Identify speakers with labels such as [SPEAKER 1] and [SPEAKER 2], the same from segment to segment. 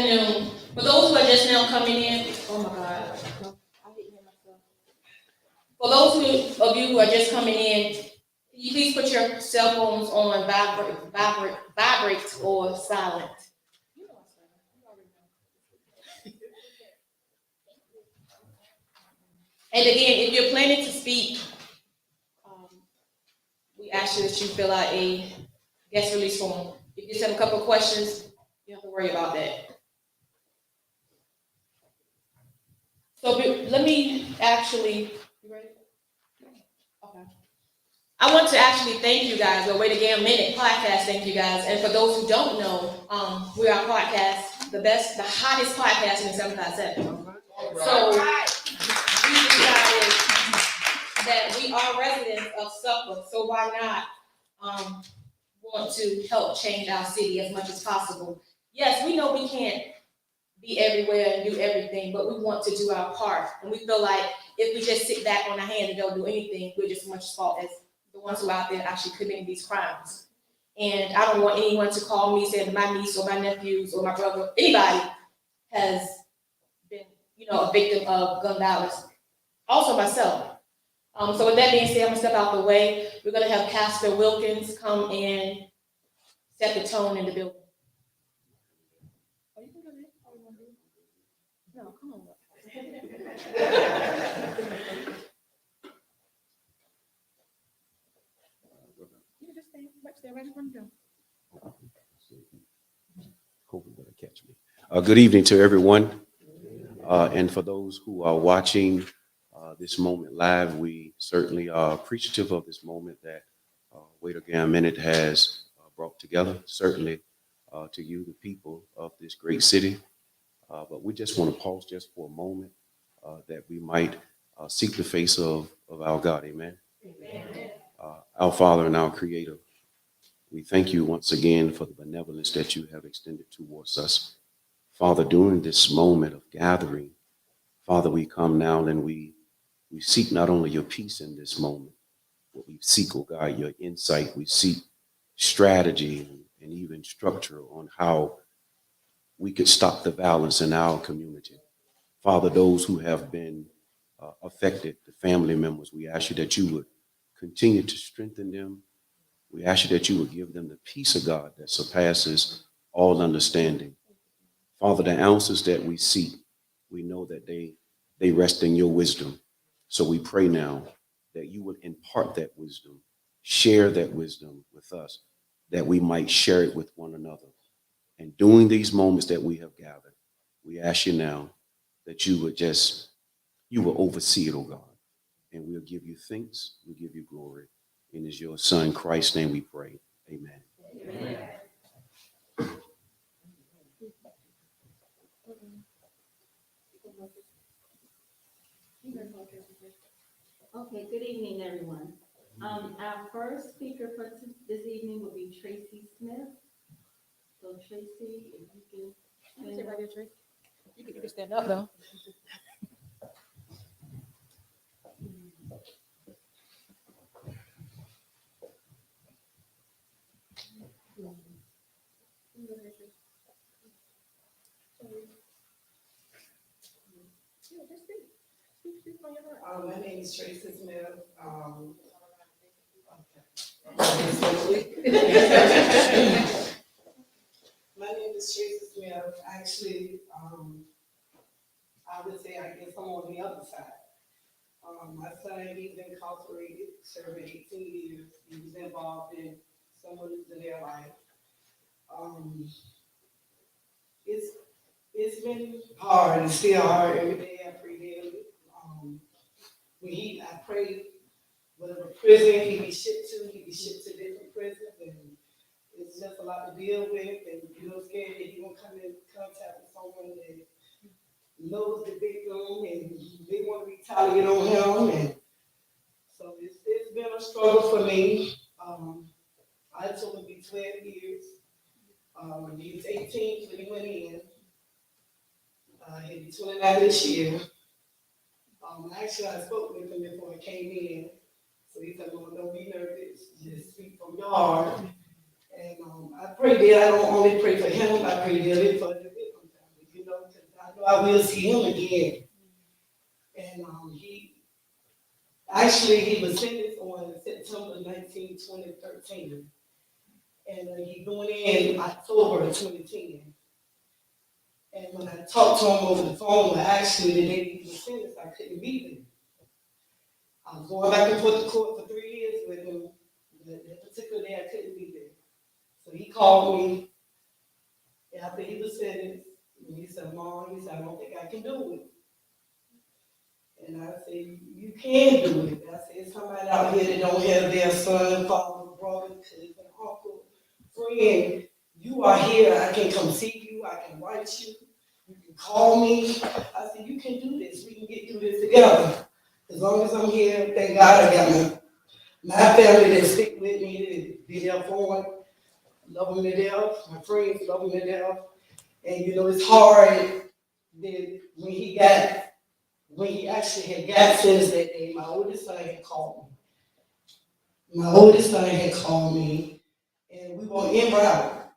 [SPEAKER 1] afternoon. For those who are just now coming in, oh my God. I hate hearing myself. For those of you who are just coming in, can you please put your cell phones on vibrate or silent? And again, if you're planning to speak, we ask you that you fill out a guest release form. If you just have a couple of questions, you don't have to worry about that. So let me actually, you ready? Okay. I want to actually thank you guys, the Wait Again Minute podcast. Thank you guys. And for those who don't know, we are podcast, the hottest podcast in the 757. So we decided that we are residents of Suffolk, so why not want to help change our city as much as possible? Yes, we know we can't be everywhere and do everything, but we want to do our part. And we feel like if we just sit back on our hands and don't do anything, we're just as much fault as the ones who are out there actually committing these crimes. And I don't want anyone to call me saying my niece or my nephews or my brother, anybody has been, a victim of gun violence. Also myself. So with that being said, I'm gonna step out the way. We're gonna have Pastor Wilkins come and set the tone in the building. No, come on. You just stay right in front of them.
[SPEAKER 2] Hope you're gonna catch me. Good evening to everyone. And for those who are watching this moment live, we certainly are appreciative of this moment that Wait Again Minute has brought together, certainly to you, the people of this great city. But we just want to pause just for a moment that we might seek the face of our God. Amen. Amen. Our Father and our Creator, we thank you once again for the benevolence that you have extended towards us. Father, during this moment of gathering, Father, we come now and we seek not only your peace in this moment, but we seek, oh God, your insight. We seek strategy and even structure on how we could stop the violence in our community. Father, those who have been affected, the family members, we ask you that you would continue to strengthen them. We ask you that you would give them the peace of God that surpasses all understanding. Father, the answers that we seek, we know that they rest in your wisdom. So we pray now that you would impart that wisdom, share that wisdom with us, that we might share it with one another. And during these moments that we have gathered, we ask you now that you will oversee it, oh God. And we'll give you thanks, we'll give you glory. And it's your Son, Christ's name we pray. Amen. Amen.
[SPEAKER 3] Okay, good evening, everyone. Our first speaker for this evening will be Tracy Smith. So Tracy, if you can.
[SPEAKER 1] Sit right there, Tracy. You can stand up though.
[SPEAKER 4] My name is Tracy Smith. My name is Tracy Smith. Actually, I would say I guess I'm on the other side. My son, he's incarcerated, serving 18 years. He was involved in someone losing their life. It's been hard and still hard every day. I pray daily. I pray whatever prison he be shipped to different prisons, and it's just a lot to deal with, and you're scared that he won't come in contact with someone that knows the victim and they want to retaliate on him, and so it's been a struggle for me. I told him to be 12 years. He was 18 when he went in. He'll be 29 this year. Actually, I spoke with him before I came in. So he said, "Well, don't be nervous. Just speak from your heart." And I pray that I don't only pray for him, I pray daily for the victim know I will see him again. And he was sentenced on September 19, 2013. And he went in October of 2010. And when I talked to him over the phone, actually the day he was sentenced, I couldn't be there. I was going back and forth to court for 3 years with him. That particular day, I couldn't be there. So he called me after he was sentenced. And he said, Mom, he said, I don't think I can do it. And I said, you can do it. I said, somebody out here that don't have their son, father, brother, cousin, uncle, friend. You are here. I can come see you. I can write you. You can call me. I said, you can do this. We can get through this together. As long as I'm here, thank God I got my family that stick with me, that be there for him. Love him to death. My friends love him to death. And it's hard that when he actually had got sentenced that day, my oldest son had called me. And we were en route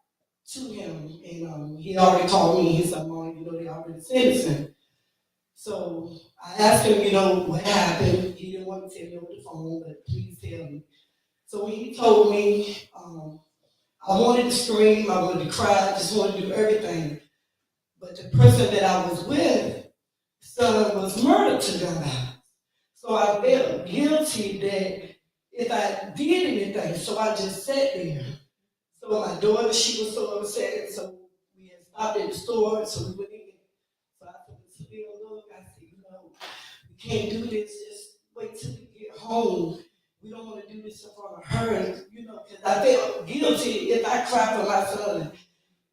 [SPEAKER 4] to him. And he already called me. He said, Mom, they already sentenced him. So I asked him, what happened. He didn't want to tell me over the phone, but please tell me. So when he told me, I wanted to scream, I wanted to cry, I just wanted to do everything. But the person that I was with, son, was murdered to God. So I felt guilty that if I did anything, so I just sat there. So my daughter, she was so upset, so we had stopped at the store, so we went in. So I took a severe look, I said, we can't do this, just wait till we get home. We don't want to do this in front of her, because I felt guilty if I cry for my son,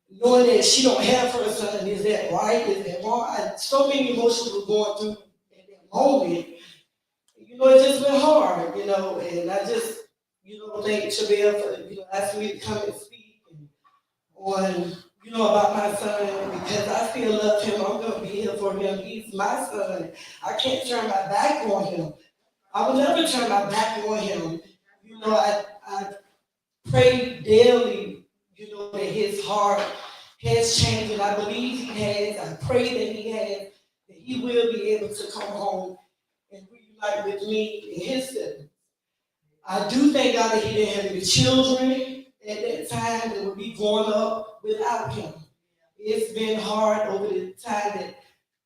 [SPEAKER 4] knowing that she don't have her son. Is that right? Is that wrong? So many emotions were going through at that moment. It just been hard, and I just, thank Chabelle for, asking me to come and speak on, about my son, because I still love him. I'm going to be here for him. He's my son. I can't turn my back on him. I will never turn my back on him. I pray daily, that his heart has changed, and I believe he has. I pray that he has, that he will be able to come home and reunite with me and his siblings. I do thank God that he didn't have any children at that time that would be growing up without him. It's been hard over the time that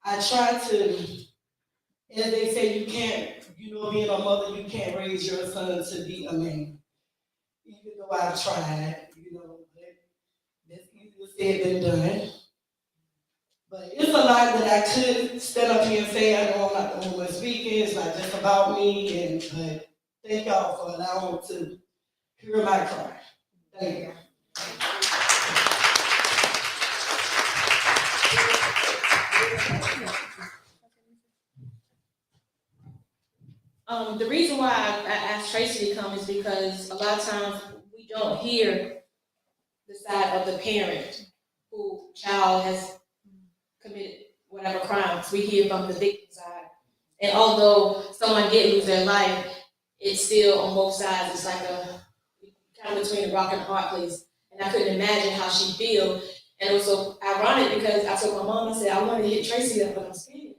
[SPEAKER 4] I tried to, as they say, you can't, being a mother, you can't raise your son to be a man. Even though I've tried, that's easier said than done. But it's a lot that I could stand up here and say. I know I'm not the only one speaking. It's not just about me. But thank y'all for allowing me to hear my cry. Thank you.
[SPEAKER 1] The reason why I asked Tracy to come is because a lot of times we don't hear the side of the parent who child has committed whatever crimes. We hear from the victim side. And although someone did lose their life, it's still on both sides. It's like a kind of between a rock and a hard place. And I couldn't imagine how she feel. And it was so ironic because I told my mom, I said, I wanted to hit Tracy up, but I'm scared.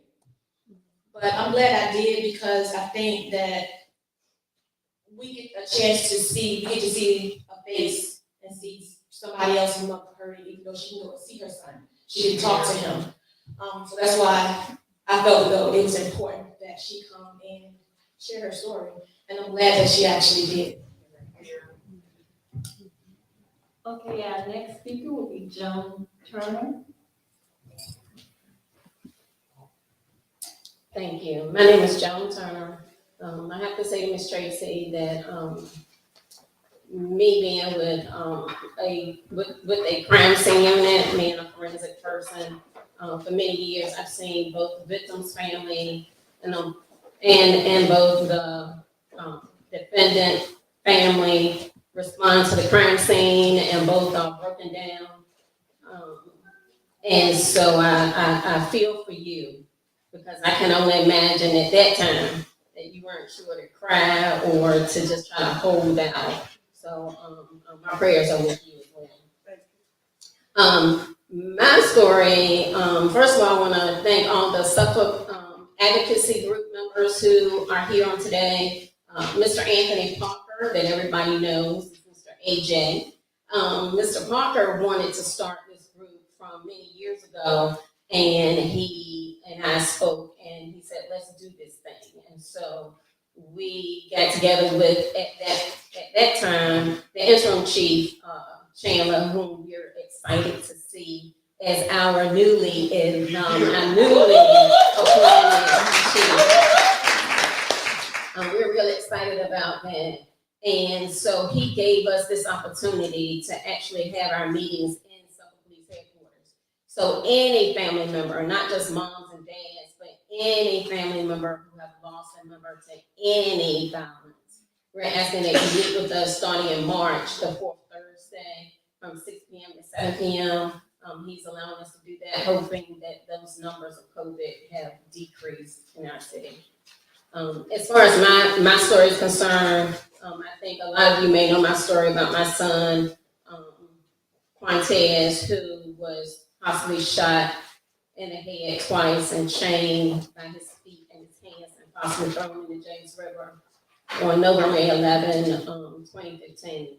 [SPEAKER 1] But I'm glad I did, because I think that we get a chance to see a face and see somebody else who loved her, even though she didn't go see her son. She didn't talk to him. So that's why I felt though it was important that she come and share her story. And I'm glad that she actually did.
[SPEAKER 3] Okay, our next speaker will be Joan Turner.
[SPEAKER 5] Thank you. My name is Joan Turner. I have to say to Ms. Tracy that me being with a crime scene unit, being a forensic person, for many years, I've seen both the victim's family and both the defendant family respond to the crime scene, and both are broken down. And so I feel for you, because I can only imagine at that time that you weren't sure to cry or to just try to hold out. So my prayers are with you as well. My story, first of all, I want to thank all the Suffolk advocacy group members who are here on today. Mr. Anthony Parker, that everybody knows, Mr. AJ. Mr. Parker wanted to start this group from many years ago, and he and I spoke, and he said, let's do this thing. And so we got together with, at that time, the interim chief, Chandler, whom we're excited to see as our newly appointed chief. We're really excited about that. And so he gave us this opportunity to actually have our meetings in Suffolk Police Headquarters. So any family member, not just moms and dads, but any family member who have lost a member to any violence, we're asking that you meet with us starting in March, the fourth Thursday, from 6 p.m. to 7 p.m. He's allowing us to do that, hoping that those numbers of COVID have decreased in our city. As far as my story is concerned, I think a lot of you may know my story about my son, Quantez, who was possibly shot in the head twice and chained by his feet and his hands and possibly thrown in the James River on November 11, 2015.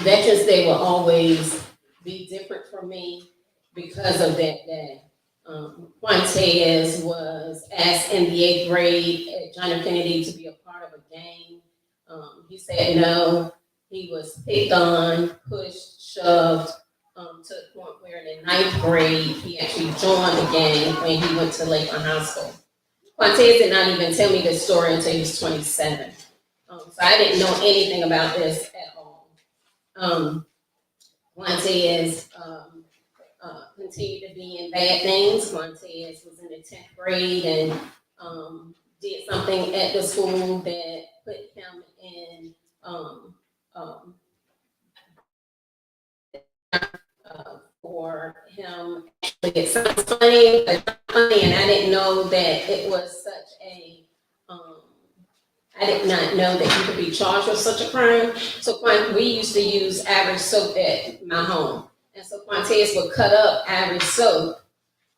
[SPEAKER 5] Veterans Day will always be different for me because of that day. Quantez was asked in the 8th grade at John F. Kennedy to be a part of a gang. He said no. He was picked on, pushed, shoved, to the point where in the 9th grade, he actually joined the gang when he went to Lakeland High School. Quantez did not even tell me this story until he was 27. So I didn't know anything about this at all. Quantez continued to be in bad things. Quantez was in the 10th grade and did something at the school that put him in for him. It sounds funny, but not funny, and I didn't know that it was such a. I did not know that you could be charged with such a crime. So we used to use average soap at my home, and so Quantez would cut up average soap,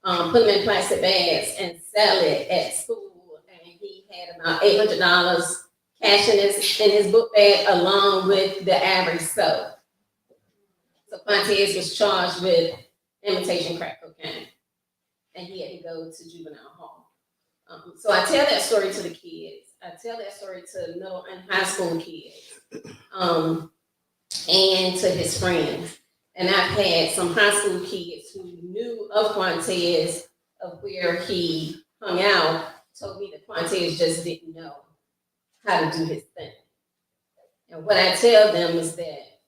[SPEAKER 5] put them in plastic bags, and sell it at school. And he had about $800 cash in his book bag, along with the average soap. So Quantez was charged with imitation crack cocaine, and he had to go to juvenile hall. So I tell that story to the kids. I tell that story to middle and high school kids, and to his friends. And I've had some high school kids who knew of Quantez, of where he hung out, told me that Quantez just didn't know how to do his thing. And what I tell them is that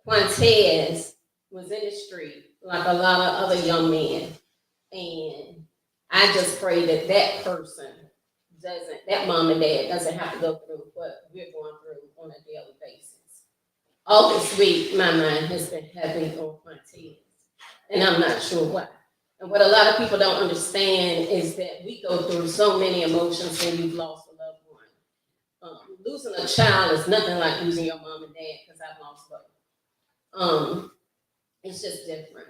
[SPEAKER 5] Quantez was in the street like a lot of other young men. And I just pray that that person that mom and dad doesn't have to go through what we're going through on a daily basis. All this week, my mind has been heavy on Quantez, and I'm not sure why. And what a lot of people don't understand is that we go through so many emotions when you've lost a loved one. Losing a child is nothing like losing your mom and dad, because I've lost both. It's just different.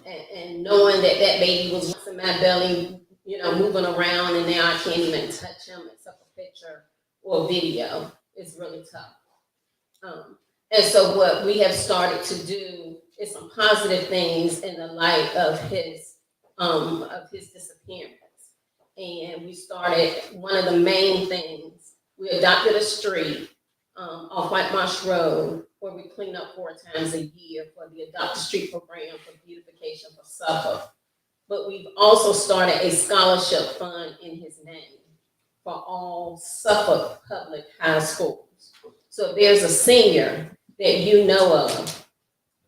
[SPEAKER 5] And knowing that that baby was once in my belly, moving around, and now I can't even touch him except a picture or a video, is really tough. And so what we have started to do is some positive things in the light of his disappearance. And we started, one of the main things, we adopted a street off White Marsh Road where we clean up 4 times a year for the Adopt a Street program for beautification for Suffolk. But we've also started a scholarship fund in his name for all Suffolk public high schools. So if there's a senior that you know of,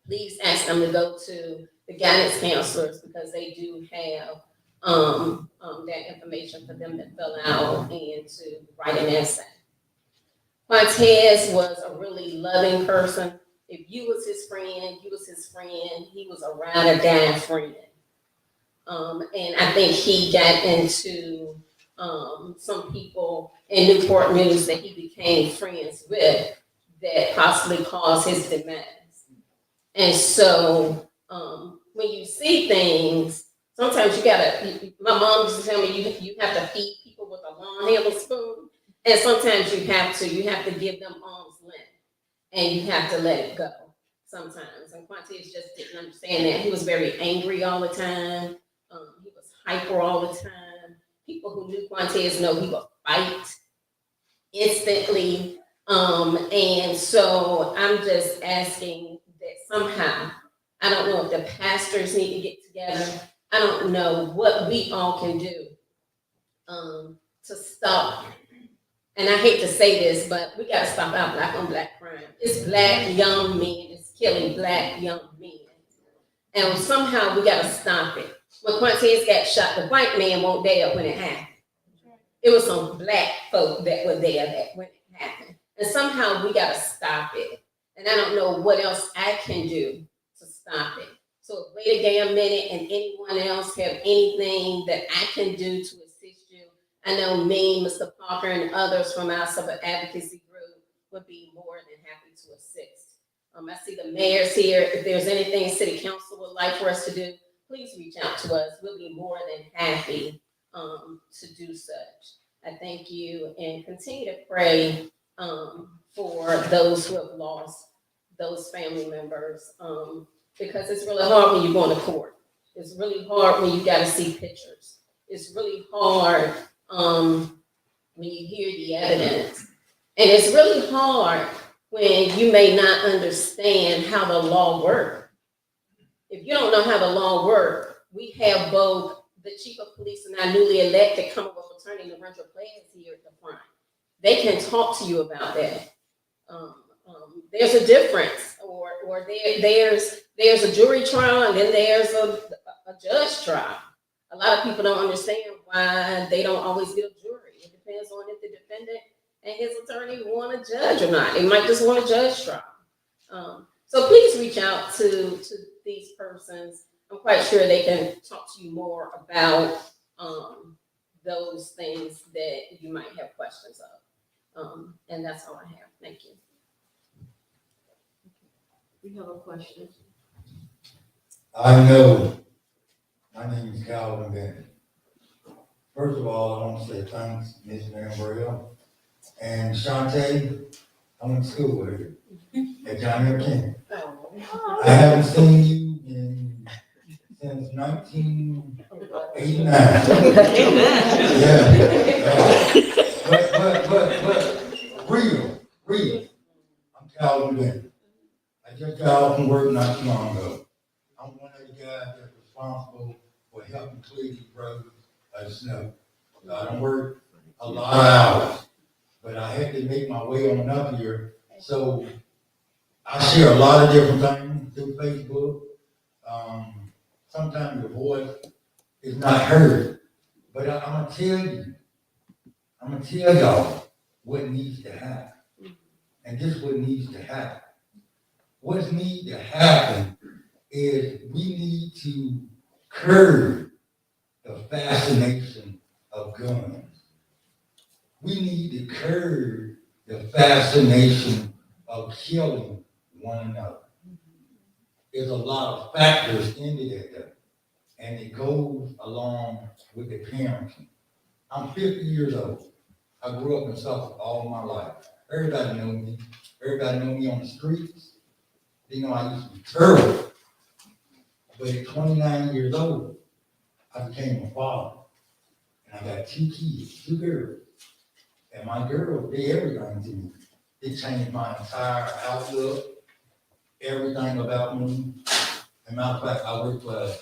[SPEAKER 5] please ask them to go to the guidance counselors, because they do have that information for them to fill out and to write an essay. Quantez was a really loving person. If you was his friend, you was his friend. He was a ride or die friend. And I think he got into some people in Newport News that he became friends with that possibly caused his demise. And so when you see things, sometimes my mom used to tell me you have to feed people with a long handled spoon. And sometimes you have to give them arm's length and you have to let it go sometimes. And Quantiz just didn't understand that. He was very angry all the time. He was hyper all the time. People who knew Quantiz know he would fight instantly. And so I'm just asking that somehow, I don't know if the pastors need to get together. I don't know what we all can do to stop. And I hate to say this, but we got to stop our black on black crime. It's black young men. It's killing black young men. And somehow we got to stop it. When Quantiz got shot, the white man wasn't there when it happened. It was some black folk that were there when it happened. And somehow we got to stop it. And I don't know what else I can do to stop it. So wait a damn minute, and anyone else have anything that I can do to assist you? I know me, Mr. Parker, and others from our civil advocacy group would be more than happy to assist. I see the mayor's here. If there's anything city council would like for us to do, please reach out to us. We'll be more than happy to do such. I thank you and continue to pray for those who have lost those family members because it's really hard when you go into court. It's really hard when you got to see pictures. It's really hard when you hear the evidence. And it's really hard when you may not understand how the law works. If you don't know how the law works, we have both the chief of police and our newly elected Commonwealth Attorney Narendra Players here at the front. They can talk to you about that. There's a difference, or there's a jury trial and then there's a judge trial. A lot of people don't understand why they don't always get a jury. It depends on if the defendant and his attorney want a judge or not. They might just want a judge trial. So please reach out to these persons. I'm quite sure they can talk to you more about those things that you might have questions of. And that's all I have. Thank you.
[SPEAKER 3] We have a question.
[SPEAKER 6] I know. My name is Calvin Bennett. First of all, I want to say thanks, Ms. Gambriel. And Shantae, I went to school with her at John F. Kennedy. I haven't seen you since 1989. But real. I'm Calvin Bennett. I just got off from work not too long ago. I'm one of the guys that's responsible for helping clear these roads of snow. I don't work a lot of hours, but I had to make my way on up here. So I share a lot of different things through Facebook. Sometimes your voice is not heard, but I'm gonna tell y'all what needs to happen. And this is what needs to happen. What needs to happen is we need to curb the fascination of guns. We need to curb the fascination of killing one another. There's a lot of factors into that, and it goes along with the parenting. I'm 50 years old. I grew up in Suffolk all my life. Everybody knows me. Everybody knows me on the streets. They know I used to be terrible. But at 29 years old, I became a father. And I got 2 kids, 2 girls. And my girls, they everything to me. They changed my entire outlook, everything about me. As a matter of fact, I work for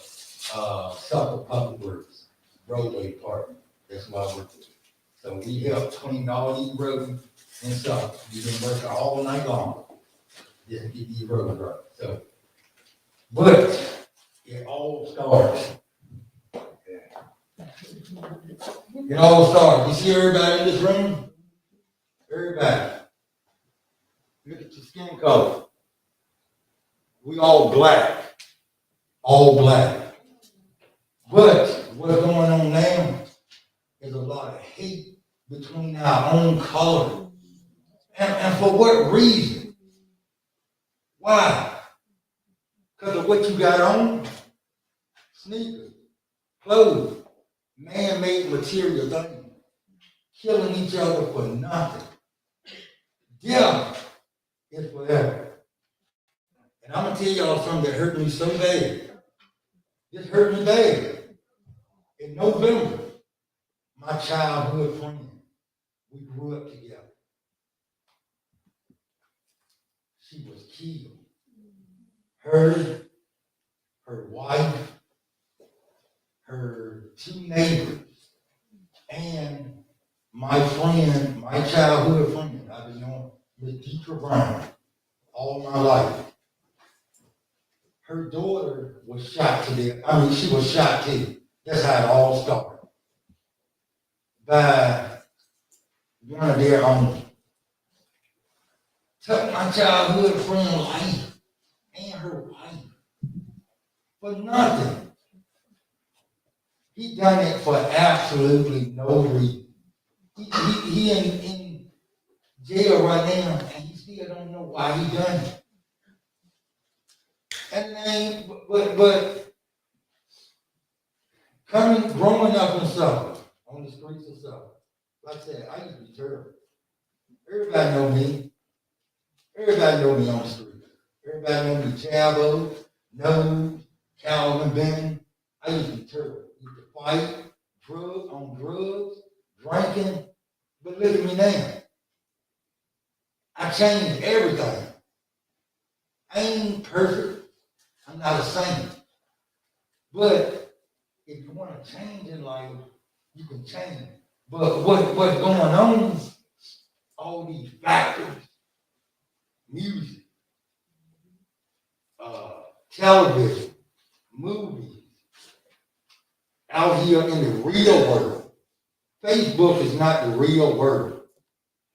[SPEAKER 6] Suffolk Public Works, roadway department. That's what I work with. So we help clean all these roads in Suffolk. We've been working all night long just to get these roads right. So, but it all starts. It all starts. You see everybody in this room? Everybody. Look at your skin color. We all black. All black. But what's going on now is a lot of hate between our own color. And for what reason? Why? because of what you got on, sneakers, clothes, man-made material things, killing each other for nothing. Death is forever. And I'm gonna tell y'all something that hurt me so bad. This hurt me bad. In November, my childhood friend, we grew up together. She was killed. Her wife, her two neighbors, and my friend, my childhood friend, I've been knowing Miss Deetra Brown all my life. Her daughter was shot to death. I mean, she was shot too. That's how it all started. By one of their own. Took my childhood friend's life and her wife for nothing. He done it for absolutely no reason. He in jail right now, and he still don't know why he done it. And then, but growing up in Suffolk, on the streets of Suffolk, like I said, I used to be terrible. Everybody know me. Everybody know me on the street. Everybody know me, Chavo, Nose, Calvin, Benton. I used to be terrible. Used to fight, drugs, drinking. But look at me now. I changed everything. I ain't perfect. I'm not a saint. But if you want to change in life, you can change. But what's going on, all these factors, music, television, movies, out here in the real world. Facebook is not the real world.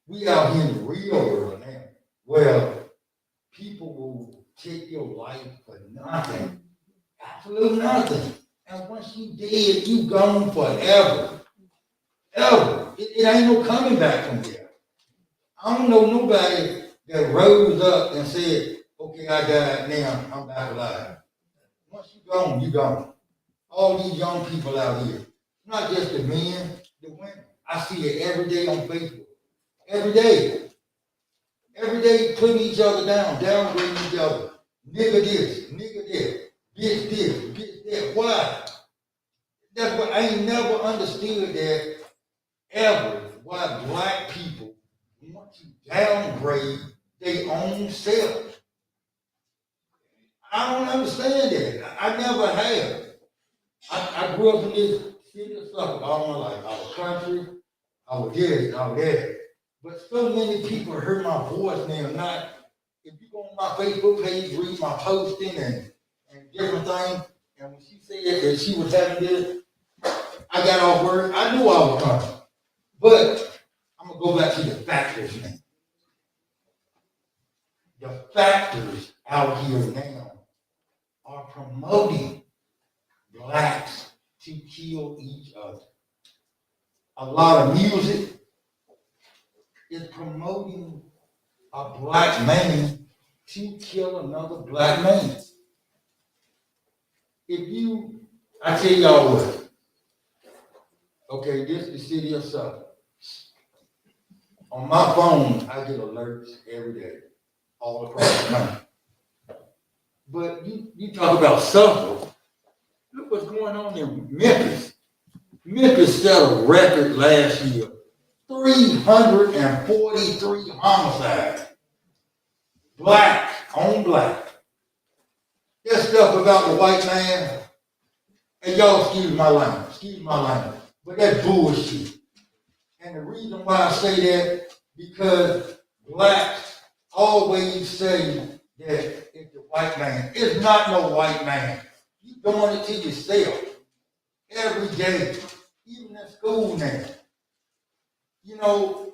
[SPEAKER 6] We out here in the real world now, where people will take your life for nothing, absolutely nothing. And once you dead, you gone forever, ever. It ain't no coming back from there. I don't know nobody that rose up and said, okay, I died, now I'm back alive. Once you gone, you gone. All these young people out here, not just the men, the women. I see it every day on Facebook. Every day. Every day putting each other down, downgrading each other. Nigga this, nigga that, bitch this, bitch that. Why? That's what I ain't never understood that ever, why black people want to downgrade their own self. I don't understand that. I never have. I grew up in this city of Suffolk all my life. I was country, I was this, I was that. But so many people heard my voice now. If you go on my Facebook page, read my posting and different things, and when she said that she was having this, I got off work. I knew I was coming. But I'm going to go back to the factors now. The factors out here now are promoting blacks to kill each other. A lot of music is promoting a black man to kill another black man. I tell y'all what, okay, this is the city of Suffolk. On my phone, I get alerts every day, all across the country. But you talk about Suffolk, look what's going on in Memphis. Memphis set a record last year, 343 homicides. Black on black. That stuff about the white man, and y'all excuse my language, but that's bullshit. And the reason why I say that, because blacks always say that it's the white man. It's not no white man. You're doing it to yourself every day, even in school now. You know,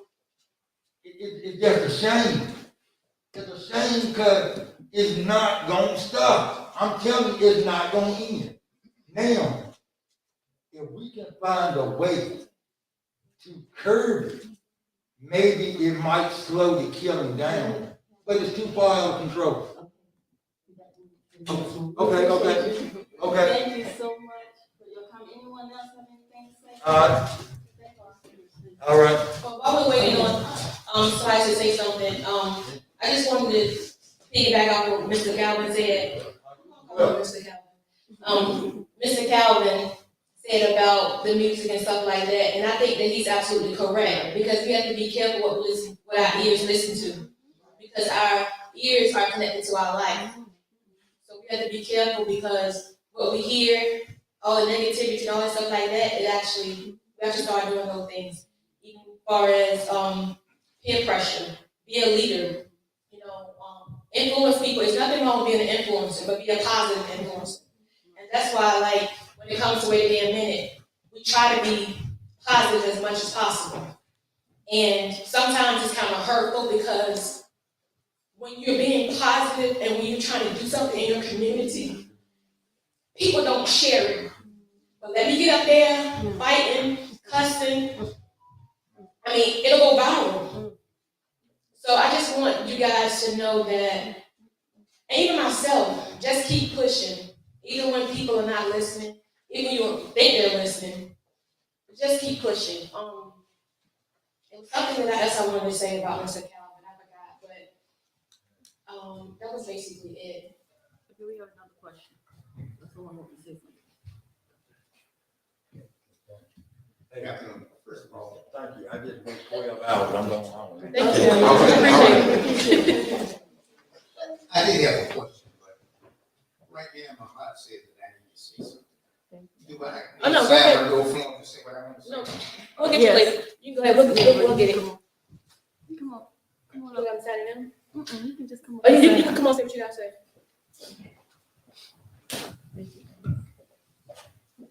[SPEAKER 6] it's just a shame. It's a shame because it's not going to stop. I'm telling you, it's not going to end. Now, if we can find a way to curb it, maybe it might slow the killing down, but it's too far out of control. Okay.
[SPEAKER 3] Thank you so much for your comment. Anyone else have anything to say?
[SPEAKER 6] All right.
[SPEAKER 1] But while we're waiting on, somebody to say something, I just wanted to piggyback off what Mr. Calvin said. Mr. Calvin. Mr. Calvin said about the music and stuff like that, and I think that he's absolutely correct, because we have to be careful what our ears listen to, because our ears are connected to our life. So we have to be careful, because what we hear, all the negativity and all that stuff like that, we have to start doing those things. Even as far as peer pressure, be a leader, influence people. There's nothing wrong with being an influencer, but be a positive influencer. And that's why, like, when it comes to Wait a Minute, we try to be positive as much as possible. And sometimes it's kind of hurtful, because when you're being positive and when you're trying to do something in your community, people don't share it. But let me get up there, fighting, cussing. I mean, it'll go viral. So I just want you guys to know that, and even myself, just keep pushing. Even when people are not listening, even when you don't think they're listening, just keep pushing. It was something else I wanted to say about Mr. Calvin, I forgot, but that was basically it.
[SPEAKER 3] Okay, we have another question. Someone wants to say something.
[SPEAKER 6] Hey, first of all, thank you. I just went 12 hours. I'm going home.
[SPEAKER 1] Thank you. I appreciate it.
[SPEAKER 7] I did have a question, but right now my heart says that I need to say something. Do I?
[SPEAKER 1] Oh, no, go ahead.
[SPEAKER 7] Go from to say what I want to say.
[SPEAKER 1] No, we'll get you later. You can go ahead, we'll get it.
[SPEAKER 3] Come on. Come on
[SPEAKER 1] You
[SPEAKER 3] up.
[SPEAKER 1] got Saturday now?
[SPEAKER 3] You can just come up.
[SPEAKER 1] Oh, you can come on, say what you gotta say.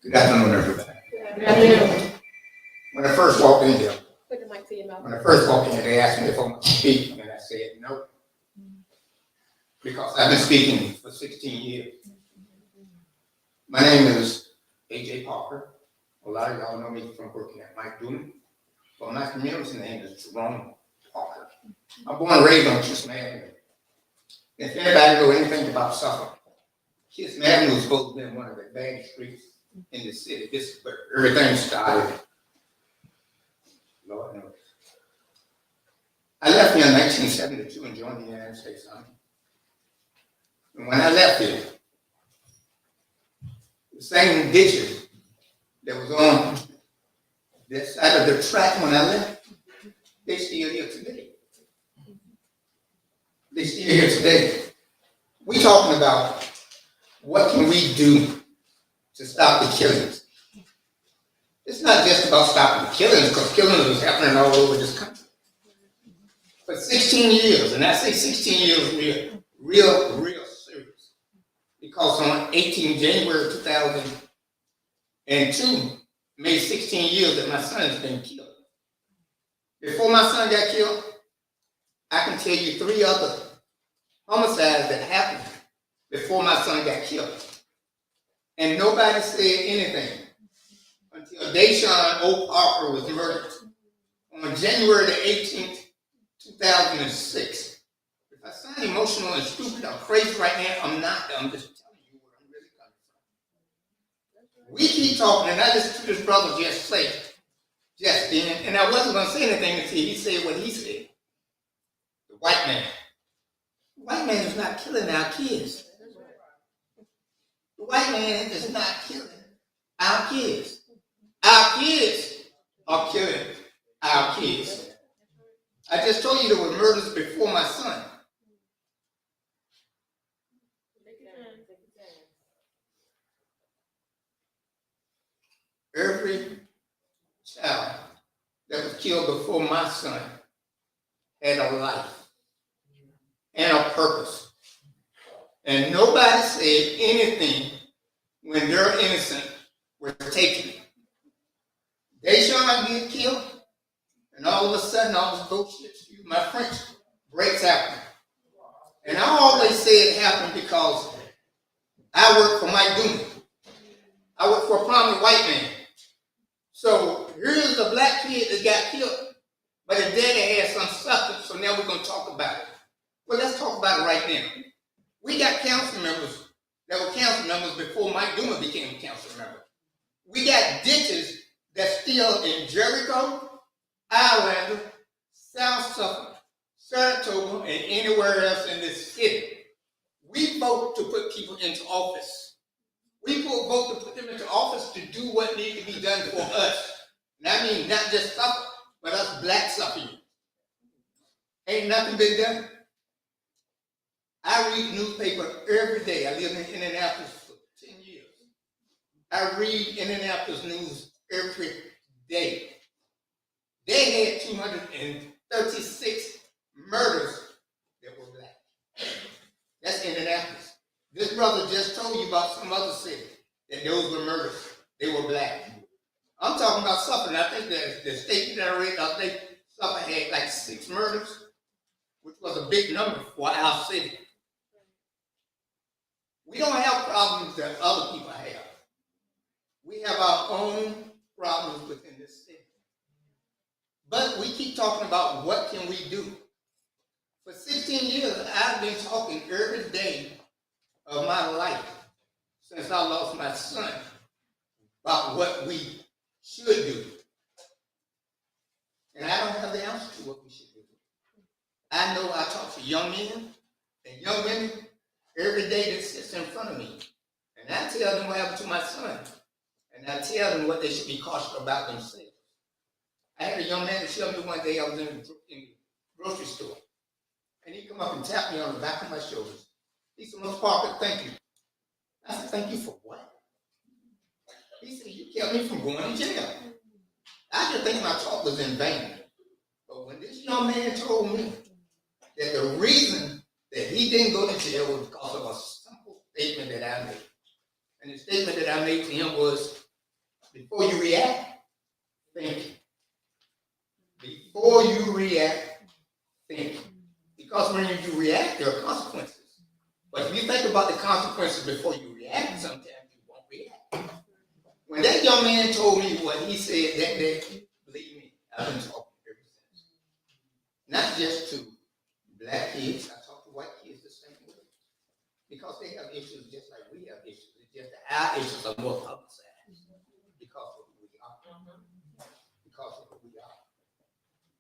[SPEAKER 7] Good afternoon, everybody.
[SPEAKER 1] Good afternoon.
[SPEAKER 7] When I first walked in here,
[SPEAKER 1] Put the mic to your mouth.
[SPEAKER 7] they asked me if I want to speak, and I said no. Because I've been speaking for 16 years. My name is A.J. Parker. A lot of y'all know me from working at Mike Doom. But my community name is Jerome Parker. I'm born and raised on Chisholm Avenue. If anybody know anything about Suffolk, Chisholm Avenue is supposed to be one of the baddest streets in the city. This is where everything started. Lord knows. I left here in 1972 and joined the United States Army. And when I left here, the same ditches that was on this side of the track when I left, they still here today. They still here today. We talking about what can we do to stop the killings. It's not just about stopping the killings, because killings is happening all over this country. For 16 years, and I say 16 years real serious. Because on 18 January 2002, made 16 years that my son has been killed. Before my son got killed, I can tell you 3 other homicides that happened before my son got killed. And nobody said anything until Deshaun O. Parker was murdered on January the 18th, 2006. If I sound emotional and stupid or crazy right now, I'm not. I'm just telling you where I'm really coming from. We keep talking, and I listened to this brother just then, and I wasn't going to say anything until he said what he said. The white man. The white man is not killing our kids. The white man is not killing our kids. Our kids are killing our kids. I just told you there were murders before my son. Every child that was killed before my son had a life and a purpose. And nobody said anything when their innocent were taken. Deshaun get killed, and all of a sudden, all this bullshit, excuse my French, breaks out. And I always say it happened because I work for Mike Doom. I work for a prominent white man. So here's a black kid that got killed, but his daddy had some substance, so now we're going to talk about it. Well, let's talk about it right now. We got council members that were council members before Mike Duma became a council member. We got ditches that's still in Jericho, Islander, South Suffolk, Saratoga, and anywhere else in this city. We vote to put people into office. We vote to put them into office to do what needs to be done for us. And I mean not just Suffolk, but us black Suffolk. Ain't nothing been done. I read the newspaper every day. I lived in Indianapolis for 10 years. I read Indianapolis news every day. They had 236 murders that were black. That's Indianapolis. This brother just told you about some other city that those were murders. They were black. I'm talking about Suffolk. I think the state that I read, I think Suffolk had like 6 murders, which was a big number for our city. We don't have problems that other people have. We have our own problems within this city. But we keep talking about what can we do. For 16 years, I've been talking every day of my life since I lost my son about what we should do. And I don't have the answer to what we should do. I know I talk to young men and young women every day that sits in front of me. And I tell them what happened to my son. And I tell them what they should be cautious about themselves. I had a young man that tell me one day I was in the grocery store. And he come up and tapped me on the back of my shoulders. He said, Mr. Parker, thank you. I said, thank you for what? He said, you kept me from going to jail. I just think my talk was in vain. But when this young man told me that the reason that he didn't go to jail was because of a simple statement that I made. And the statement that I made to him was, before you react, think. Before you react, think. Because when you react, there are consequences. But if you think about the consequences before you react, sometimes you won't react. When that young man told me what he said that day, believe me, I've been talking ever since. Not just to black kids, I talk to white kids the same way. Because they have issues just like we have issues. It's just that our issues are more publicized because of who we are. Because of who we are.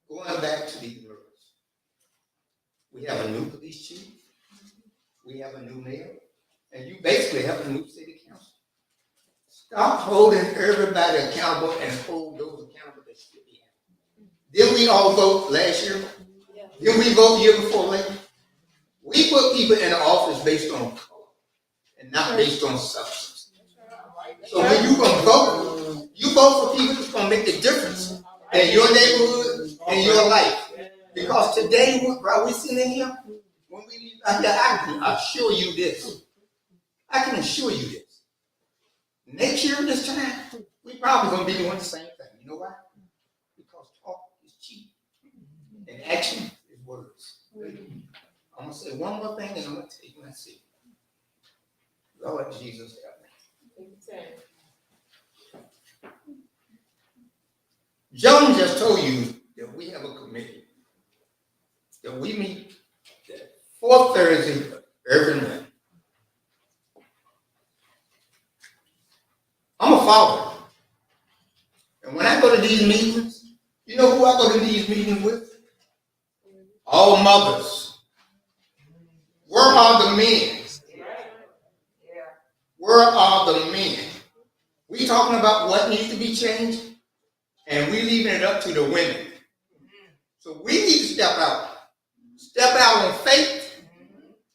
[SPEAKER 7] Going back to these murders. We have a new police chief. We have a new mayor. And you basically have a new city council. Stop holding everybody accountable and hold those accountable that should be happening. Didn't we all vote last year?
[SPEAKER 1] Yeah.
[SPEAKER 7] Didn't we vote year before last? We put people in the office based on color and not based on substance. So when you gonna vote, you vote for people that's gonna make the difference in your neighborhood and your life. Because today, while we're sitting in here, when we leave out here, I can assure you this. I can assure you this. Next year, this time, we probably gonna be doing the same thing. You know why? Because talk is cheap and action is words. I'm gonna say one more thing and I'm gonna take my seat. Lord Jesus help me. Joan just told you that we have a committee that we meet the 4th Thursday every month. I'm a father. And when I go to these meetings, you know who I go to these meetings with? All mothers. Where are the men? Where are the men? We talking about what needs to be changed, and we leaving it up to the women. So we need to step out. Step out on faith.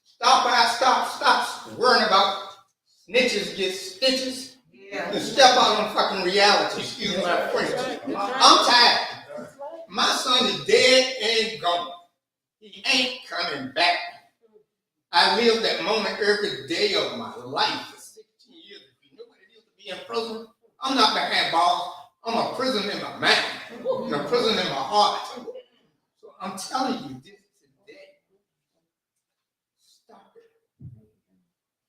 [SPEAKER 7] Stop worrying about snitches get stitches. Yeah. And step out on fucking reality. Excuse my French. I'm tired. My son is dead and gone. He ain't coming back. I lived that moment every day of my life for 16 years. If you know what it is to be in prison, I'm not behind bars. I'm a prison in my mind. I'm a prison in my heart. So I'm telling you this today. Stop it.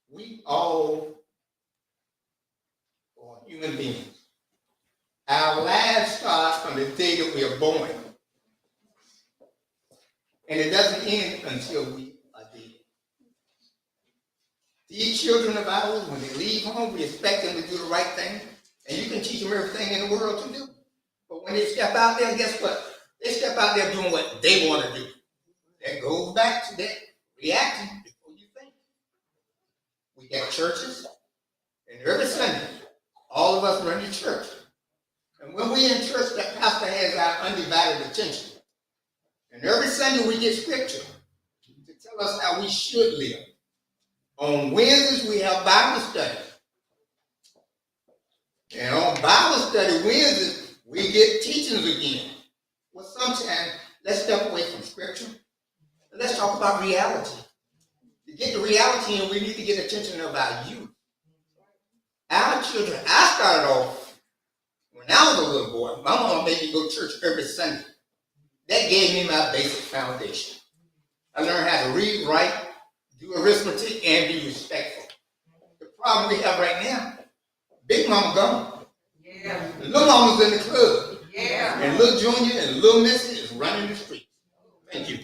[SPEAKER 7] We all are human beings. Our lives start from the day that we are born. And it doesn't end until we are dead. These children of ours, when they leave home, we expect them to do the right thing. And you can teach them everything in the world to do. But when they step out there, guess what? They step out there doing what they want to do. That goes back to that reacting before you think. We got churches, and every Sunday, all of us run to church. And when we in church, that pastor has our undivided attention. And every Sunday we get scripture to tell us how we should live. On Wednesdays, we have Bible study. And on Bible study Wednesdays, we get teachings again. Well, sometimes, let's step away from scripture and let's talk about reality. To get the reality in, we need to get attention of our youth. Our children, I started off, when I was a little boy, my mom made me go to church every Sunday. That gave me my basic foundation. I learned how to read, write, do arithmetic, and be respectful. The problem we have right now, Big Mama gone. Yeah. Little Mama's in the club. Yeah. And Little Junior and Little Missy is running the streets. Thank you.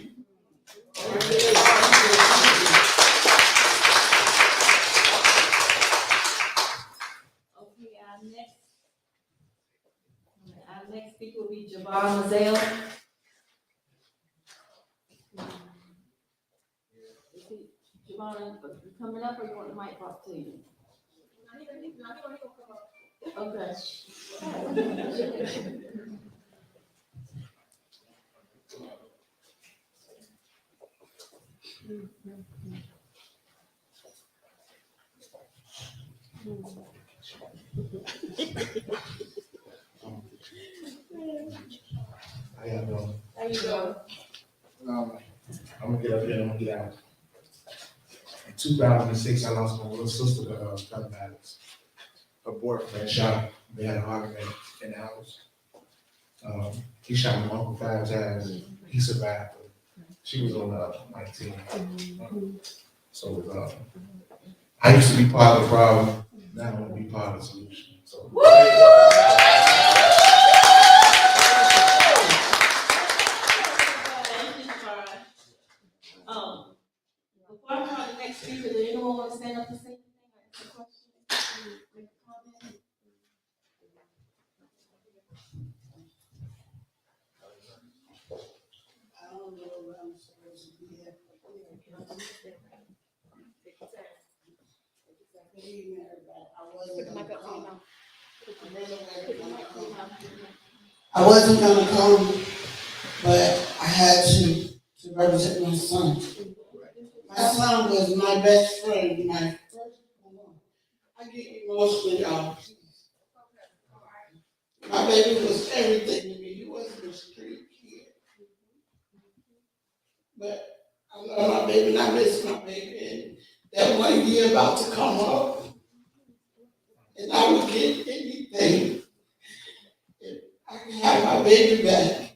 [SPEAKER 3] Okay, our next speaker will be Javon Mazel. Javon, you coming up or you want the mic brought to you? Okay.
[SPEAKER 8] How y'all doing?
[SPEAKER 1] How you doing?
[SPEAKER 8] I'm gonna get up here and I'm gonna get out. In 2006, I lost my little sister to gun violence. Her boyfriend shot her. They had an argument in the house. He shot my uncle 5 times. He survived. She was on 19. So I used to be part of the problem. Now I want to be part of the solution. So.
[SPEAKER 3] Before I call the next speaker, does anyone want to stand up and say anything or ask a question? Make a comment?
[SPEAKER 4] I don't know where I'm supposed to be at. Good evening, everybody. I wasn't gonna come, but I had to represent my son. My son was my best friend, my first one. I get emotional, y'all. My baby was everything to me. He wasn't a street kid. But I love my baby and I miss my baby. And that 1 year about to come up, and I would get anything if I could have my baby back.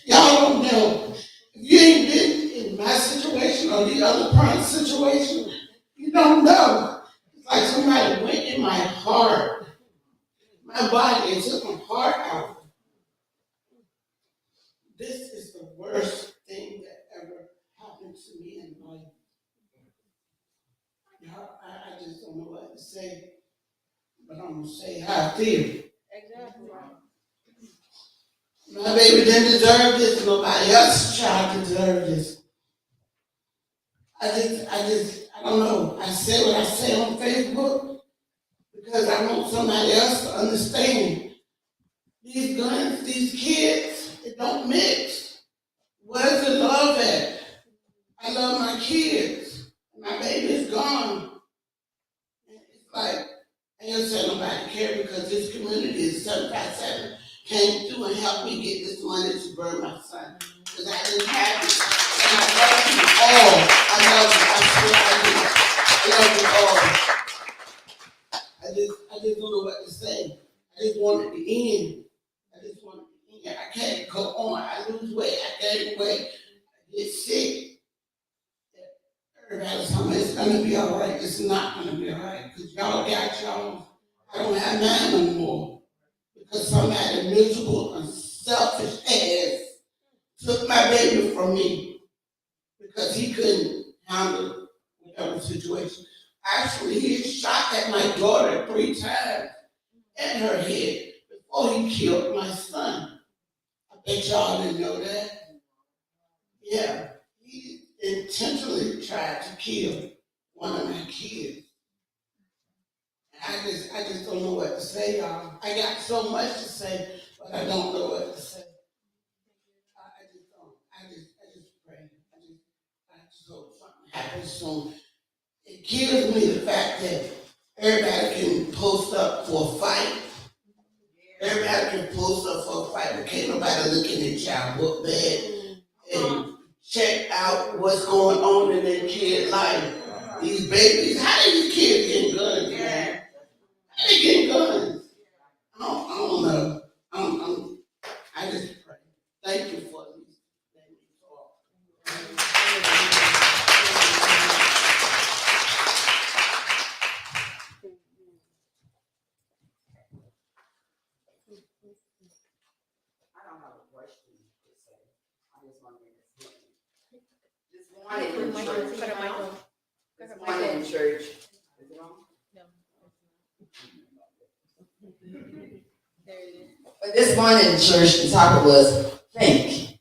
[SPEAKER 4] Y'all don't know. If you ain't been in my situation or the other parent's situation, you don't know. It's like somebody went in my heart, my body, and took my heart out. This is the worst thing that ever happened to me in life. I just don't know what to say, but I'm gonna say how I feel.
[SPEAKER 1] Exactly.
[SPEAKER 4] My baby didn't deserve this. Nobody else's child deserved this. I don't know. I say what I say on Facebook because I want somebody else to understand. These guns, these kids, it don't mix. Where's the love at? I love my kids. My baby's gone. It's like, I ain't saying nobody care because this community is 757 came through and helped me get this money to bury my son. Because I didn't have it. And I love you all. I love you. I swear I do. I love you all. I just don't know what to say. I just want it to end. I can't go on. I lose weight. I gain weight. I get sick. Everybody's telling me it's gonna be all right. It's not gonna be all right. Because y'all got y'all. I don't have mine no more. Because somebody miserable and selfish ass took my baby from me because he couldn't handle whatever situation.
[SPEAKER 9] Actually, he shot at my daughter 3 times in her head before he killed my son. I bet y'all didn't know that. Yeah, he intentionally tried to kill one of my kids. I just don't know what to say, y'all. I got so much to say, but I don't know what to say. I just don't. I just pray. I just hope something happens soon. It kills me the fact that everybody can post up for a fight. Everybody can post up for a fight, but can't nobody look in their child book bag and check out what's going on in their kid's life. These babies, how do these kids get guns, man? How they get guns? I don't know. I just pray. Thank you for this. Let me talk.
[SPEAKER 10] I don't have a question per se. I just want to make a statement. This morning in church. This morning in church. Is it on? But this morning in church, the topic was think.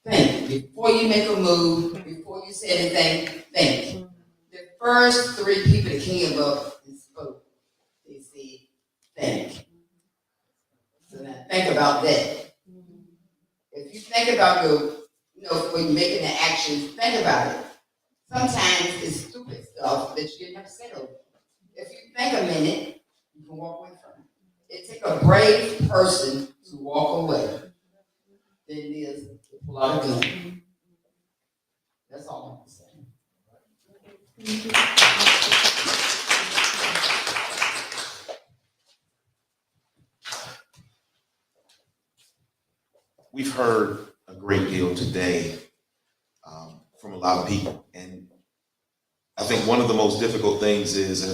[SPEAKER 10] Think. Before you make a move, before you say anything, think. The first 3 people that came up and spoke, they said, think. So now think about that. If you think about when you're making an action, think about it. Sometimes it's stupid stuff that you didn't have to say over. If you think a minute, you can walk away from it. It takes a brave person to walk away than it is to pull out a gun. That's all I'm saying.
[SPEAKER 11] We've heard a great deal today from a lot of people, and I think one of the most difficult things is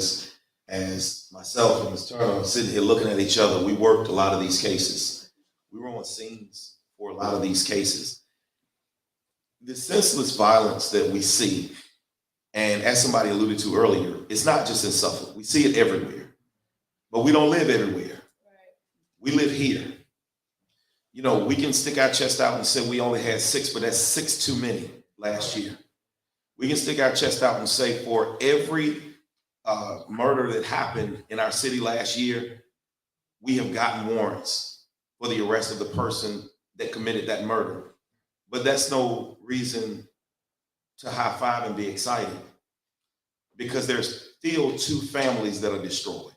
[SPEAKER 11] as myself and Ms. Turner are sitting here looking at each other, we worked a lot of these cases. We were on scenes for a lot of these cases. The senseless violence that we see, and as somebody alluded to earlier, it's not just in Suffolk. We see it everywhere, but we don't live everywhere. We live here. You know, we can stick our chest out and say we only had 6, but that's 6 too many last year. We can stick our chest out and say for every murder that happened in our city last year, we have gotten warrants for the arrest of the person that committed that murder. But that's no reason to high five and be excited, because there's still 2 families that are destroyed.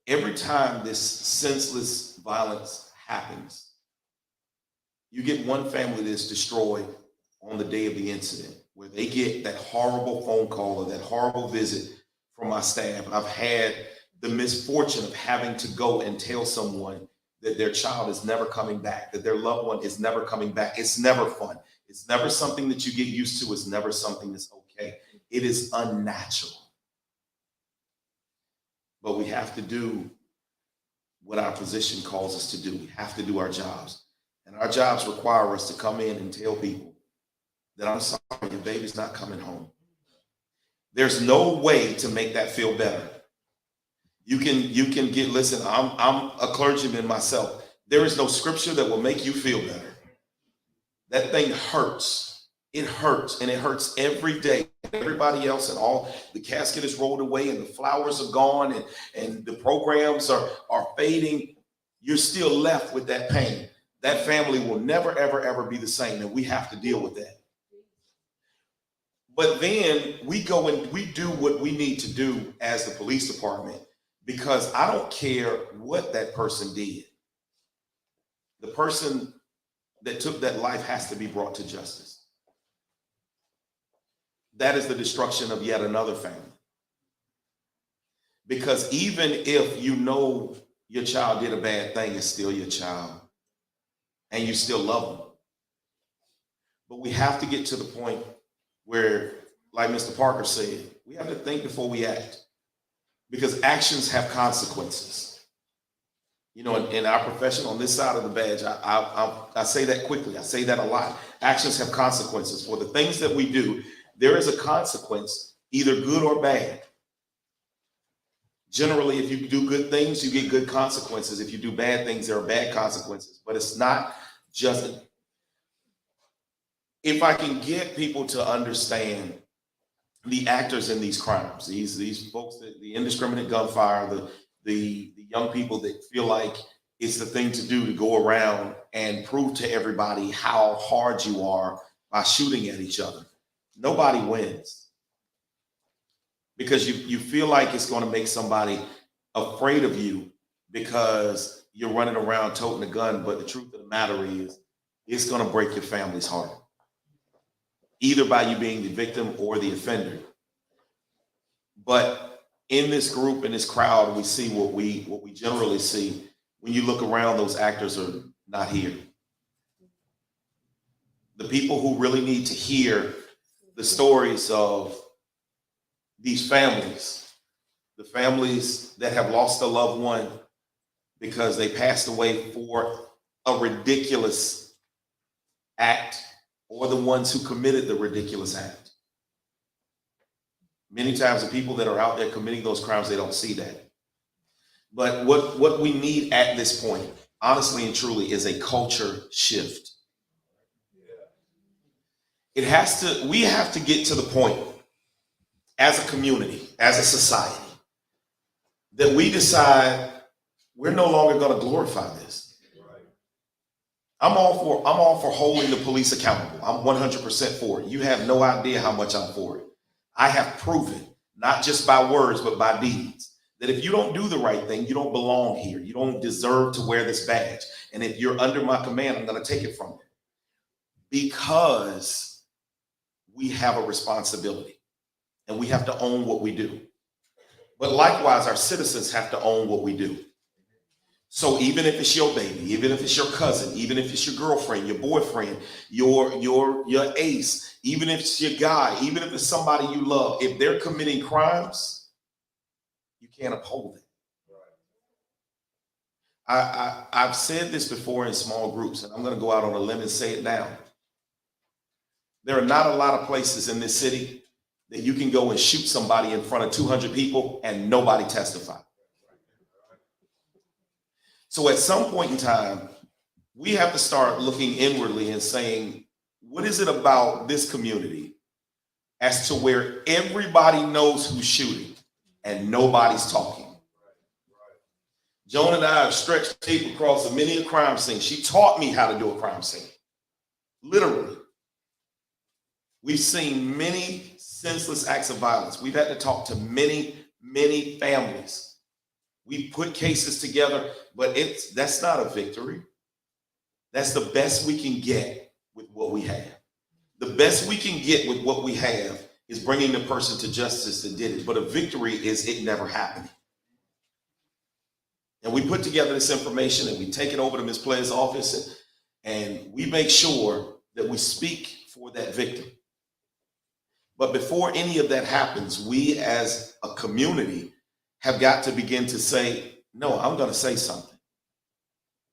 [SPEAKER 11] Every time this senseless violence happens, you get one family that's destroyed on the day of the incident, where they get that horrible phone call or that horrible visit from my staff. I've had the misfortune of having to go and tell someone that their child is never coming back, that their loved one is never coming back. It's never fun. It's never something that you get used to. It's never something that's okay. It is unnatural. But we have to do what our position calls us to do. We have to do our jobs. And our jobs require us to come in and tell people that, I'm sorry, your baby's not coming home. There's no way to make that feel better. You can get, listen, I'm a clergyman myself. There is no scripture that will make you feel better. That thing hurts. It hurts, and it hurts every day. Everybody else, and all the casket is rolled away and the flowers are gone and the programs are fading. You're still left with that pain. That family will never, ever, ever be the same, and we have to deal with that. But then we go and we do what we need to do as the police department, because I don't care what that person did. The person that took that life has to be brought to justice. That is the destruction of yet another family. Because even if you know your child did a bad thing, it's still your child, and you still love them. But we have to get to the point where, like Mr. Parker said, we have to think before we act, because actions have consequences. You know, in our profession, on this side of the badge, I say that quickly. I say that a lot. Actions have consequences. For the things that we do, there is a consequence either good or bad. Generally, if you do good things, you get good consequences. If you do bad things, there are bad consequences. But it's not just, if I can get people to understand the actors in these crimes, these folks, the indiscriminate gunfire, the young people that feel like it's the thing to do to go around and prove to everybody how hard you are by shooting at each other. Nobody wins, because you feel like it's going to make somebody afraid of you because you're running around toting a gun. But the truth of the matter is, it's going to break your family's heart, either by you being the victim or the offender. But in this group, in this crowd, we see what we generally see. When you look around, those actors are not here. The people who really need to hear the stories of these families, the families that have lost a loved one because they passed away for a ridiculous act, or the ones who committed the ridiculous act. Many times the people that are out there committing those crimes, they don't see that. But what we need at this point, honestly and truly, is a culture shift. We have to get to the point as a community, as a society, that we decide we're no longer going to glorify this. I'm all for holding the police accountable. I'm 100% for it. You have no idea how much I'm for it. I have proven, not just by words, but by deeds, that if you don't do the right thing, you don't belong here. You don't deserve to wear this badge. And if you're under my command, I'm going to take it from you. Because we have a responsibility and we have to own what we do. But likewise, our citizens have to own what we do. So even if it's your baby, even if it's your cousin, even if it's your girlfriend, your boyfriend, your ace, even if it's your guy, even if it's somebody you love, if they're committing crimes, you can't uphold it. I've said this before in small groups, and I'm going to go out on a limb and say it now. There are not a lot of places in this city that you can go and shoot somebody in front of 200 people and nobody testify. So at some point in time, we have to start looking inwardly and saying, what is it about this community as to where everybody knows who's shooting and nobody's talking? Joan and I have stretched tape across many a crime scene. She taught me how to do a crime scene. Literally. We've seen many senseless acts of violence. We've had to talk to many, many families. We put cases together, but that's not a victory. That's the best we can get with what we have. The best we can get with what we have is bringing the person to justice that did it. But a victory is it never happened. And we put together this information and we take it over to Ms. Player's office and we make sure that we speak for that victim. But before any of that happens, we as a community have got to begin to say, no, I'm going to say something.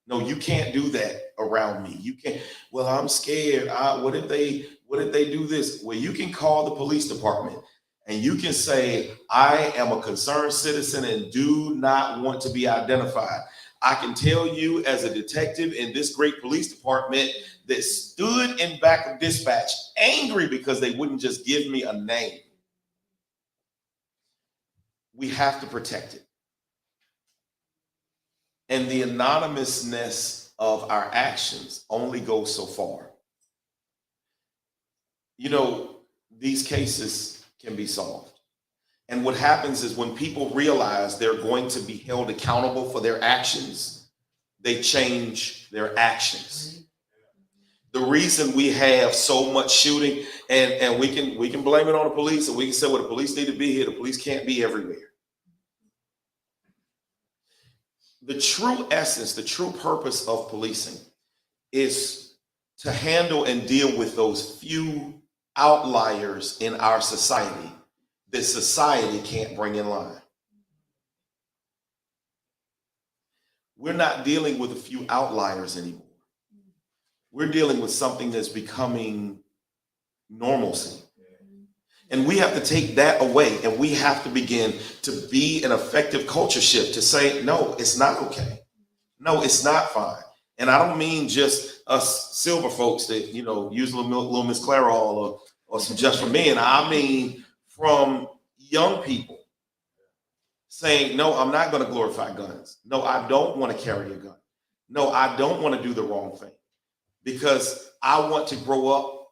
[SPEAKER 11] No, you can't do that around me. You can't. Well, I'm scared. What if they do this? Well, you can call the police department and you can say, I am a concerned citizen and do not want to be identified. I can tell you as a detective in this great police department that stood in back of dispatch angry because they wouldn't just give me a name. We have to protect it. And the anonymousness of our actions only goes so far. You know, these cases can be solved. And what happens is when people realize they're going to be held accountable for their actions, they change their actions. The reason we have so much shooting, and we can blame it on the police, and we can say, well, the police need to be here. The police can't be everywhere. The true essence, the true purpose of policing is to handle and deal with those few outliers in our society that society can't bring in line. We're not dealing with a few outliers anymore. We're dealing with something that's becoming normalcy. And we have to take that away, and we have to begin to be an effective culture shift to say, no, it's not okay. No, it's not fine. And I don't mean just us silver folks that, use a little Miss Clairol or some Just for Men. I mean from young people saying, no, I'm not going to glorify guns. No, I don't want to carry a gun. No, I don't want to do the wrong thing because I want to grow up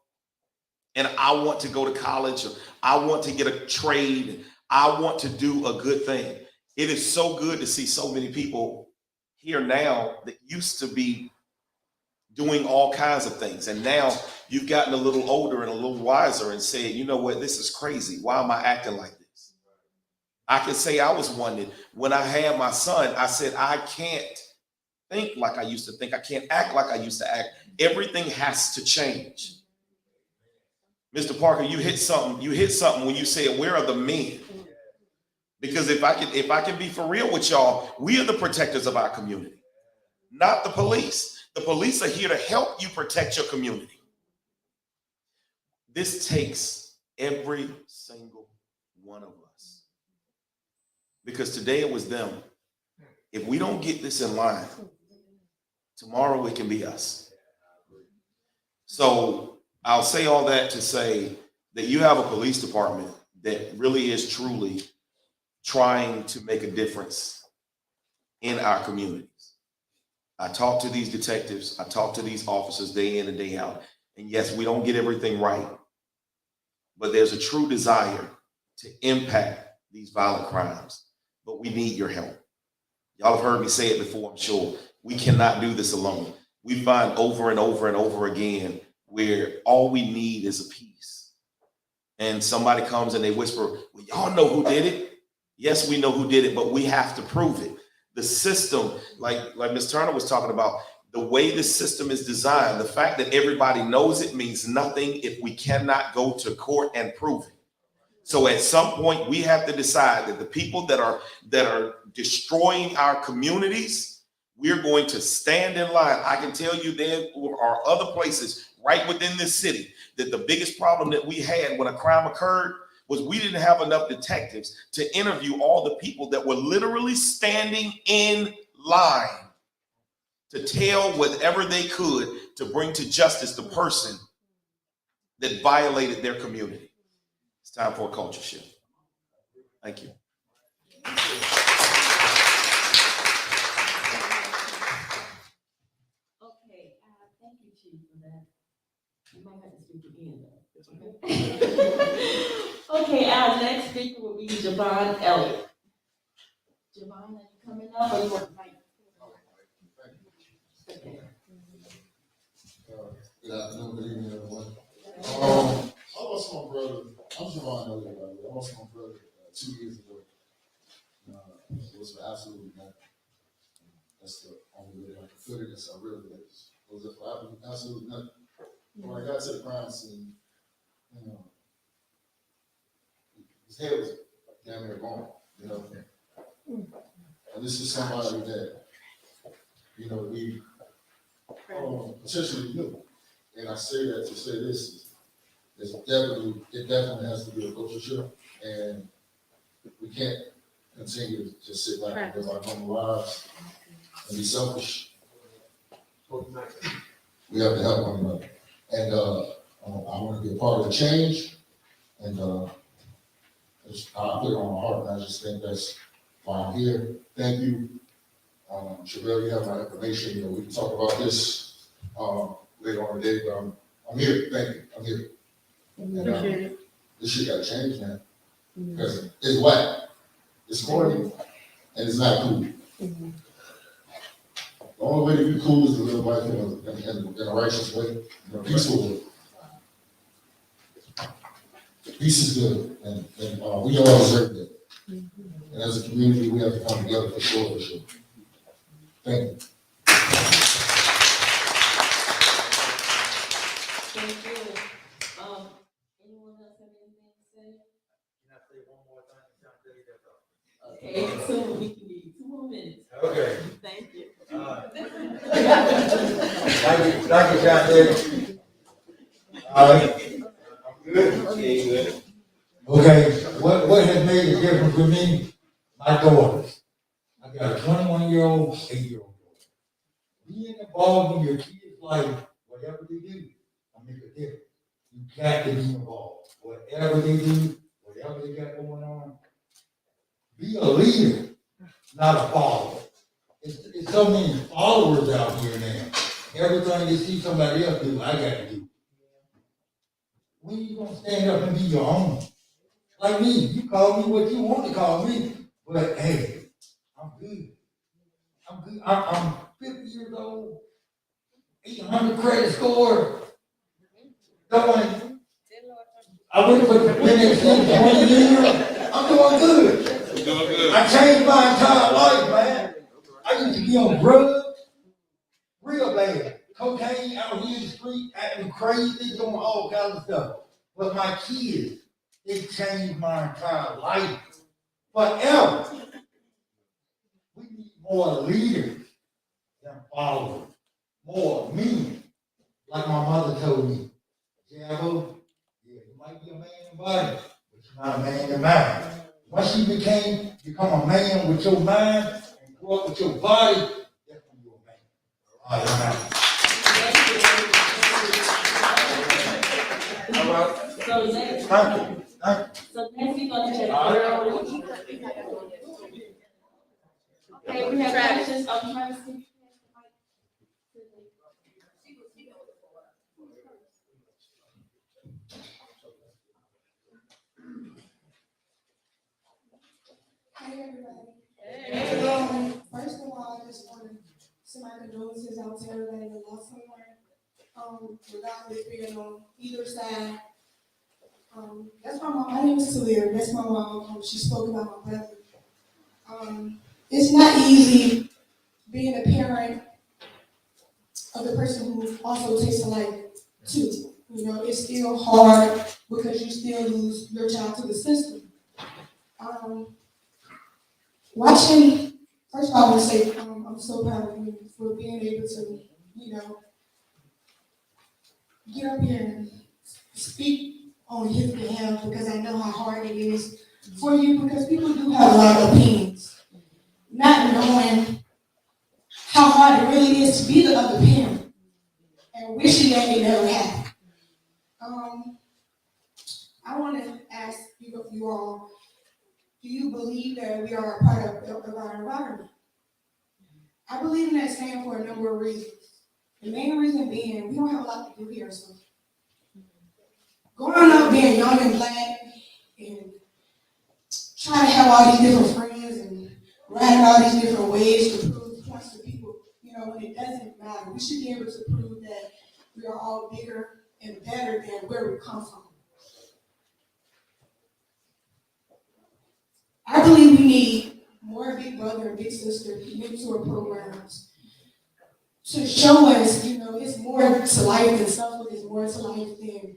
[SPEAKER 11] and I want to go to college. Or I want to get a trade. I want to do a good thing. It is so good to see so many people here now that used to be doing all kinds of things. And now you've gotten a little older and a little wiser and said, you know what, this is crazy. Why am I acting like this? I can say I was one that when I had my son, I said, I can't think like I used to think. I can't act like I used to act. Everything has to change. Mr. Parker, you hit something when you said, where are the men? Because if I can be for real with y'all, we are the protectors of our community, not the police. The police are here to help you protect your community. This takes every single one of us. Because today it was them. If we don't get this in line, tomorrow it can be us. So I'll say all that to say that you have a police department that really is truly trying to make a difference in our communities. I talk to these detectives, I talk to these officers day in and day out. And yes, we don't get everything right, but there's a true desire to impact these violent crimes. But we need your help. Y'all have heard me say it before, I'm sure. We cannot do this alone. We find over and over and over again where all we need is a piece. And somebody comes and they whisper, well, y'all know who did it. Yes, we know who did it, but we have to prove it. The system, like Ms. Turner was talking about, the way the system is designed, the fact that everybody knows it means nothing if we cannot go to court and prove it. So at some point, we have to decide that the people that are destroying our communities, we're going to stand in line. I can tell you there are other places right within this city that the biggest problem that we had when a crime occurred was we didn't have enough detectives to interview all the people that were literally standing in line to tell whatever they could to bring to justice the person that violated their community. It's time for a culture shift. Thank you.
[SPEAKER 3] Okay, thank you, Chief, for that. You might have to speak again, though. Okay, our next speaker will be Javon Elliott. Javon, are you coming up or you want to fight? Okay.
[SPEAKER 12] Good afternoon, good evening, everyone. I lost my brother. I'm Javon Elliott, by the way. I lost my brother 2 years ago. It was for absolutely nothing. That's the only way I can put it. It's a real way. It was for absolutely nothing. When I got to the crime scene, his head was damn near gone, And this is somebody that, we potentially knew. And I say that to say this, it definitely has to be a culture shift, and we can't continue to just sit back and live our normal lives and be selfish. We have to help one another. And I want to be a part of the change, and I put it on my heart, and I just think that's why I'm here. Thank you. Shabelle, you have my information. We can talk about this later on today, but I'm here. Thank you. I'm here. And this shit got to change, man. Because it's whack. It's corny, and it's not cool. The only way to be cool is to live life in a righteous way, in a peaceful way. Peace is good, and we all deserve it. And as a community, we have to come together for sure, Thank you.
[SPEAKER 3] Thank you. Anyone else have anything to say?
[SPEAKER 13] Can I say one more thing?
[SPEAKER 3] Okay, so we can give you 2 more minutes.
[SPEAKER 13] Okay.
[SPEAKER 3] Thank you.
[SPEAKER 13] Thank you, John Davis. I'm good. Yeah, good.
[SPEAKER 6] Okay, what has made a difference for me? My daughters. I got a 21-year-old, 8-year-old daughter. Being involved in your kids' life, whatever they do, will make a difference. You got to be involved. Whatever they do, whatever they got going on, be a leader, not a follower. It's so many followers out here now. Everything they see somebody else do, I got to do. When you gonna stand up and be your own? Like me, you call me what you want to call me, but hey, I'm good. I'm good. I'm 50 years old, 800 credit score. Going, I went for Renee Townsend 20 years. I'm doing good. I changed my entire life, man. I used to be on drugs, real bad. Cocaine out here in the street, acting crazy, doing all kinds of stuff. But my kids, they changed my entire life forever. We need more leaders than followers, more men. Like my mother told me, Jabbo, yeah, you might be a man in body, but you're not a man in mind. Once you become a man with your mind and grow up with your body, that's when you're a man. All right, I'm out.
[SPEAKER 3] So next,
[SPEAKER 6] Thank you.
[SPEAKER 3] so next we're gonna check. Okay, we have questions of Travis.
[SPEAKER 14] Hey everybody. First of all, I just want to send my condolences out to everybody that lost someone. Regardless being on either side. That's my mom. My name is Talia. That's my mom. She spoke about my brother. It's not easy being a parent of the person who also takes a life too. You know, it's still hard because you still lose your child to the system. Watching, first of all, I want to say I'm so proud of you for being able to, you know, get up here and speak on his behalf because I know how hard it is for you because people do have a lot of opinions. Not knowing how hard it really is to be the other parent and wishing that it never happened. I want to ask you all, do you believe that we are a part of our environment? I believe in that saying for a number of reasons. The main reason being, we don't have a lot to do here, so growing up being young and black and trying to have all these different friends and writing all these different ways to prove points to people, you know, when it doesn't matter. We should be able to prove that we are all bigger and better than where we come from. I believe we need more big brother and big sister mentor programs to show us, you know, it's more to life than self, it's more to life than,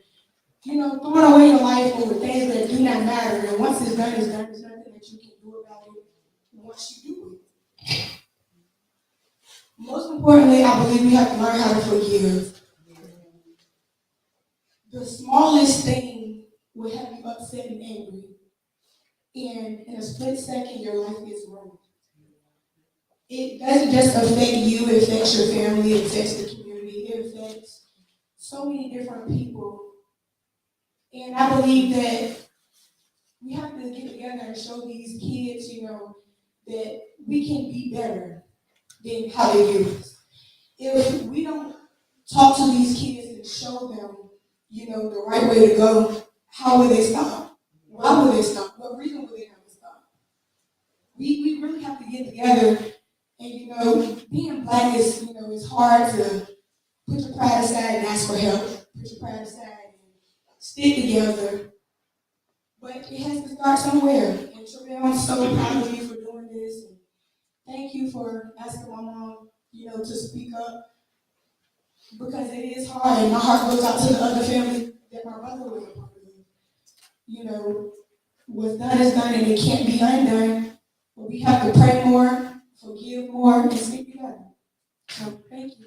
[SPEAKER 14] you know, throwing away your life over things that do not matter. And once it's done, it's done. There's nothing that you can do about it once you do it. Most importantly, I believe we have to learn how to forgive. The smallest thing will have you upset and angry. And in a split second, your life is ruined. It doesn't just affect you, it affects your family, it affects the community, it affects so many different people. And I believe that we have to get together and show these kids, you know, that we can be better than how they do us. If we don't talk to these kids and show them, you know, the right way to go, how will they stop? Why will they stop? What reason will they have to stop? We really have to get together and, you know, being black is, you know, it's hard to put your pride aside and ask for help. Put your pride aside and stick together. But it has to start somewhere. And Terrell, I'm so proud of you for doing this. And thank you for asking my mom, you know, to speak up. Because it is hard, and my heart goes out to the other family that my brother was a part of. You know, what's done is done, and it can't be undone. But we have to pray more, forgive more, and stick together. So, thank you.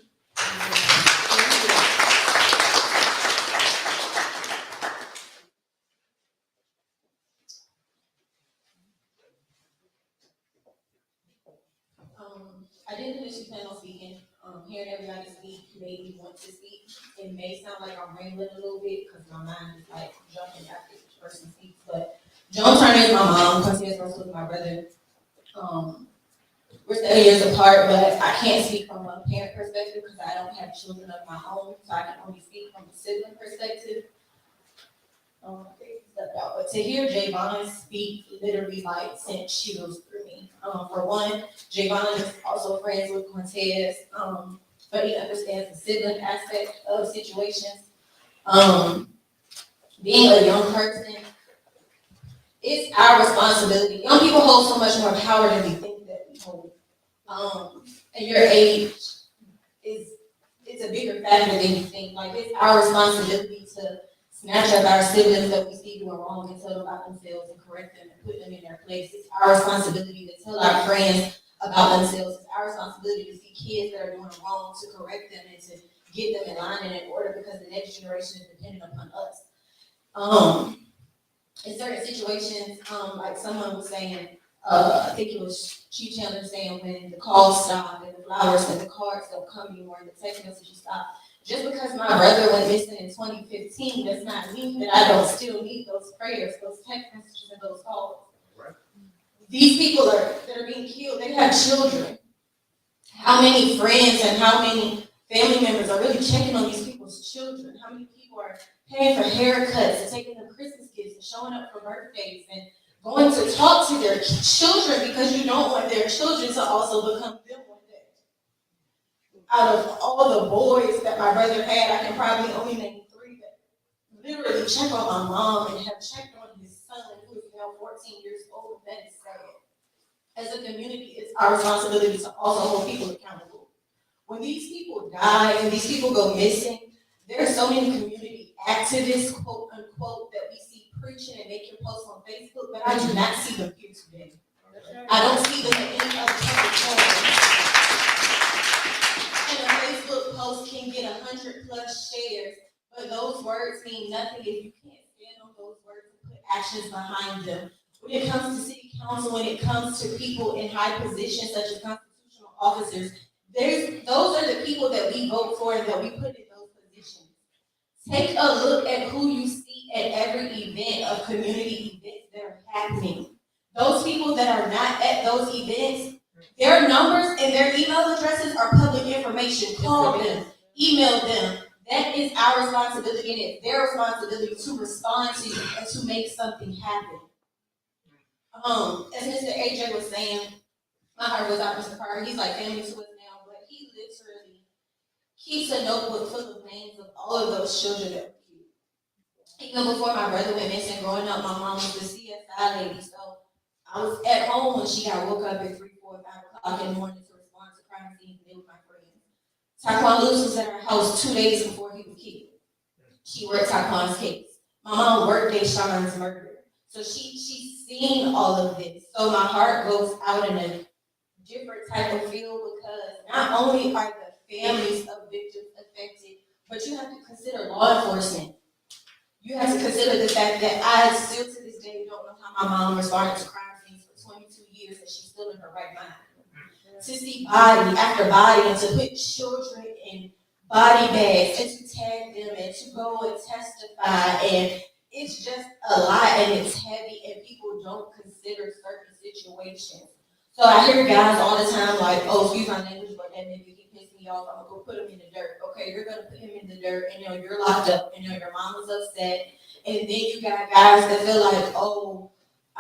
[SPEAKER 15] initially planned on speaking. Hearing everybody speak made me want to speak. It may sound like I'm rambling a little bit because my mind is like jumping after each person speaks. But Joan Turner is my mom. Constance Russell is my brother. We're 7 years apart, but I can't speak from a parent perspective because I don't have children of my own, so I can only speak from a sibling perspective. But to hear Javon speak literally like sent chills through me. For one, Javon is also friends with Cortez, but he understands the sibling aspect of situations. Being a young person, it's our responsibility. Young people hold so much more power than we think that we hold. And your age it's a bigger factor than you think. Like, it's our responsibility to snatch up our siblings that we see doing wrong and tell them about themselves and correct them and put them in their place. It's our responsibility to tell our friends about themselves. It's our responsibility to see kids that are doing wrong, to correct them and to get them in line and in order, because the next generation is dependent upon us. In certain situations, like someone was saying, I think it was Chief Chandler saying, when the calls stop and the flowers and the cards don't come anymore and the text messages stop. Just because my brother went missing in 2015 does not mean that I don't still need those prayers, those text messages, and those calls. Right. These people that are being killed, they have children. How many friends and how many family members are really checking on these people's children? How many people are paying for haircuts and taking them Christmas gifts and showing up for birthdays and going to talk to their children because you don't want their children to also become them one day? Out of all the boys that my brother had, I can probably only name 3 that literally check on my mom and have checked on his son, who is now 14 years old. That is sad. As a community, it's our responsibility to also hold people accountable. When these people die and these people go missing, there are so many community activists, quote unquote, that we see preaching and making posts on Facebook, but I do not see them here today. I don't see them in any other public forum. And a Facebook post can get 100+ shares, but those words mean nothing if you can't stand on those words and put actions behind them. When it comes to city council, when it comes to people in high positions such as constitutional officers, those are the people that we vote for and that we put in those positions. Take a look at who you see at every event of community events that are happening. Those people that are not at those events, their numbers and their email addresses are public information. Call them, email them. That is our responsibility, and it's their responsibility to respond to you and to make something happen. As Mr. AJ was saying, my heart goes out to Mr. Carter. He's like family to us now, but he literally keeps a notebook full of names of all of those children that were killed. Even before my brother went missing, growing up, my mom was the CSI lady, so I was at home when she got woke up at 3, 4, 5 o'clock in the morning to respond to crime scenes and with my friends. Taquan Lewis was at her house 2 days before he was killed. She worked Taquan's case. My mom worked Deshaun's murder. So she's seen all of this. So my heart goes out in a different type of feel, because not only are the families of victims affected, but you have to consider law enforcement. You have to consider the fact that I still to this day don't know how my mom responded to crime scenes for 22 years and she's still in her right mind. To see body after body and to put children in body bags and to tag them and to go and testify, and it's just a lot and it's heavy and people don't consider certain situations. So I hear guys all the time like, oh, excuse my language, but that nigga, he pissed me off, I'm gonna go put him in the dirt. Okay, you're gonna put him in the dirt and you're locked up and your mama's upset, and then you got guys that feel like, oh,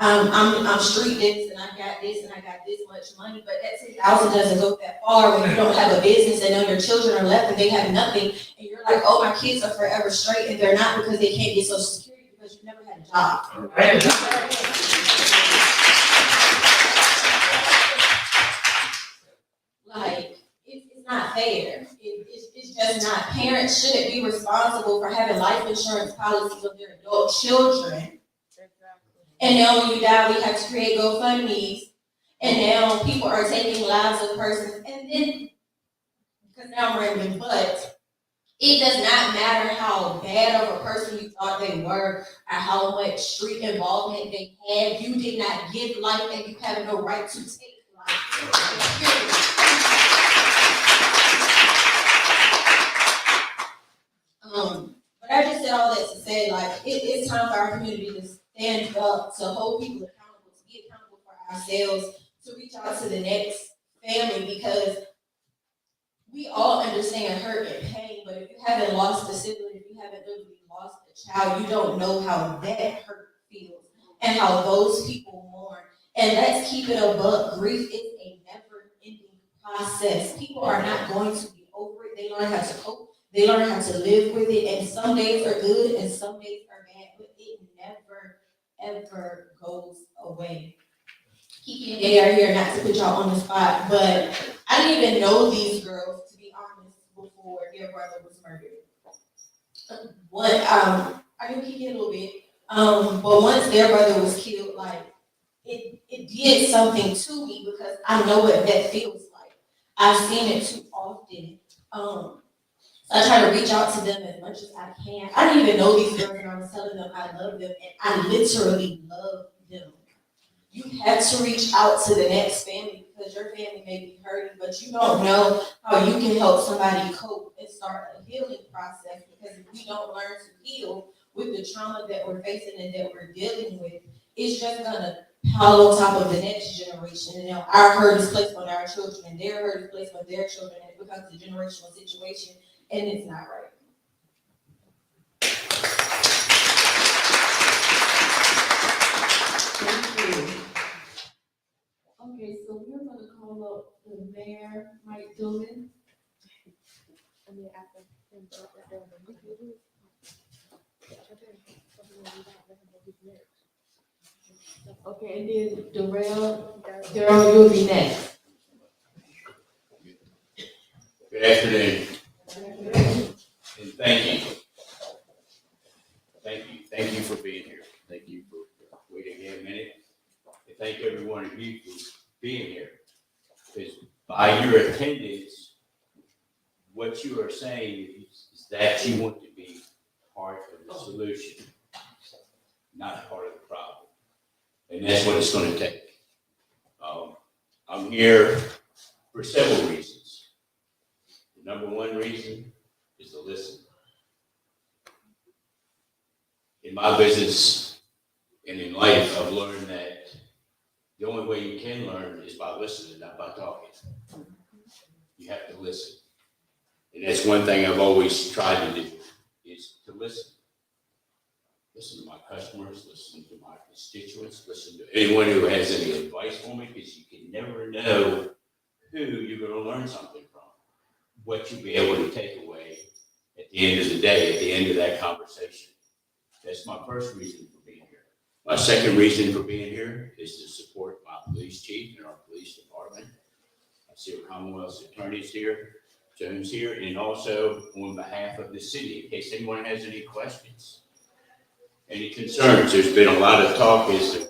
[SPEAKER 15] I'm street this and I got this and I got this much money, but that 10,000 doesn't go that far when you don't have a business and your children are left and they have nothing, and you're like, oh, my kids are forever straight, and they're not, because they can't get Social Security because you never had a job. Like, it's not fair. It's just not. Parents shouldn't be responsible for having life insurance policies of their adult children. And now when you die, we have to create GoFundMes. And now people are taking lives of persons. And then, because now I'm rambling, but it does not matter how bad of a person you thought they were or how much street involvement they had. You did not give life and you have no right to take life. said, like, it's time for our community to stand up, to hold people accountable, to be accountable for ourselves, to reach out to the next family, because we all understand hurt and pain, but if you haven't lost a sibling, if you haven't literally lost a child, you don't know how that hurt feels and how those people mourn. And let's keep it a buck. Grief is a never-ending process. People are not going to be over it. They learn how to cope. They learn how to live with it. And some days are good and some days are bad, but it never, ever goes away. Kiki and they are here, not to put y'all on the spot, but I didn't even know these girls, to be honest, before their brother was murdered. I knew Kiki a little bit, but once their brother was killed, like, it did something to me because I know what that feels like. I've seen it too often. So I try to reach out to them as much as I can. I didn't even know these girls, and I was telling them I love them, and I literally love them. You have to reach out to the next family because your family may be hurting, but you don't know how you can help somebody cope and start a healing process, because if we don't learn to heal with the trauma that we're facing and that we're dealing with, it's just gonna pile on top of the next generation. And now our hurt is placed on our children and their hurt is placed on their children, and it becomes a generational situation, and it's not right.
[SPEAKER 3] Thank you. Okay, so we're gonna call up the mayor, Mike Dillon. Okay, and then Darrell, you'll be next.
[SPEAKER 16] Good afternoon, and thank you. Thank you for being here. Thank you for waiting a minute. And thank every one of you for being here. Because by your attendance, what you are saying is that you want to be part of the solution, not part of the problem. And that's what it's going to take. I'm here for several reasons. The number one reason is to listen. In my business and in life, I've learned that the only way you can learn is by listening, not by talking. You have to listen. And that's one thing I've always tried to do, is to listen. Listen to my customers, listen to my constituents, listen to anyone who has any advice for me, because you can never know who you're going to learn something from, what you'll be able to take away at the end of the day, at the end of that conversation. That's my first reason for being here. My second reason for being here is to support my police chief and our police department. I see our Commonwealth's attorneys here, Joan's here, and also on behalf of the city, in case anyone has any questions, any concerns. There's been a lot of talk believe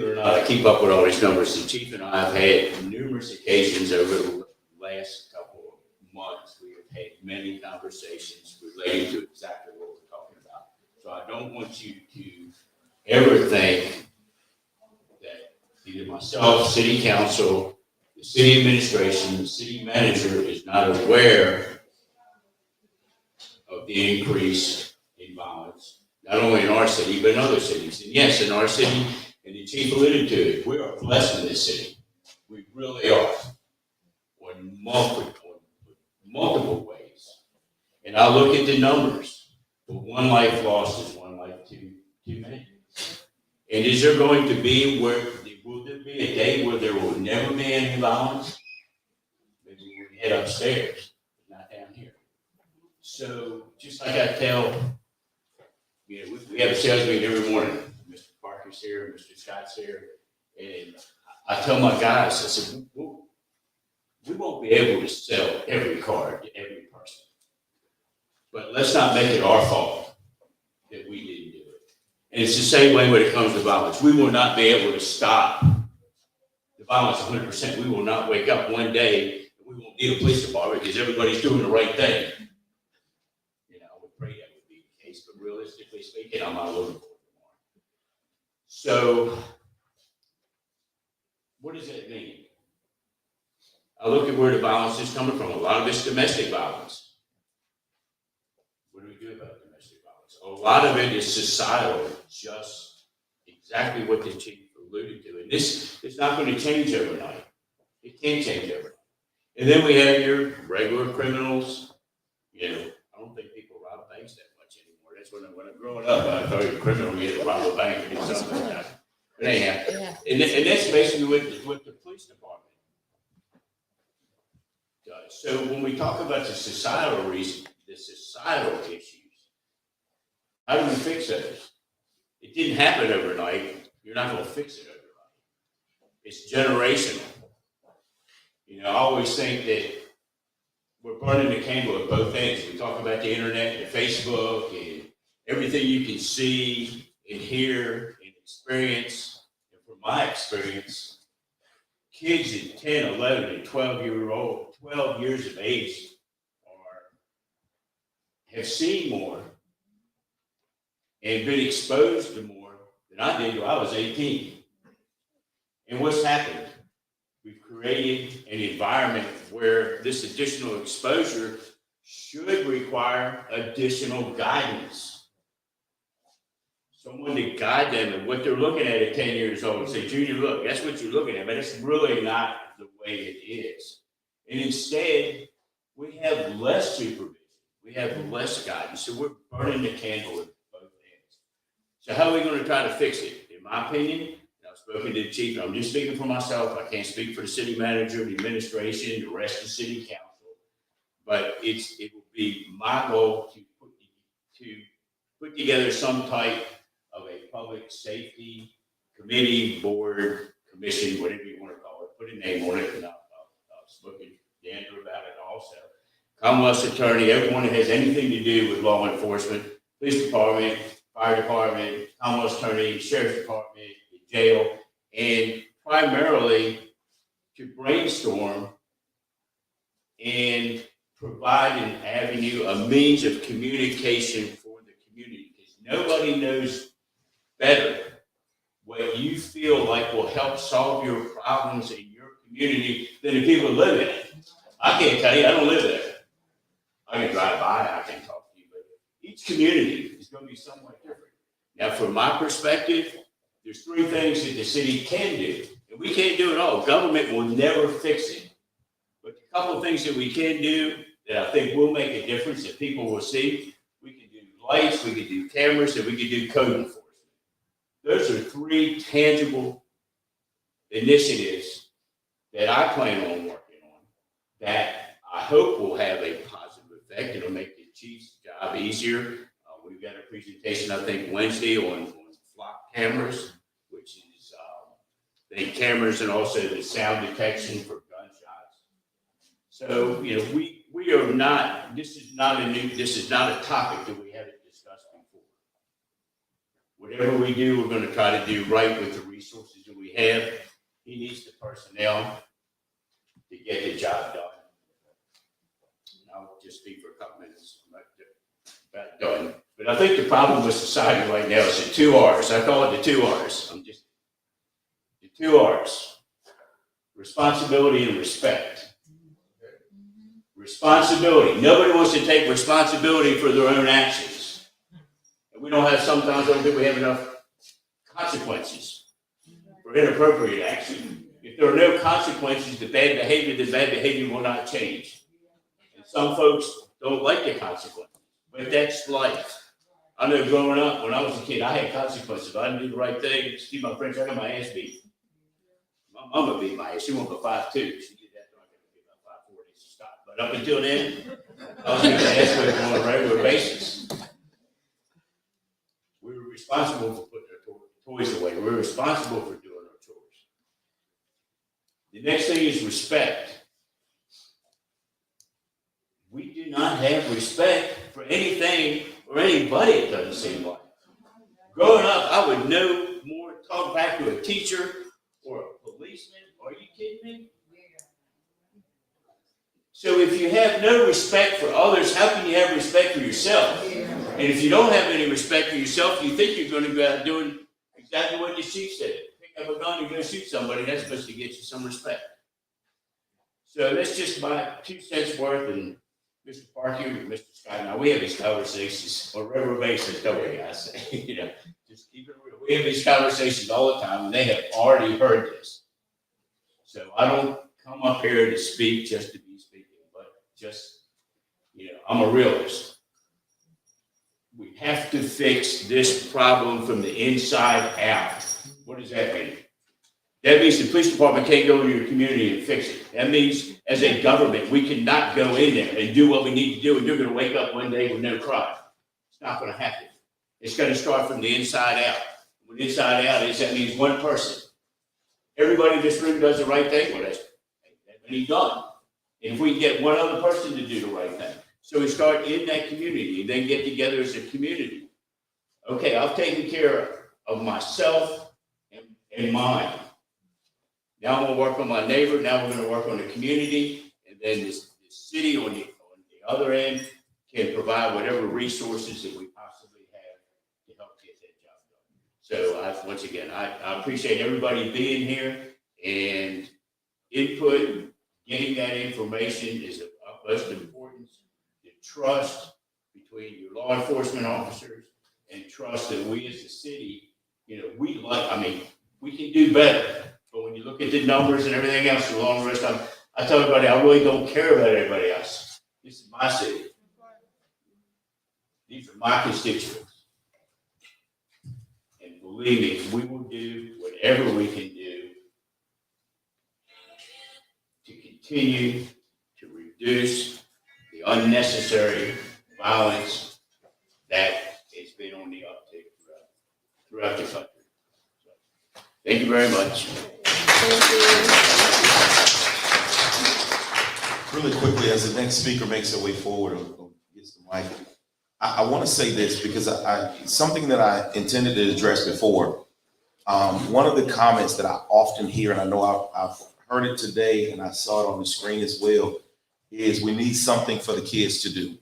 [SPEAKER 16] it or not, I keep up with all these numbers. The chief and I have had numerous occasions over the last couple of months. We have had many conversations relating to exactly what we're talking about. So I don't want you to ever think that either myself, city council, the city administration, the city manager is not aware of the increase in violence, not only in our city, but in other cities. And yes, in our city, and the chief alluded to it, we are blessed in this city. We really are, on multiple ways. And I look at the numbers, but one life lost is one life too many. And is there going to be will there be a day where there will never be any violence? Maybe we head upstairs, but not down here. So just like I tell, we have a sales meeting every morning. Mr. Parker's here, Mr. Scott's here, and I tell my guys, I said, we won't be able to sell every car to every person, but let's not make it our fault that we didn't do it. And it's the same way when it comes to violence. We will not be able to stop the violence 100%. We will not wake up one day and we won't need a police department because everybody's doing the right thing. I would pray that would be the case, but realistically speaking, I'm not looking for it tomorrow. So, what does that mean? I look at where the violence is coming from. A lot of it's domestic violence. What do we do about domestic a lot of it is societal, just exactly what the chief alluded to. And this is not going to change overnight. It can't change overnight. And then we have your regular criminals. You know, I don't think people rob banks that much anymore. That's when I'm growing up, I thought you're a criminal, you had to rob a bank or do something like that. But anyhow, and that's basically what the police department does. So when we talk about the societal reason, the societal issues, how do we fix those? It didn't happen overnight. You're not going to fix it overnight. It's generational. You know, I always think that we're burning the candle at both ends. We talk about the internet and Facebook and everything you can see and hear and experience. And from my experience, kids at 10, 11, and 12 years of age have seen more and been exposed to more than I did when I was 18. And what's happened? We've created an environment where this additional exposure should require additional guidance. Someone to guide them in what they're looking at 10 years old and say, Junior, look, that's what you're looking at, but it's really not the way it is. And instead, we have less supervision. We have less guidance. So we're burning the candle at both ends. So how are we going to try to fix it? In my opinion, I've spoken to the chief. I'm just speaking for myself. I can't speak for the city manager, the administration, the rest of the city council. But it will be my goal to put together some type of a public safety committee, board, commission, whatever you want to call it. Put a name on it, and I've spoken to Andrew about it also. Commonwealth's attorney, everyone that has anything to do with law enforcement, police department, fire department, Commonwealth's attorney, sheriff's department, jail, and primarily to brainstorm and provide an avenue, a means of communication for the community, because nobody knows better what you feel like will help solve your problems in your community than the people who live in it. I can't tell you, I don't live there. I can drive by, I can talk to you, but each community is going to be somewhat different. Now, from my perspective, there's three things that the city can do, and we can't do it all. Government will never fix it. But a couple of things that we can do that I think will make a difference that people will see, we can do lights, we can do cameras, and we can do code enforcement. Those are three tangible initiatives that I plan on working on that I hope will have a positive effect. It'll make the chief's job easier. We've got a presentation, I think, Wednesday on flock cameras, which is the cameras and also the sound detection for gunshots. So, you know, we are not, this is not a topic that we haven't discussed before. Whatever we do, we're going to try to do right with the resources that we have. He needs the personnel to get the job done. And I'll just speak for a couple minutes. I'm not done. But I think the problem with society right now is the two R's. I call it the two R's. The two R's. Responsibility and respect. Responsibility. Nobody wants to take responsibility for their own actions. And we don't have, sometimes I don't think we have enough consequences for inappropriate action. If there are no consequences, the bad behavior will not change. And some folks don't like the consequences, but that's life. I know growing up, when I was a kid, I had consequences. If I didn't do the right thing, excuse my French, I got my ass beat. My mama beat my ass. She went for 5'2". She did that, I got to be about 5'4", to stop. But up until then, I was getting my ass whipped on a regular basis. We were responsible for putting our toys away. We were responsible for doing our chores. The next thing is respect. We do not have respect for anything or anybody, it doesn't seem like. Growing up, I would no more talk back to a teacher or a policeman. Are you kidding me? So if you have no respect for others, how can you have respect for yourself? And if you don't have any respect for yourself, you think you're going to go out doing exactly what the chief said. Pick up a gun and go shoot somebody. That's supposed to get you some respect. So that's just my 2 cents worth, and Mr. Parker, Mr. Scott, now we have these conversations on a regular basis, don't we, I say, just keep it real. We have these conversations all the time, and they have already heard this. So I don't come up here to speak just to be speaking, but just, I'm a realist. We have to fix this problem from the inside out. What does that mean? That means the police department can't go into your community and fix it. That means, as a government, we cannot go in there and do what we need to do, and you're gonna wake up one day with no crime. It's not gonna happen. It's gonna start from the inside out. When inside out is, that means one person. Everybody in this room does the right thing with us, and he's done. And if we can get one other person to do the right thing. So we start in that community and then get together as a community. Okay, I've taken care of myself and mine. Now I'm gonna work on my neighbor, now we're gonna work on the community, and then this city on the other end can provide whatever resources that we possibly have to help get that job done. So once again, I appreciate everybody being here, and input, getting that information is of utmost importance. The trust between your law enforcement officers and trust that we as a city, we can do better. But when you look at the numbers and everything else for the long rest of time, I tell everybody, I really don't care about everybody else. This is my city. These are my constituents. And believe me, we will do whatever we can do to continue to reduce the unnecessary violence that has been on the uptick throughout the country. So, thank you very much.
[SPEAKER 11] Really quickly, as the next speaker makes their way forward or gets the mic, I want to say this because something that I intended to address before. One of the comments that I often hear, and I know I've heard it today and I saw it on the screen as well, is we need something for the kids to do.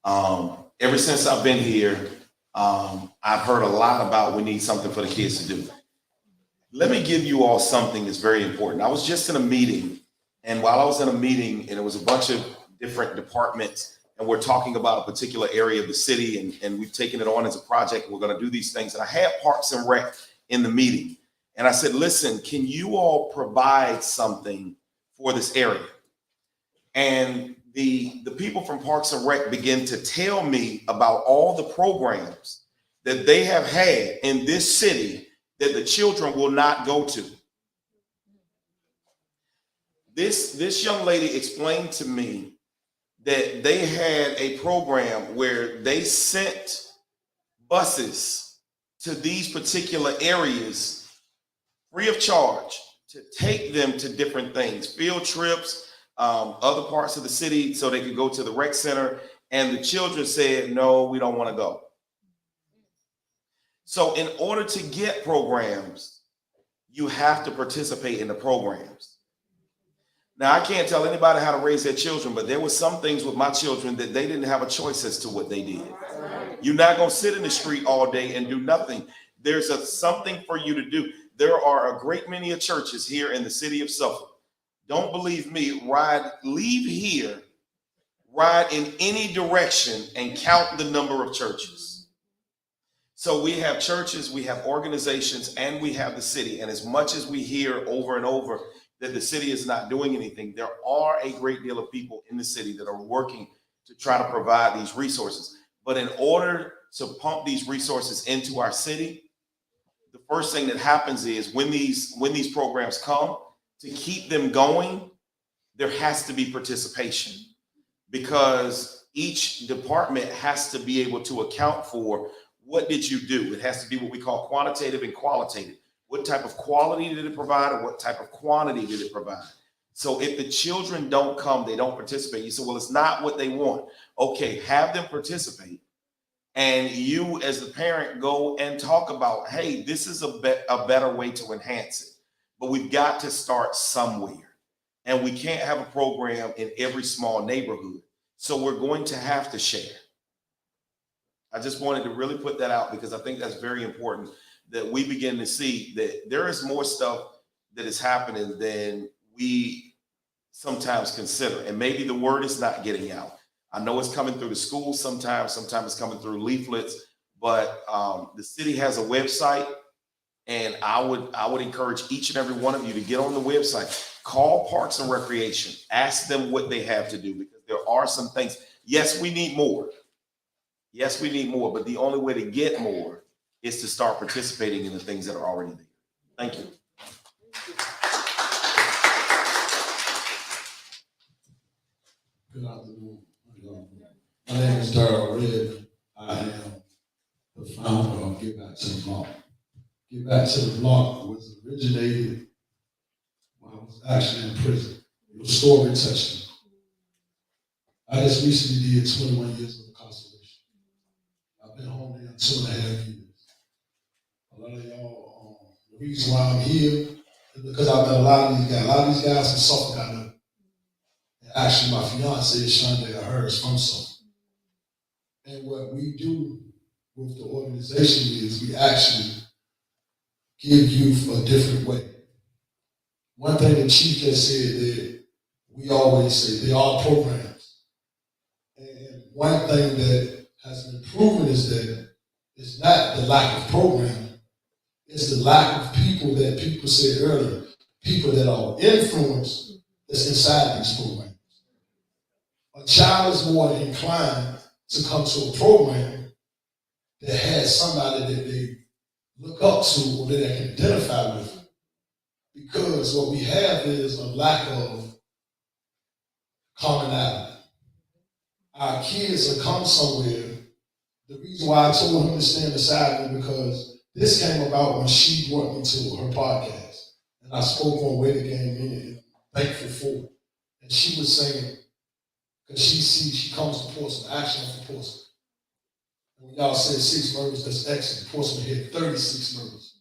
[SPEAKER 11] Ever since I've been here, I've heard a lot about we need something for the kids to do. Let me give you all something that's very important. I was just in a meeting, and while I was in a meeting, and it was a bunch of different departments, and we're talking about a particular area of the city, and we've taken it on as a project. We're going to do these things. And I had Parks and Rec in the meeting. And I said, listen, can you all provide something for this area? And the people from Parks and Rec began to tell me about all the programs that they have had in this city that the children will not go to. This young lady explained to me that they had a program where they sent buses to these particular areas free of charge to take them to different things, field trips, other parts of the city, so they could go to the rec center. And the children said, no, we don't want to go. So in order to get programs, you have to participate in the programs. Now, I can't tell anybody how to raise their children, but there were some things with my children that they didn't have a choice as to what they did. You're not going to sit in the street all day and do nothing. There's something for you to do. There are a great many of churches here in the city of Suffolk. Don't believe me, leave here, ride in any direction and count the number of churches. So we have churches, we have organizations, and we have the city. And as much as we hear over and over that the city is not doing anything, there are a great deal of people in the city that are working to try to provide these resources. But in order to pump these resources into our city, the first thing that happens is when these programs come, to keep them going, there has to be participation, because each department has to be able to account for what did you do. It has to be what we call quantitative and qualitative. What type of quality did it provide, or what type of quantity did it provide? So if the children don't come, they don't participate. You say, well, it's not what they want. Okay, have them participate. And you as the parent go and talk about, hey, this is a better way to enhance it. But we've got to start somewhere. And we can't have a program in every small neighborhood. So we're going to have to share. I just wanted to really put that out because I think that's very important, that we begin to see that there is more stuff that is happening than we sometimes consider. And maybe the word is not getting out. I know it's coming through the schools sometimes it's coming through leaflets, but the city has a website, and I would encourage each and every one of you to get on the website, call Parks and Recreation, ask them what they have to do, because there are some things. Yes, we need more. Yes, we need more, but the only way to get more is to start participating in the things that are already there. Thank you.
[SPEAKER 17] Good afternoon. My name is Darrell Red. I am the founder of Get Back to the Block. Get Back to the Block was originated when I was actually in prison. Your story touched me. I just recently did 21 years of incarceration. I've been home there 2.5 years. A lot of y'all, the reason why I'm here is because I've met a lot of these guys. A lot of these guys from Suffolk I know. And actually, my fiance is Shonda, hers from Suffolk. And what we do with the organization is we actually give youth a different way. One thing the chief just said that we always say, they are programs. And one thing that has been proven is that it's not the lack of programming, it's the lack of people that people said earlier, people that are influenced that's inside these programs. A child is more inclined to come to a program that has somebody that they look up to or that they can identify with. Because what we have is a lack of commonality. Our kids have come somewhere. The reason why I told him to stand beside me, because this came about when she brought me to her podcast. And I spoke on Way the Game Minute, and I'm thankful for it. And she was saying, because she comes to Portsmouth, actually from Portsmouth. And when y'all said 6 murders, that's excellent. Portsmouth had 36 murders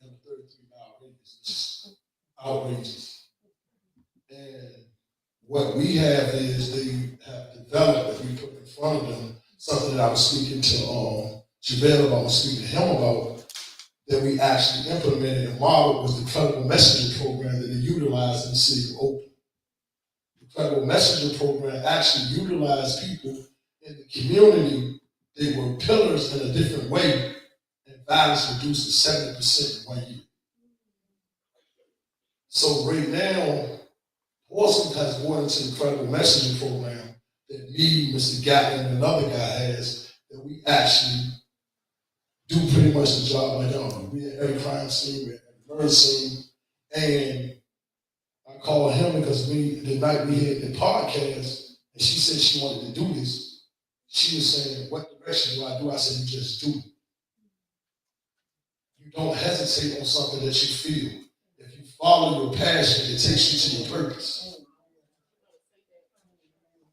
[SPEAKER 17] in a 33-mile radius. It's outrageous. And what we have is they have developed, that we put in front of them, something that I was speaking to Javale about, was speaking to him about, that we actually implemented and modeled was the Credible Messenger program that they utilized in the city of Oakland. The Credible Messenger program actually utilized people in the community. They were pillars in a different way, and violence reduced to 70% in 1 year. So right now, Portsmouth has gone into the Credible Messenger program that me, Mr. Gatlin, and another guy has, that we actually do pretty much the job right now. We at every crime scene, we at every murder scene, and I called him because the night we had the podcast, and she said she wanted to do this. She was saying, what direction do I do? I said, you just do it. You don't hesitate on something that you feel. If you follow your passion, it takes you to your purpose.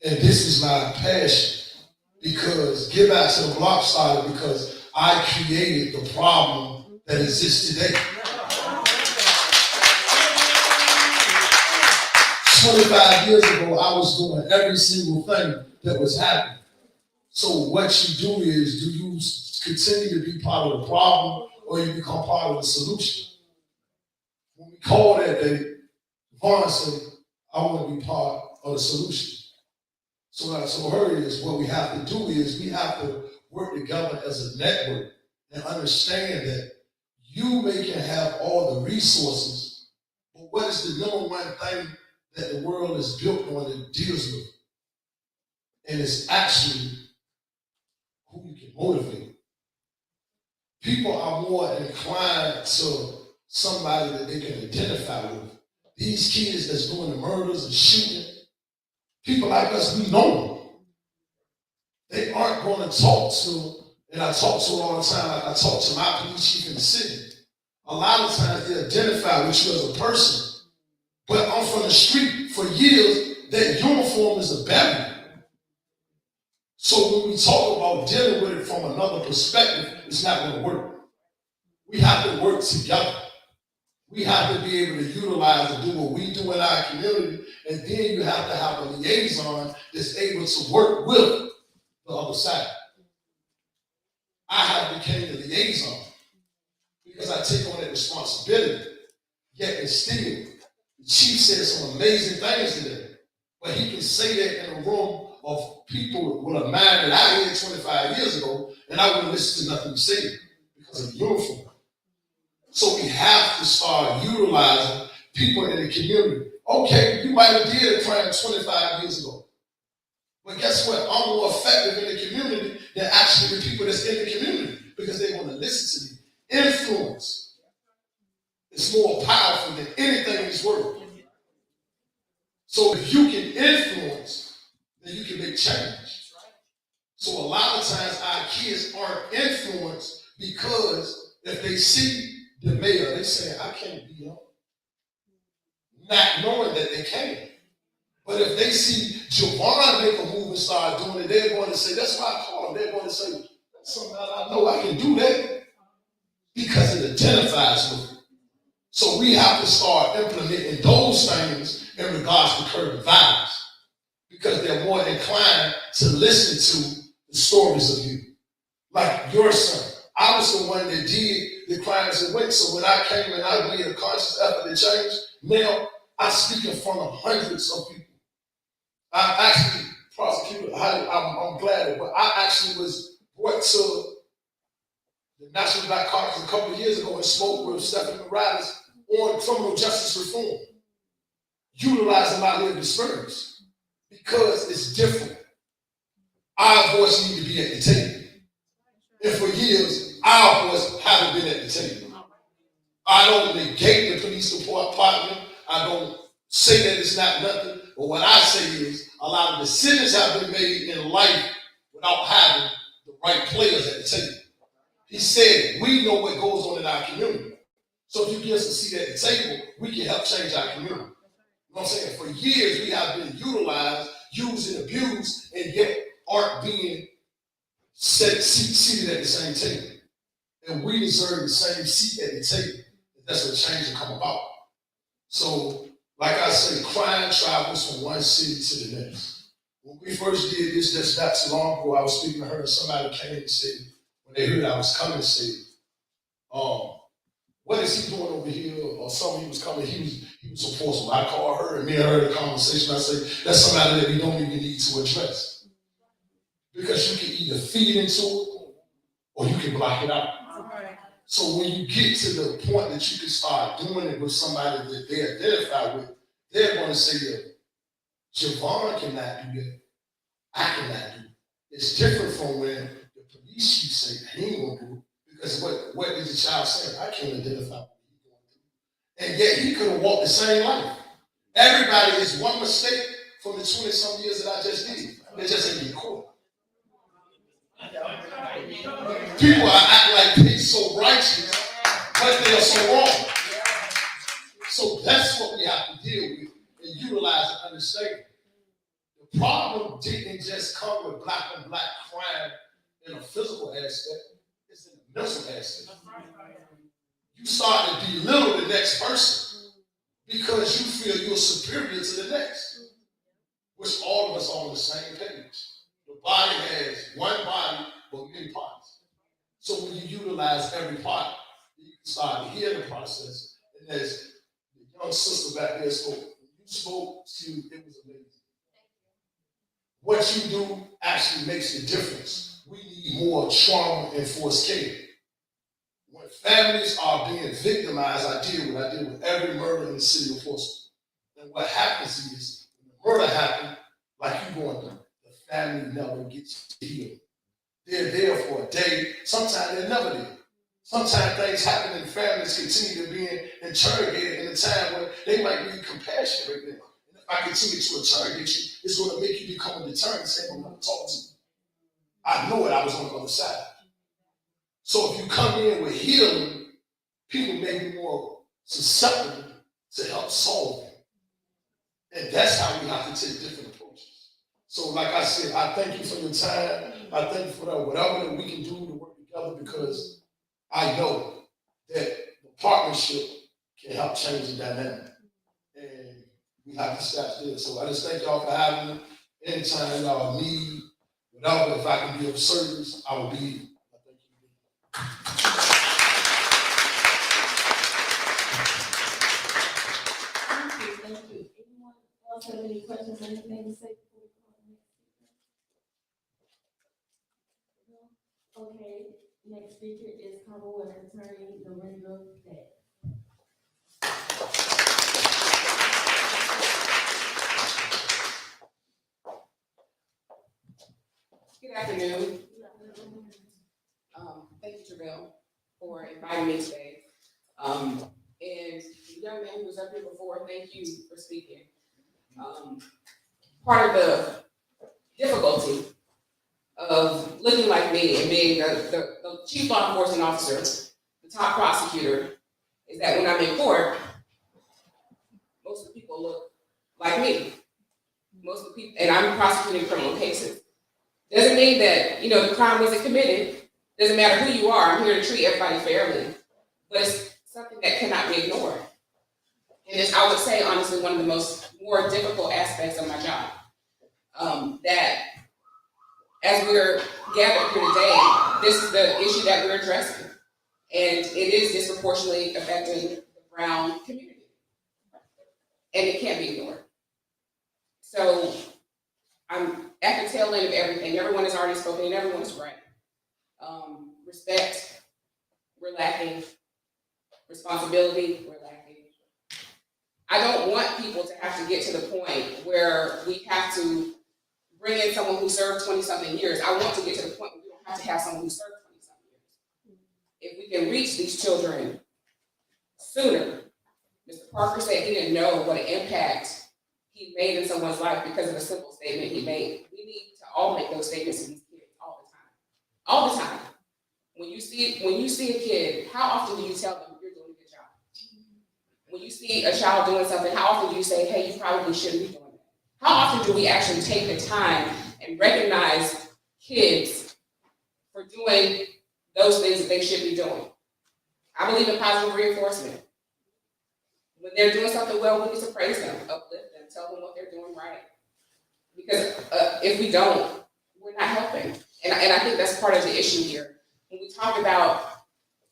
[SPEAKER 17] And this is my passion, because Get Back to the Block started because I created the problem that exists today. 25 years ago, I was doing every single thing that was happening. So what you do is, do you continue to be part of the problem, or you become part of the solution? When we called that day, Vaughn said, I want to be part of the solution. So what I told her is, what we have to do is, we have to work together as a network and understand that you may can have all the resources, but what is the number one thing that the world is built on and deals with? And it's actually who you can motivate. People are more inclined to somebody that they can identify with. These kids that's doing the murders and shooting, people like us, we know them. They aren't going to talk to, and I talk to them all the time, like I talk to my police chief in the city. A lot of times they identify with you as a person, but I'm from the street for years, that uniform is a barrier. So when we talk about dealing with it from another perspective, it's not going to work. We have to work together. We have to be able to utilize and do what we do in our community, and then you have to have a liaison that's able to work with the other side. I have become the liaison because I take on that responsibility, yet and still, The chief said some amazing things today, but he can say that in a room of people with a mind that I had 25 years ago, and I wouldn't listen to nothing he said because of the uniform. So we have to start utilizing people in the community. Okay, you might have did a crime 25 years ago, but guess what? I'm more effective in the community than actually the people that's in the community because they want to listen to me. Influence is more powerful than anything in this world. So if you can influence, then you can make change. So a lot of times our kids aren't influenced because if they see the mayor, they say, I can't be on. Not knowing that they can. But if they see Javon make a move and start doing it, they're going to say, that's why I call him. They're going to say, that's something I know I can do that because it identifies with it. So we have to start implementing those things in regards to curbing violence because they're more inclined to listen to the stories of you. Like your son. I was the one that did the crimes and went. So when I came and I made a conscious effort to change, now I speak in front of hundreds of people. I actually prosecuted, I'm glad, but I actually was brought to the National Black Caucus a couple of years ago and spoke with Stephanie Morales on criminal justice reform, utilizing my lived experience because it's different. Our voice need to be at the table. And for years, our voice haven't been at the table. I don't negate the police department. I don't say that it's not nothing. But what I say is a lot of decisions have been made in life without having the right players at the table. He said, we know what goes on in our community. So if you give us a seat at the table, we can help change our community. You know what I'm saying? For years, we have been utilized, used, and abused, and yet aren't being seated at the same table. And we deserve the same seat at the table. That's what change will come about. So, like I say, crime travels from one city to the next. When we first did this, just not too long ago, I was speaking to her, and somebody came and said, when they heard I was coming, said, what is he doing over here? Or something he was coming, he was so forceful. I called her, and me and her had a conversation. I said, that's somebody that we don't even need to address. Because you can either feed into it, or you can block it out. So when you get to the point that you can start doing it with somebody that they identify with, they're going to say, yeah, Javon cannot do that. I cannot do it. It's different from when the police chief say, he ain't going to do it. Because what is the child saying? I can't identify what he's going through. And yet he could have walked the same life. Everybody is one mistake from the 20-some years that I just did. They just ain't get caught. People act like they're so righteous, but they are so wrong. So that's what we have to deal with and utilize and understand. The problem didn't just come with black on black crime in a physical aspect, it's in the mental aspect. You start to belittle the next person because you feel you're superior to the next, which all of us are on the same page. The body has one body, but many parts. So when you utilize every part, you can start to hear the process. And as the young sister back there spoke, when you spoke to, it was amazing. What you do actually makes a difference. We need more trauma-enforced care. When families are being victimized, I deal with every murder in the city of Portsmouth. And what happens is, when the murder happens, like you going through, the family never gets healed. They're there for a day. Sometimes they're never there. Sometimes things happen and families continue to be interrogated in a time where they might need compassion right now. And if I continue to interrogate you, it's going to make you become a deterrent and say, I'm going to talk to you. I know it, I was on the other side. So if you come in with healing, people may be more susceptible to help solve it. And that's how we have to take different approaches. So like I said, I thank you for your time. I thank you for that, whatever that we can do to work together, because I know that the partnership can help change the dynamic. And we have to start there. So I just thank y'all for having me. Anytime y'all need, whatever, if I can be of service, I will be.
[SPEAKER 3] Thank you. else have any questions or anything to say before we go on the next speaker? No? Okay, next speaker is Commonwealth Attorney Lorenzo Day.
[SPEAKER 18] Good afternoon. Thank you, Terrell, for inviting me today. And the young man who was up here before, thank you for speaking. Part of the difficulty of looking like me and being the chief law enforcement officer, the top prosecutor, is that when I'm in court, most of the people look like me. Most of the people, and I'm prosecuting criminal cases. Doesn't mean that, the crime wasn't committed. Doesn't matter who you are, I'm here to treat everybody fairly. But it's something that cannot be ignored. And it's, I would say, honestly, one of the more difficult aspects of my job. That as we're gathered here today, this is the issue that we're addressing. And it is disproportionately affecting the brown community. And it can't be ignored. So I'm at the tail end of everything. Everyone has already spoken and everyone's right. Respect, we're lacking. Responsibility, we're lacking. I don't want people to have to get to the point where we have to bring in someone who served 20-something years. I want to get to the point where we don't have to have someone who served 20-something years. If we can reach these children sooner. Mr. Parker said he didn't know what an impact he made in someone's life because of a simple statement he made. We need to all make those statements to these kids all the time. All the time. When you see a kid, how often do you tell them you're doing a good job? When you see a child doing something, how often do you say, hey, you probably shouldn't be doing that? How often do we actually take the time and recognize kids for doing those things that they should be doing? I believe in positive reinforcement. When they're doing something well, we need to praise them, uplift them, tell them what they're doing right. Because if we don't, we're not helping. And I think that's part of the issue here. When we talk about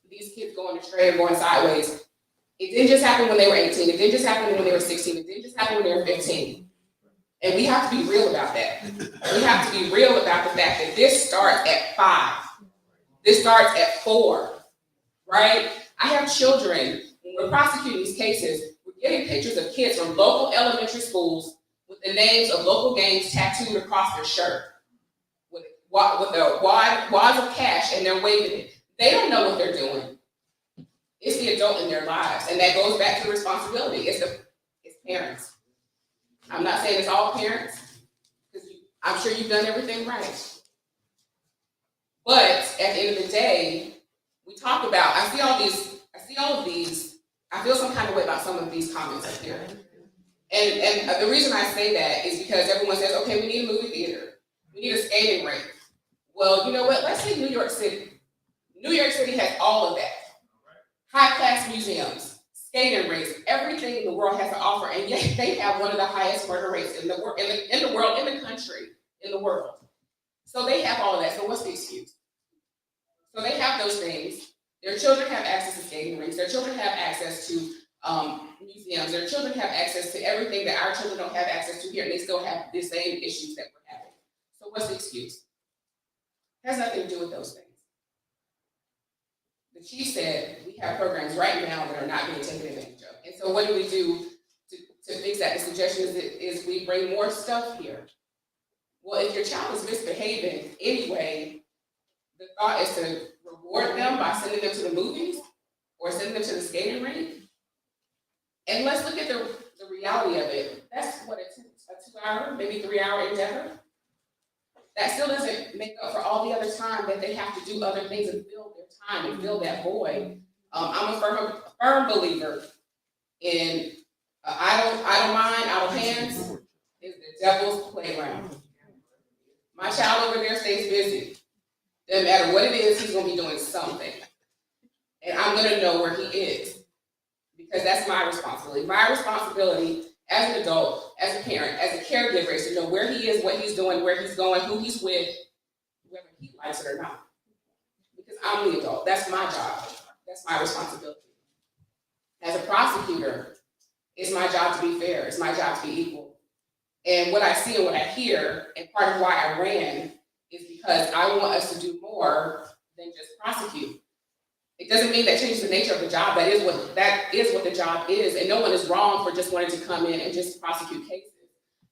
[SPEAKER 18] these kids going astray and going sideways, it didn't just happen when they were 18. It didn't just happen when they were 16. It didn't just happen when they were 15. And we have to be real about that. We have to be real about the fact that this starts at 5. This starts at 4, right? I have children, when we're prosecuting these cases, we're getting pictures of kids from local elementary schools with the names of local gangs tattooed across their shirt. With a wads of cash, and they're waving it. They don't know what they're doing. It's the adult in their lives, and that goes back to the responsibility. It's parents. I'm not saying it's all parents, because I'm sure you've done everything right. But at the end of the day, we talk about. I see all of these. I feel some kind of way about some of these comments up here. And the reason I say that is because everyone says, okay, we need a movie theater. We need a skating rink. Well, you know what? Let's take New York City. New York City has all of that. High-class museums, skating rinks, everything in the world has to offer, and yet they have one of the highest murder rates in the world, in the country, in the world. So they have all of that. So what's the excuse? So they have those things. Their children have access to skating rinks. Their children have access to museums. Their children have access to everything that our children don't have access to here, and they still have the same issues that we're having. So what's the excuse? It has nothing to do with those things. The chief said we have programs right now that are not being taken advantage of. And so what do we do to fix that? The suggestion is we bring more stuff here. Well, if your child is misbehaving anyway, the thought is to reward them by sending them to the movies or sending them to the skating rink. And let's look at the reality of it. That's what a 2-hour, maybe 3-hour endeavor. That still doesn't make up for all the other time that they have to do other things and fill their time and fill that void. I'm a firm believer in idle mind, idle hands is the devil's playground. My child over there stays busy. Doesn't matter what it is, he's going to be doing something. And I'm going to know where he is because that's my responsibility. My responsibility as an adult, as a parent, as a caregiver, is to know where he is, what he's doing, where he's going, who he's with, whether he likes it or not. Because I'm the adult. That's my job. That's my responsibility. As a prosecutor, it's my job to be fair. It's my job to be equal. And what I see and what I hear, and part of why I ran, is because I want us to do more than just prosecute. It doesn't mean that changes the nature of the job. That is what the job is, and no one is wrong for just wanting to come in and just prosecute cases.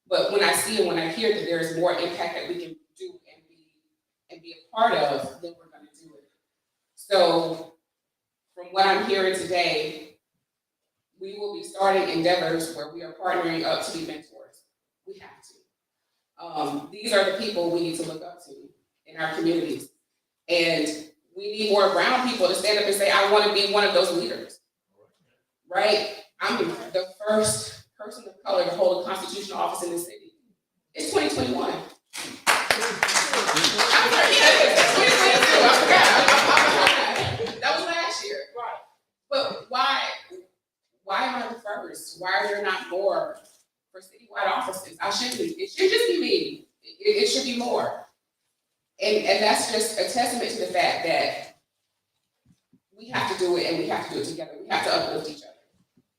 [SPEAKER 18] But when I see and when I hear that there is more impact that we can do and be a part of, then we're going to do it. So, from what I'm hearing today, we will be starting endeavors where we are partnering up to be mentors. We have to. These are the people we need to look up to in our communities. And we need more brown people to stand up and say, I want to be one of those leaders, right? I'm the first person of color to hold a constitutional office in this city. It's 2021. That was last year. Right. But why am I the first? Why are there not more for citywide offices? It should just be me. It should be more. And that's just a testament to the fact that we have to do it and we have to do it together. We have to uplift each other.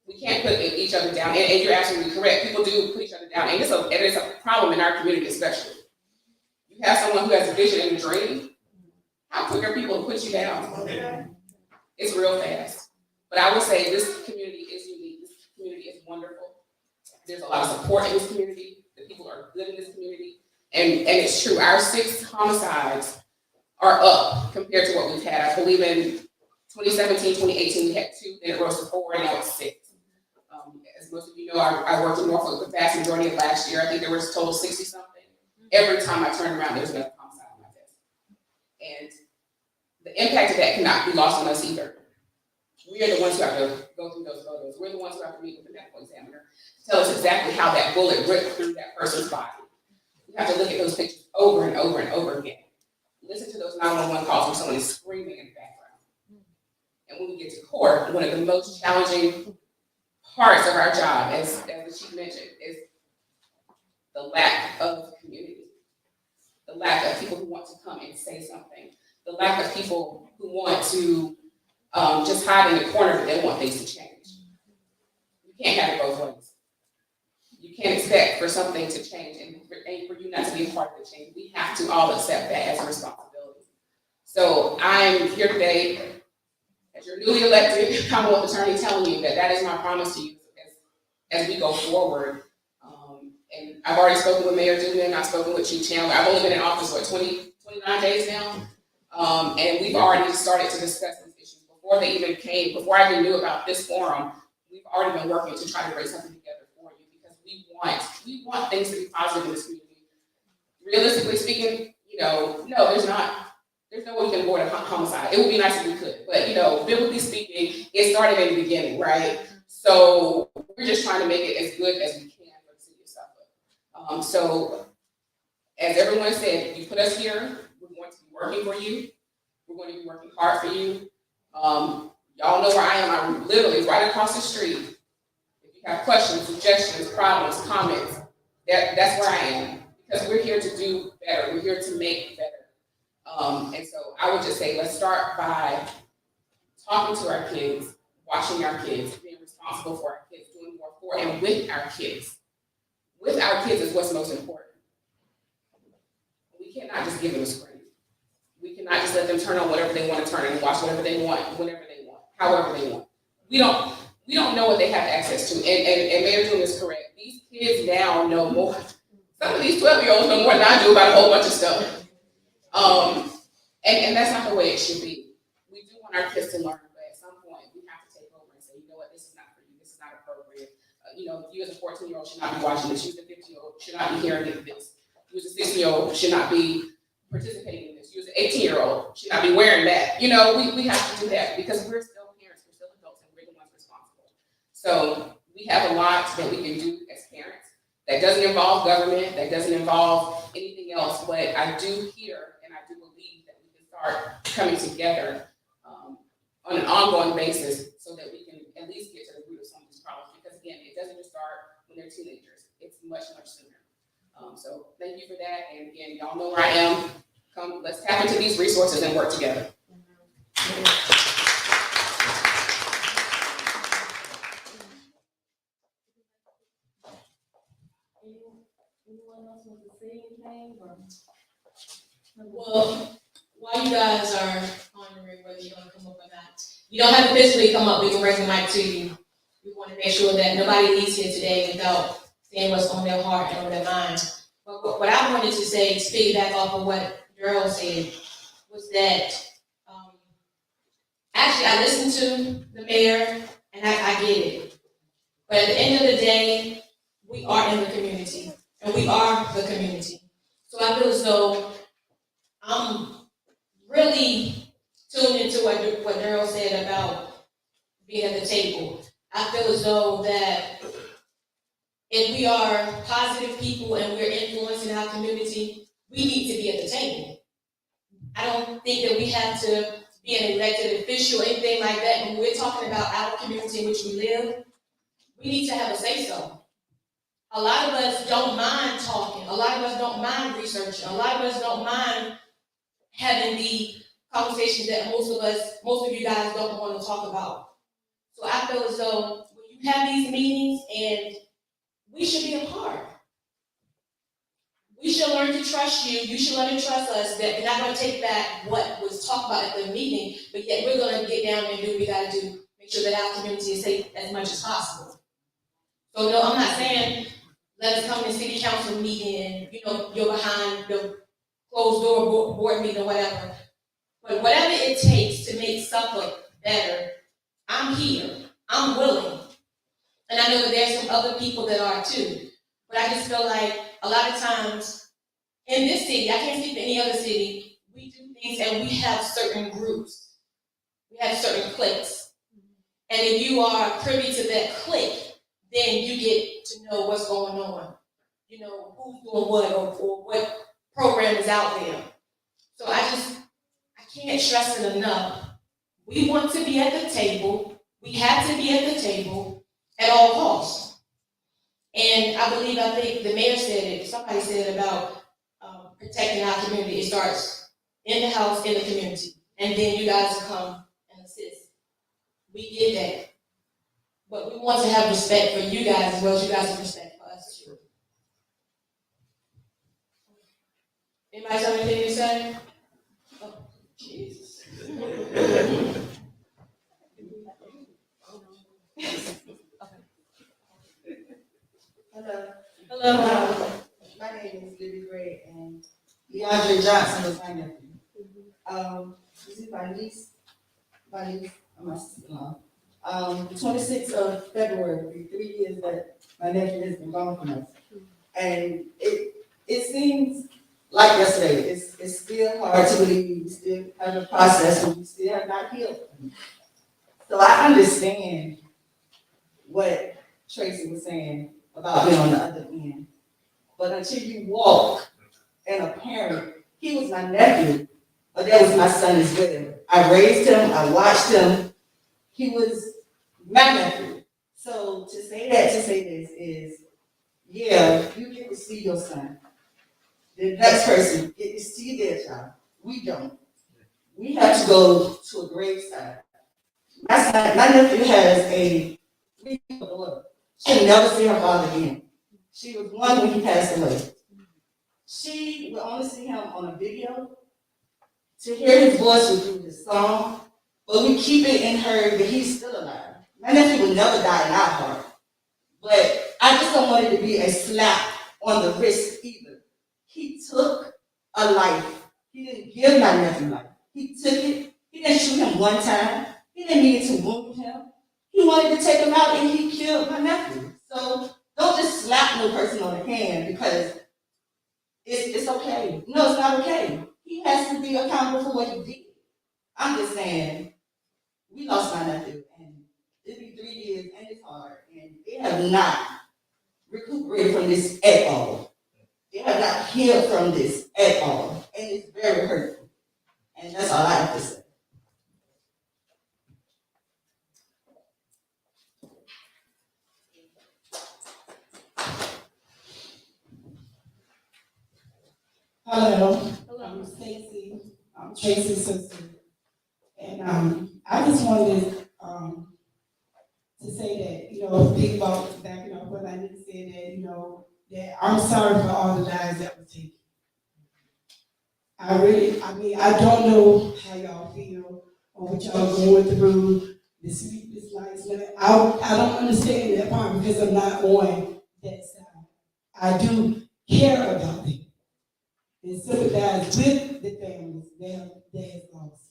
[SPEAKER 18] We can't put each other down. And you're absolutely correct. People do put each other down. And it's a problem in our community especially. You have someone who has a vision and a dream. How quick are people to put you down? It's real fast. But I would say this community is unique. This community is wonderful. There's a lot of support in this community. The people are good in this community. And it's true. Our 6 homicides are up compared to what we've had. I believe in 2017, 2018, we had 2, then it rose to 4, and now it's 6. As most of you know, I worked in Norfolk the vast majority of last year. I think there was a total 60-something. Every time I turn around, there's another homicide on my desk. And the impact of that cannot be lost on us either. We are the ones who have to go through those photos. We're the ones who have to meet with the medical examiner to tell us exactly how that bullet ripped through that person's body. We have to look at those pictures over and over and over again. Listen to those 911 calls where someone is screaming in the background. And when we get to court, one of the most challenging parts of our job, as the chief mentioned, is the lack of community. The lack of people who want to come and say something. The lack of people who want to just hide in the corner but they want things to change. You can't have it both ways. You can't expect for something to change and for you not to be a part of the change. We have to all accept that as a responsibility. So I'm here today as your newly elected Commonwealth Attorney telling you that is my promise to you as we go forward. And I've already spoken with Mayor Dubin, I've spoken with Chief Chandler. I've only been in office, 29 days now? And we've already started to discuss these issues before they even came, before I even knew about this forum. We've already been working to try to bring something together for you because we want things to be positive in this community. Realistically speaking, no, there's no way we can avoid a homicide. It would be nice if we could, but biblically speaking, it started in the beginning, right? So we're just trying to make it as good as we can for the city of Suffolk. So as everyone said, you put us here, we're going to be working for you. We're going to be working hard for you. Y'all know where I am. I'm literally right across the street. If you have questions, suggestions, problems, comments, that's where I am. Because we're here to do better. We're here to make better. And so I would just say, let's start by talking to our kids, watching our kids, being responsible for our kids, doing more for and with our kids. With our kids is what's most important. We cannot just give them a screen. We cannot just let them turn on whatever they want to turn on and watch whatever they want, whenever they want, however they want. We don't know what they have access to. And Mayor Dubin is correct. These kids now know more. Some of these 12-year-olds know more than I do about a whole bunch of stuff. And that's not the way it should be. We do want our kids to learn, but at some point we have to take over and say, you know what, this is not for you. This is not appropriate. You as a 14-year-old should not be watching this. You as a 15-year-old should not be hearing this. You as a 16-year-old should not be participating in this. You as an 18-year-old should not be wearing that. We have to do that because we're still parents, we're still adults, and we're the ones responsible. So we have a lot that we can do as parents. That doesn't involve government, that doesn't involve anything else, but I do hear and I do believe that we can start coming together on an ongoing basis so that we can at least get to the root of some of these problems. Because again, it doesn't just start when they're teenagers. It's much, much sooner. So thank you for that. And again, y'all know where I am. Come, let's tap into these resources and work together.
[SPEAKER 3] Anyone else want to say anything or?
[SPEAKER 1] Well, while you guys are pondering whether you're gonna come up or not, you don't have to physically come up, we can bring the mic to you. We wanna make sure that nobody leaves here today without saying what's on their heart and on their mind. But what I wanted to say, to piggyback off of what Daryl said, was that, actually, I listened to the mayor, and I get it. But at the end of the day, we are in the community, and we are the community. So I feel as though I'm really tuned into what Daryl said about being at the table. I feel as though that if we are positive people and we're influencing our community, we need to be at the table. I don't think that we have to be an elected official or anything like that. When we're talking about our community in which we live, we need to have a say-so. A lot of us don't mind talking. A lot of us don't mind researching. A lot of us don't mind having the conversations that most of you guys don't want to talk about. So I feel as though when you have these meetings, and we should be a part. We should learn to trust you. You should learn to trust us that we're not going to take back what was talked about at the meeting, but yet we're going to get down and do what we got to do, make sure that our community is safe as much as possible. So no, I'm not saying let us come to city council meeting and, you're behind the closed door board meeting or whatever. But whatever it takes to make Suffolk better, I'm here. I'm willing. And I know that there's some other people that are too. But I just feel like a lot of times in this city, I can't speak for any other city, we do things and we have certain groups. We have certain cliques. And if you are privy to that clique, then you get to know what's going on. Who's doing what or what program is out there. So I can't stress it enough. We want to be at the table. We have to be at the table at all costs. And I think the mayor said it, somebody said it about protecting our community. It starts in the house, in the community. And then you guys will come and assist. We get that. But we want to have respect for you guys as well as you guys have respect for us too. Anybody have anything to say? Oh, Jesus.
[SPEAKER 19] Hello. My name is Libby Gray, and DeAndre Johnson was my nephew. This is my niece, and my sister-in-law. The 26th of February will be 3 years that my nephew has been gone from us. And it seems like yesterday. It's still hard to believe. We still have a process, and we still have not healed. So I understand what Tracy was saying about being on the other end. But until you walk and a parent, he was my nephew, but that was my son as well. I raised him, I watched him. He was my nephew. So to say this is, yeah, you get to see your son. The next person get to see their child. We don't. We have to go to a graveside. My nephew has a 3-year-old daughter. She'll never see her father again. She was 1 when he passed away. She will only see him on a video. To hear his voice was through his song, but we keep it in her that he's still alive. My nephew will never die in our heart. But I just don't want it to be a slap on the wrist either. He took a life. He didn't give my nephew life. He took it. He didn't shoot him 1 time. He didn't mean to wound him. He wanted to take him out and he killed my nephew. So don't just slap no person on the hand because it's okay. No, it's not okay. He has to be accountable for what he did. I'm just saying, we lost my nephew, and it'll be 3 years, and it's hard, and they have not recuperated from this at all. They have not healed from this at all, and it's very hurtful. And that's all I have to say.
[SPEAKER 14] Hello. I'm Stacy. I'm Tracy's sister. And I just wanted to say that, think about backing up what I need to say that, that I'm sorry for all the lives that were taken. I don't know how y'all feel or what y'all going through, the sleepless nights. I don't understand that part because I'm not on that side. I do care about them and sympathize with the families that have lost.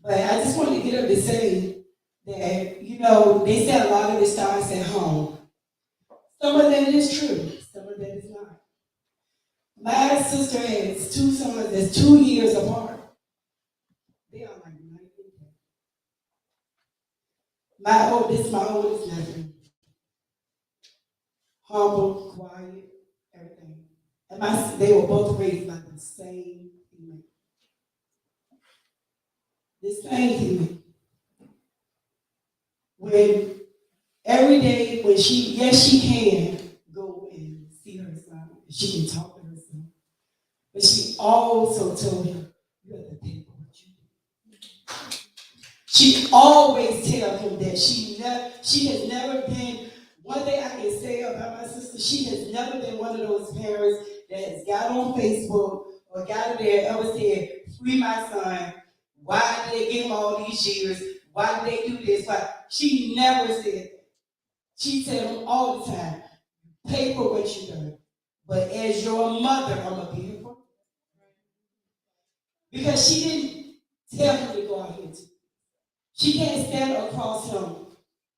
[SPEAKER 14] But I just wanted to get up to say that, they say a lot of it starts at home. Some of that is true, some of that is not. My sister has two sons that's 2 years apart. They are like 90. My oldest nephew. Humble, quiet, everything. And they were both raised by the same female. The same female. When every day when she can go and see her son, she can talk to her son. But she also told him, you have to pay for what you do. She always tells him that she has never been, one thing I can say about my sister, she has never been one of those parents that has got on Facebook or got in there ever said, free my son, why did they give him all these years, why did they do this, why? She never said that. She said him all the time, pay for what you done. But as your mother, I'm going to be here for you. Because she didn't tell him to go out here too. She can't stand across him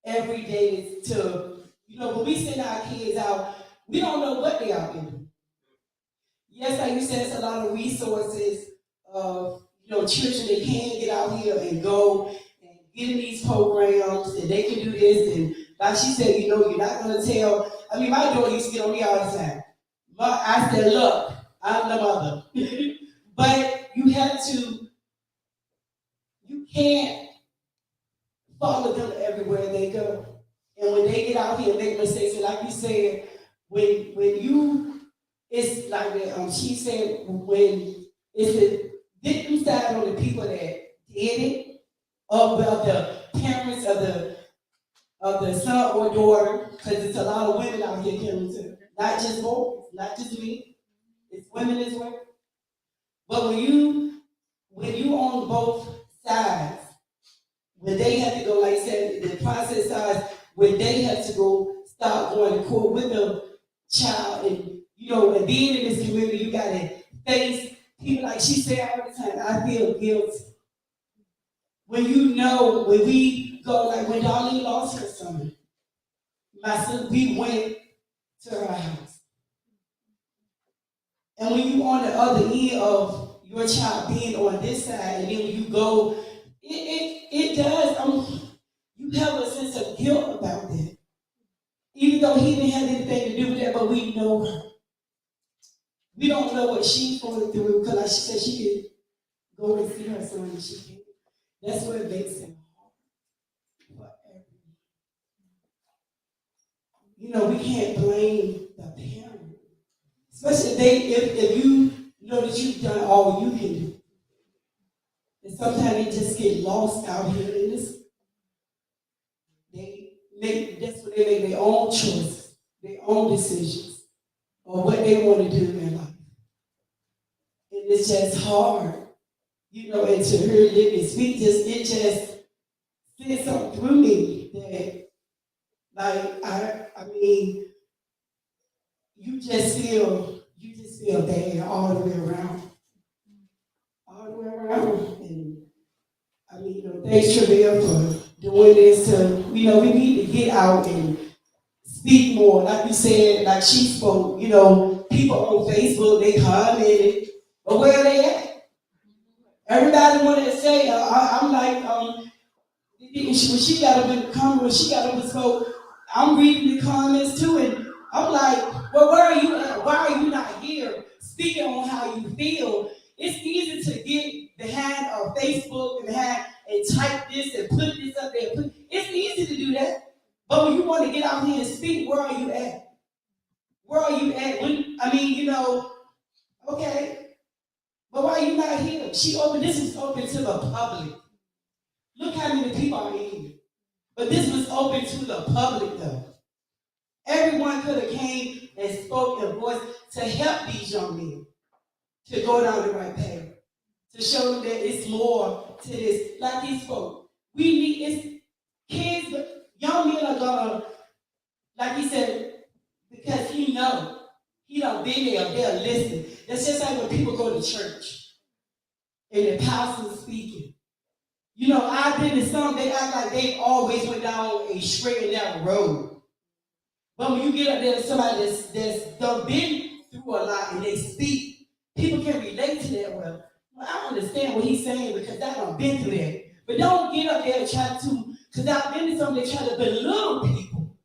[SPEAKER 14] every day to, when we send our kids out, we don't know what they are doing. Yes, like you said, it's a lot of resources of, children that can get out here and go and get in these programs and they can do this. And like she said, you're not going to tell. I mean, my daughter used to get on me all the time. I said, look, I'm the mother. But you can't follow them everywhere they go. And when they get out here and make mistakes, and like you said, it's like that, she said, when it's the victim side on the people that did it, of the parents of the son or daughter, because it's a lot of women out here killing too. Not just boys, not just me. It's women as well. But when you on both sides, when they have to go, like I said, the process sides, when they have to go start going to court with the child, and and being in this community, you gotta face people like she said all the time, I feel guilty. When when we go, like when Darlene lost her son, my son, we went to her house. And when you on the other end of your child being on this side, and then when you go, it does, you have a sense of guilt about that. Even though he didn't have anything to do with that, but we know her. We don't know what she's going through, because like she said, she could go and see her son and she can't. That's what makes it hard for everyone. We can't blame the parent. Especially if you know that you've done all you can do. And sometimes they just get lost out here in this. That's when they make their own choices, their own decisions, or what they want to do in their life. And it's just hard, and to hear Libby speak, it just said something through me that, like, I mean, you just feel bad all the way around. All the way around. And I mean, thanks Travell for doing this we need to get out and speak more. Like you said, like she spoke, people on Facebook, they commented, but where are they at? Everybody wanted to say, I'm like, when she got up in the comment, when she got up and spoke, I'm reading the comments too, and I'm like, well, where are you at? Why are you not here speaking on how you feel? It's easy to get behind Facebook and type this and put this up there. It's easy to do that. But when you want to get out here and speak, where are you at? Where are you at? Okay. But why are you not here? This is open to the public. Look how many people are in here. But this was open to the public though. Everyone could have came
[SPEAKER 9] and spoke a voice to help these young men to go down the right path, to show them that it's more to this. Like he spoke, we need, it's kids, but young men are gonna, like he said, because he done been there, they'll listen. That's just like when people go to church and the pastor's speaking. You know, I've been to some, they act like they always went down a straight and narrow road. But when you get up there to somebody that's done been through a lot and they speak, people can relate to that. Well, I understand what he's saying because I done been through that. But don't get up there and try to, because I've been to some, they try to belittle people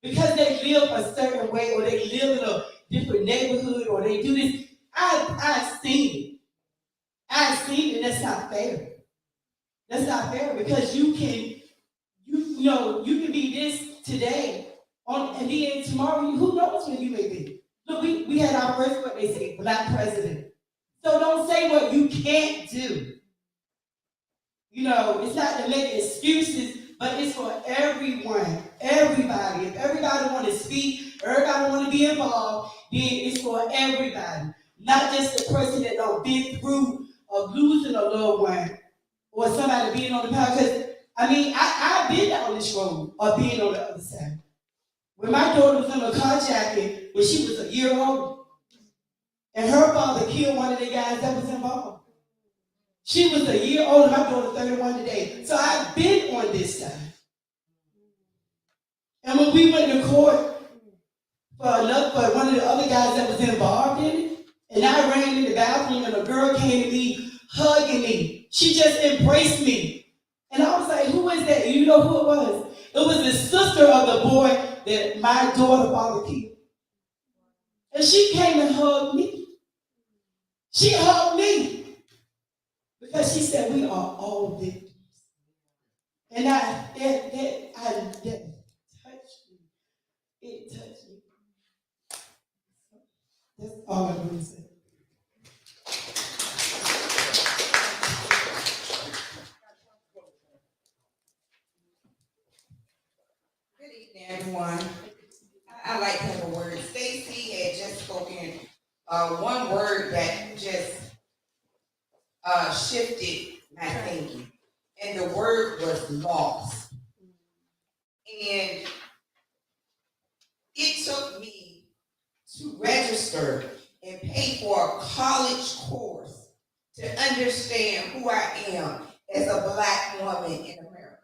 [SPEAKER 9] because they live a certain way or they live in a different neighborhood or they do this. I've seen it. I've seen it, and that's not fair. That's not fair because you can be this today, and then tomorrow, who knows when you may be. Look, we had our first, what they say, Black president. So don't say what you can't do. You know, it's not to make excuses, but it's for everyone, everybody. If everybody want to speak, everybody want to be involved, then it's for everybody. Not just the person that don't been through of losing a loved one or somebody being on the power. Because, I mean, I've been down this road of being on the other side. When my daughter was in a carjacking when she was a year old, and her father killed one of the guys that was involved. She was a year old, and my daughter 31 today. So I've been on this side. And when we went to court for one of the other guys that was involved in it, and I ran in the bathroom and a girl came to me, hugging me. She just embraced me. And I was like, who is that? You know who it was? It was the sister of the boy that my daughter father killed. And she came and hugged me. She hugged me. Because she said, we are all victims. And that touched me. It touched me. That's all I'm going to say.
[SPEAKER 10] Good evening, everyone. I like to have a word. Stacy had just spoken one word that just shifted my thinking, and the word was loss. And it took me to register and pay for a college course to understand who I am as a Black woman in America.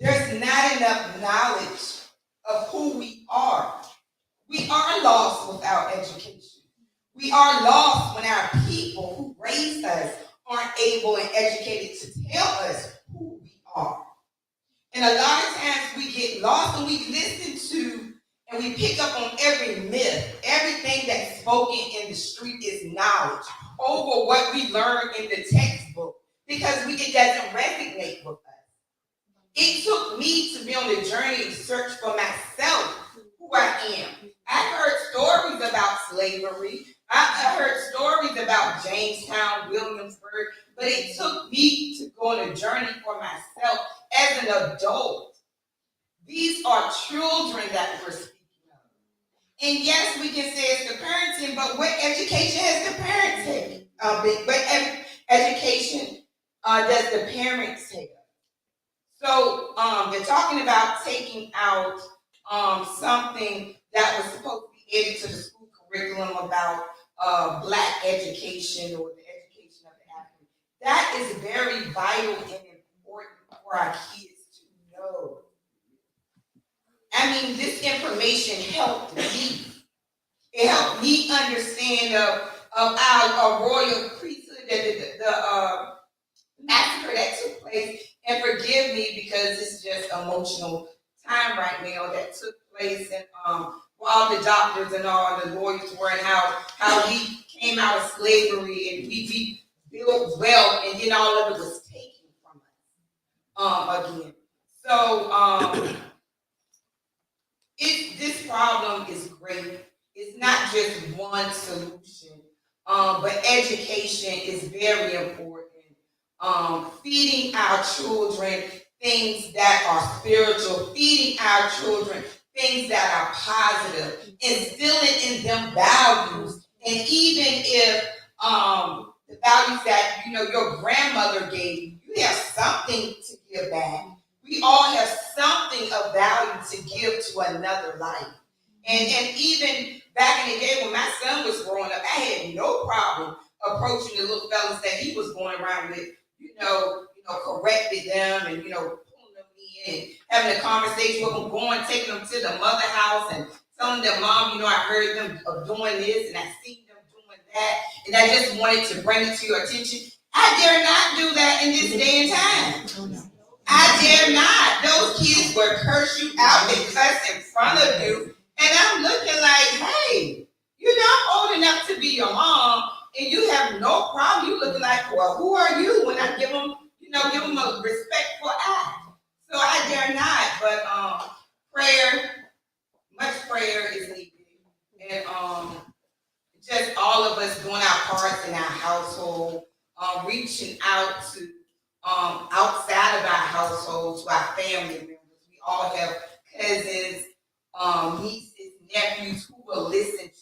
[SPEAKER 10] There's not enough knowledge of who we are. We are lost without education. We are lost when our people who raised us aren't able and educated to tell us who we are. And a lot of times we get lost and we listen to and we pick up on every myth. Everything that's spoken in the street is knowledge over what we learn in the textbook because it doesn't resonate with us. It took me to be on the journey to search for myself, who I am. I heard stories about slavery. I heard stories about Jamestown, Williamsburg, but it took me to go on a journey for myself as an adult. These are children that we're speaking of. And yes, we can say it's the parenting, but what education has the parents taken? What education does the parents take? So they're talking about taking out something that was supposed to be added to the school curriculum about Black education or the education of the African. That is very vital and important for our kids to know. I mean, this information helped me. It helped me understand of our royal priesthood, the massacre that took place. And forgive me because it's just emotional time right now that took place, and all the doctors and all the lawyers were, and how we came out of slavery and we built wealth, and then all of it was taken from us again. So this problem is great. It's not just one solution, but education is very important. Feeding our children things that are spiritual, feeding our children things that are positive, instilling in them values. And even if the values that your grandmother gave you, you have something to give back. We all have something of value to give to another life. And even back in the day when my son was growing up, I had no problem approaching the little fellas that he was going around with, corrected them and, pulling them in and having a conversation with them, taking them to the mother house and telling them, Mom, I heard them doing this and I seen them doing that. And I just wanted to bring it to your attention. I dare not do that in this day and time. I dare not. Those kids will curse you out and cuss in front of you. And I'm looking like, hey, I'm old enough to be your mom, and you have no problem. You looking like, well, who are you? When I give them, give them a respectful act. So I dare not. But much prayer is needed, and just all of us doing our parts in our household, reaching out to outside of our household to our family members. We all have cousins, nieces, nephews who will listen to us.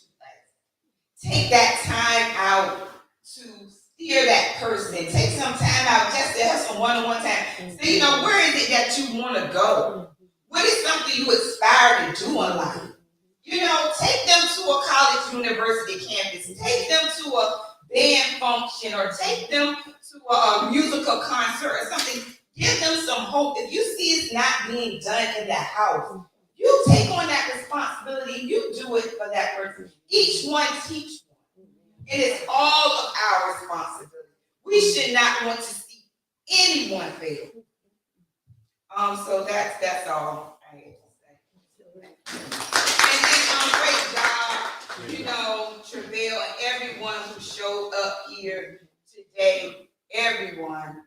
[SPEAKER 10] Take that time out to steer that person. Take some time out just to have some one-on-one time. Say, where is it that you want to go? What is something you aspire to do in life? Take them to a college university campus. Take them to a band function or take them to a musical concert or something. Give them some hope. If you see it's not being done in the house, you take on that responsibility. You do it for that person. Each one teach one. It is all of our responsibility. We should not want to see anyone fail. So that's all I have to say. And then great job, Travell and everyone who showed up here today. Everyone,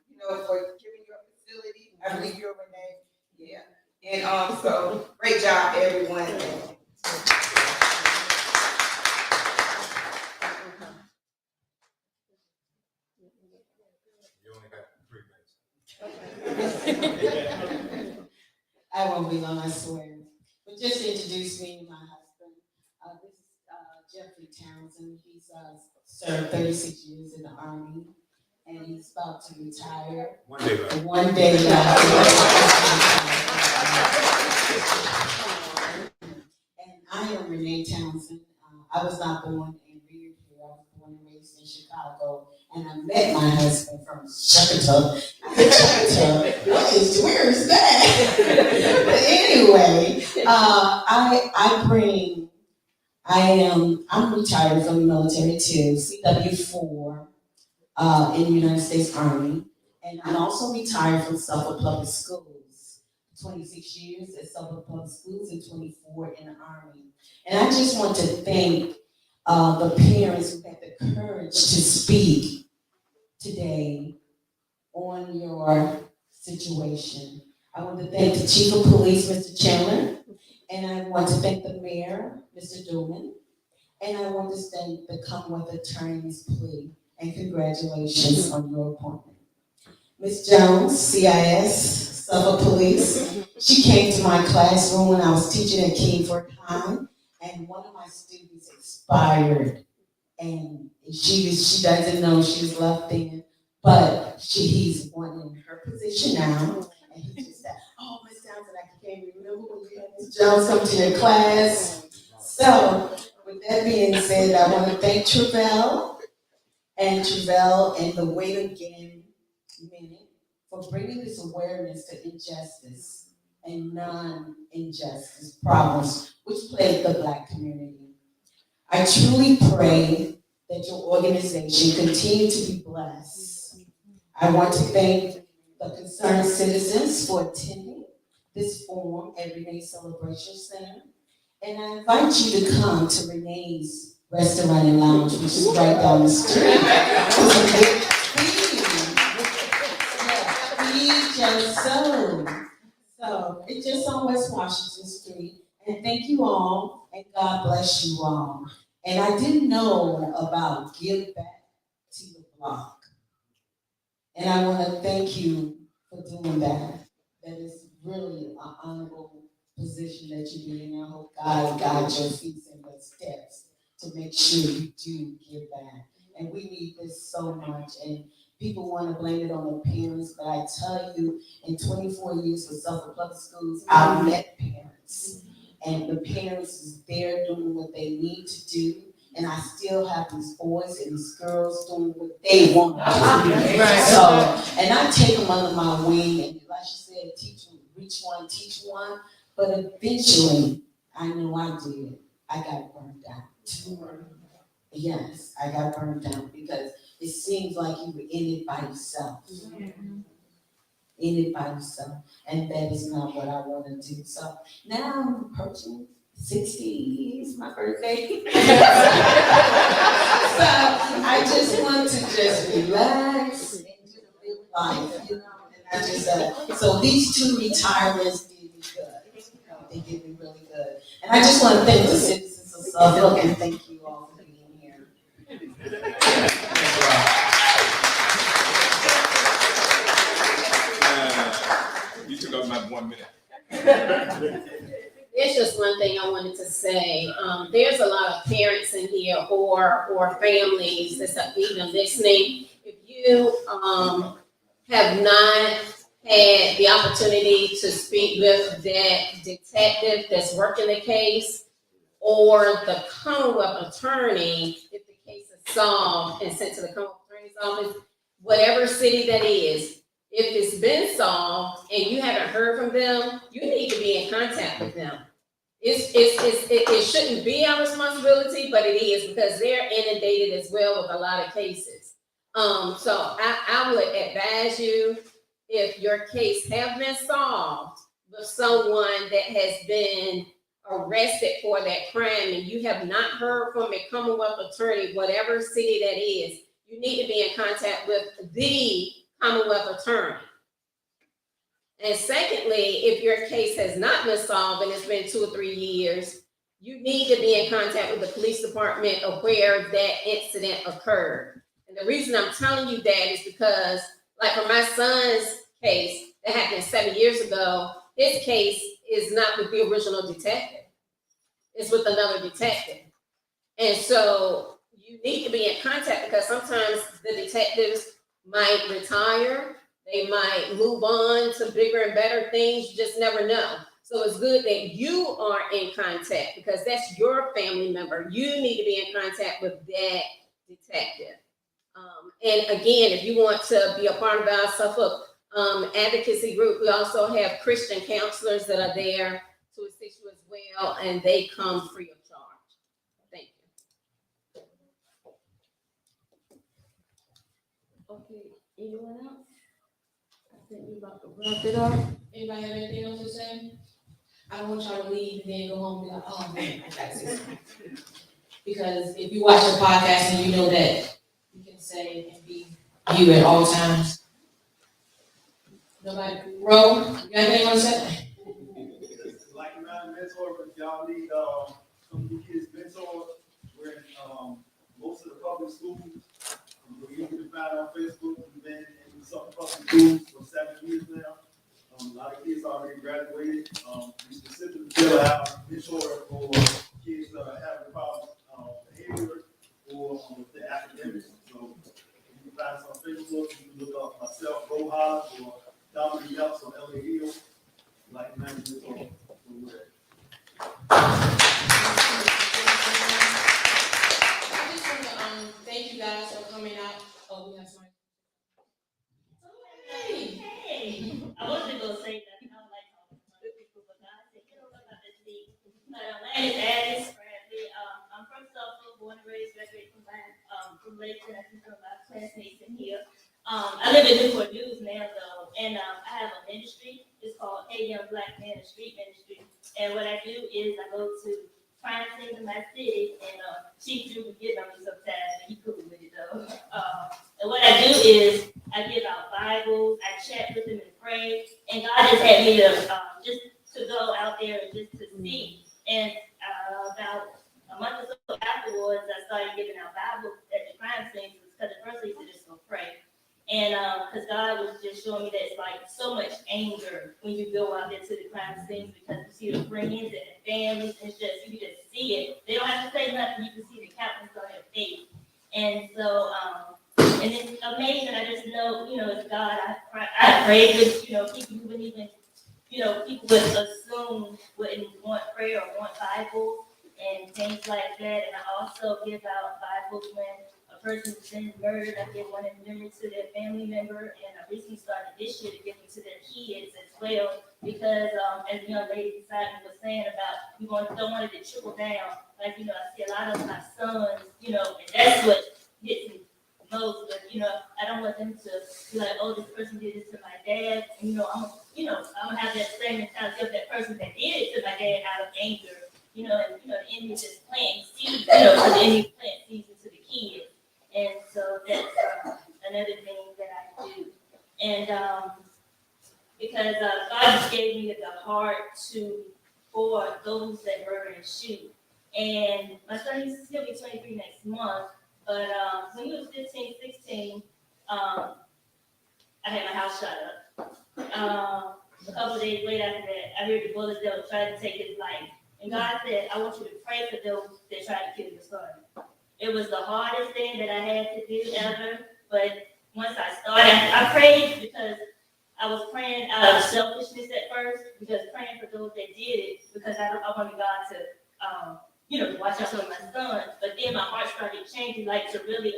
[SPEAKER 10] for giving you a facility. I believe you're Renee. Yeah. And so great job, everyone.
[SPEAKER 19] I won't be long, I swear. But just to introduce me and my husband, this is Jeffrey Townsend. He's served 36 years in the Army, and he's about to retire. One day. And I am Renee Townsend. I was not born and reared here. I was born and raised in Chicago. And I met my husband from Chuckatuck. Where is that? But anyway, I'm retired from the military too, CW4 in the United States Army. And I'm also retired from Suffolk Public Schools. 26 years at Suffolk Public Schools and 24 in the Army. And I just want to thank the parents who had the courage to speak today on your situation. I want to thank the Chief of Police, Mr. Chandler, and I want to thank the Mayor, Mr. Dooman, and I want to thank the Commonwealth Attorney's plea, and congratulations on your appointment. Ms. Jones, CIS, Suffolk Police, she came to my classroom when I was teaching at Kingford High, and one of my students expired, and she doesn't know she was left in, but he's one in her position now, and he just said, oh, Ms. Townsend, I can't remember when you had Ms. Jones come to your class. So, with that being said, I want to thank Travell and the Wait Again Minute for bringing this awareness to injustice and non-injustice problems which plague the Black community. I truly pray that your organization continue to be blessed. I want to thank the concerned citizens for attending this forum at Renee's Celebration Center. And I invite you to come to Renee's Restaurant and Lounge, which is right down the street. So it's just on West Washington Street. And thank you all, and God bless you all. And I didn't know about Give Back to the Block. And I want to thank you for doing that. That is really an honorable
[SPEAKER 9] position that you're in. I hope God guides your feet and your steps to make sure you do give back. And we need this so much. And people want to blame it on the parents, but I tell you, in 24 years with Suffolk Public Schools, I've met parents. And the parents is there doing what they need to do. And I still have these boys and these girls doing what they want to do. So, and I take them under my wing, and like she said, teach them, reach one, teach one. But eventually, I know I did. I got burned out. Yes, I got burned out because it seems like you were in it by yourself. In it by yourself. And that is not what I want to do. So now I'm approaching 60 years, my birthday. So I just want to just relax and just live life, you know. And I just, so these 2 retirements did me good. They did me really good. And I just want to thank the citizens of Suffolk and thank you all for being here.
[SPEAKER 20] You took up my 1 minute.
[SPEAKER 5] There's just one thing I wanted to say. There's a lot of parents in here or families that's even listening. If you have not had the opportunity to speak with that detective that's working the case or the Commonwealth attorney, if the case is solved and sent to the Commonwealth attorney's office, whatever city that is, if it's been solved and you haven't heard from them, you need to be in contact with them. It shouldn't be our responsibility, but it is because they're inundated as well with a lot of cases. So I would advise you, if your case have been solved with someone that has been arrested for that crime and you have not heard from a Commonwealth attorney, whatever city that is, you need to be in contact with the Commonwealth attorney. And secondly, if your case has not been solved and it's been 2 or 3 years, you need to be in contact with the police department of where that incident occurred. And the reason I'm telling you that is because, like for my son's case that happened 7 years ago, his case is not with the original detective. It's with another detective. And so you need to be in contact because sometimes the detectives might retire, they might move on to bigger and better things, you just never know. So it's good that you are in contact because that's your family member. You need to be in contact with that detective. And again, if you want to be a part of our Suffolk advocacy group, we also have Christian counselors that are there to assist you as well, and they come free of charge. Thank you.
[SPEAKER 1] Okay, anyone else? I think we're about to wrap it up. Anybody have anything else to say? I don't want y'all to leave and then go home and be like, oh man, I gotta say something. Because if you watch the podcast and you know that you can say and be you at all times. Nobody, Ro, you got anything you want to say?
[SPEAKER 21] Like a mentor, if y'all need some of you kids mentors, we're in most of the public schools. You can find on Facebook. We've been in some public schools for 7 years now. A lot of kids already graduated. We specifically fill out mentor for kids that are having problems behavior or with their academics. So you can find us on Facebook. You can look up myself, Go Hard, or Dominic Else on LA Hill. Like management or where.
[SPEAKER 1] I just want to thank you guys for coming out. Oh, we have some.
[SPEAKER 22] Hey, I wasn't gonna say that. I don't like talking to other people, but God said, get over about this week. My name is Addis Bradley. I'm from Suffolk, born and raised, graduated from Lakeland. I think my classmates in here. I live in Newport News now, though, and I have a ministry. It's called A Young Black Man and Street Ministry. And what I do is I go to crime scenes in my city, and Chief Drew would get on me sometimes, but he cool with it though. And what I do is I give out Bibles, I chat with them and pray, and God just had me to just to go out there and just to see. And about a month or so afterwards, I started giving out Bibles at the crime scenes because at first I used to just go pray. And, cause God was just showing me that it's like so much anger when you go out there to the crime scenes, because you see the friends and the families, and it's just, you can just see it. They don't have to say nothing, you can see the countenance on their face. And so, and it's amazing, I just know, it's God. I pray with, people who wouldn't even, people would assume wouldn't want prayer or want Bible and things like that. And I also give out Bibles when a person has been murdered. I give one in memory to their family member, and I recently started this year to give them to their kids as well, because as the young lady beside me was saying about, we don't want it to trickle down. Like, I see a lot of my sons, and that's what gets me most. But I don't want them to be like, oh, this person did this to my dad. And, I'm gonna have that same mentality of that person that did it to my dad out of anger. And the enemy just planting seeds. So the enemy plant seeds into the kids. And so that's another thing that I do. And because God just gave me the heart for those that murder and shoot. And my son is still be 23 next month, but when he was 15, 16, I had my house shut up. A couple of days later after that, I heard the bullets that were trying to take his life. And God said, I want you to pray for those that tried to kill your son. It was the hardest thing that I had to do ever, but once I started, I prayed because I was praying out of selfishness at first, because praying for those that did it, because I wanted God to, watch out for my son. But then my heart started changing, like to really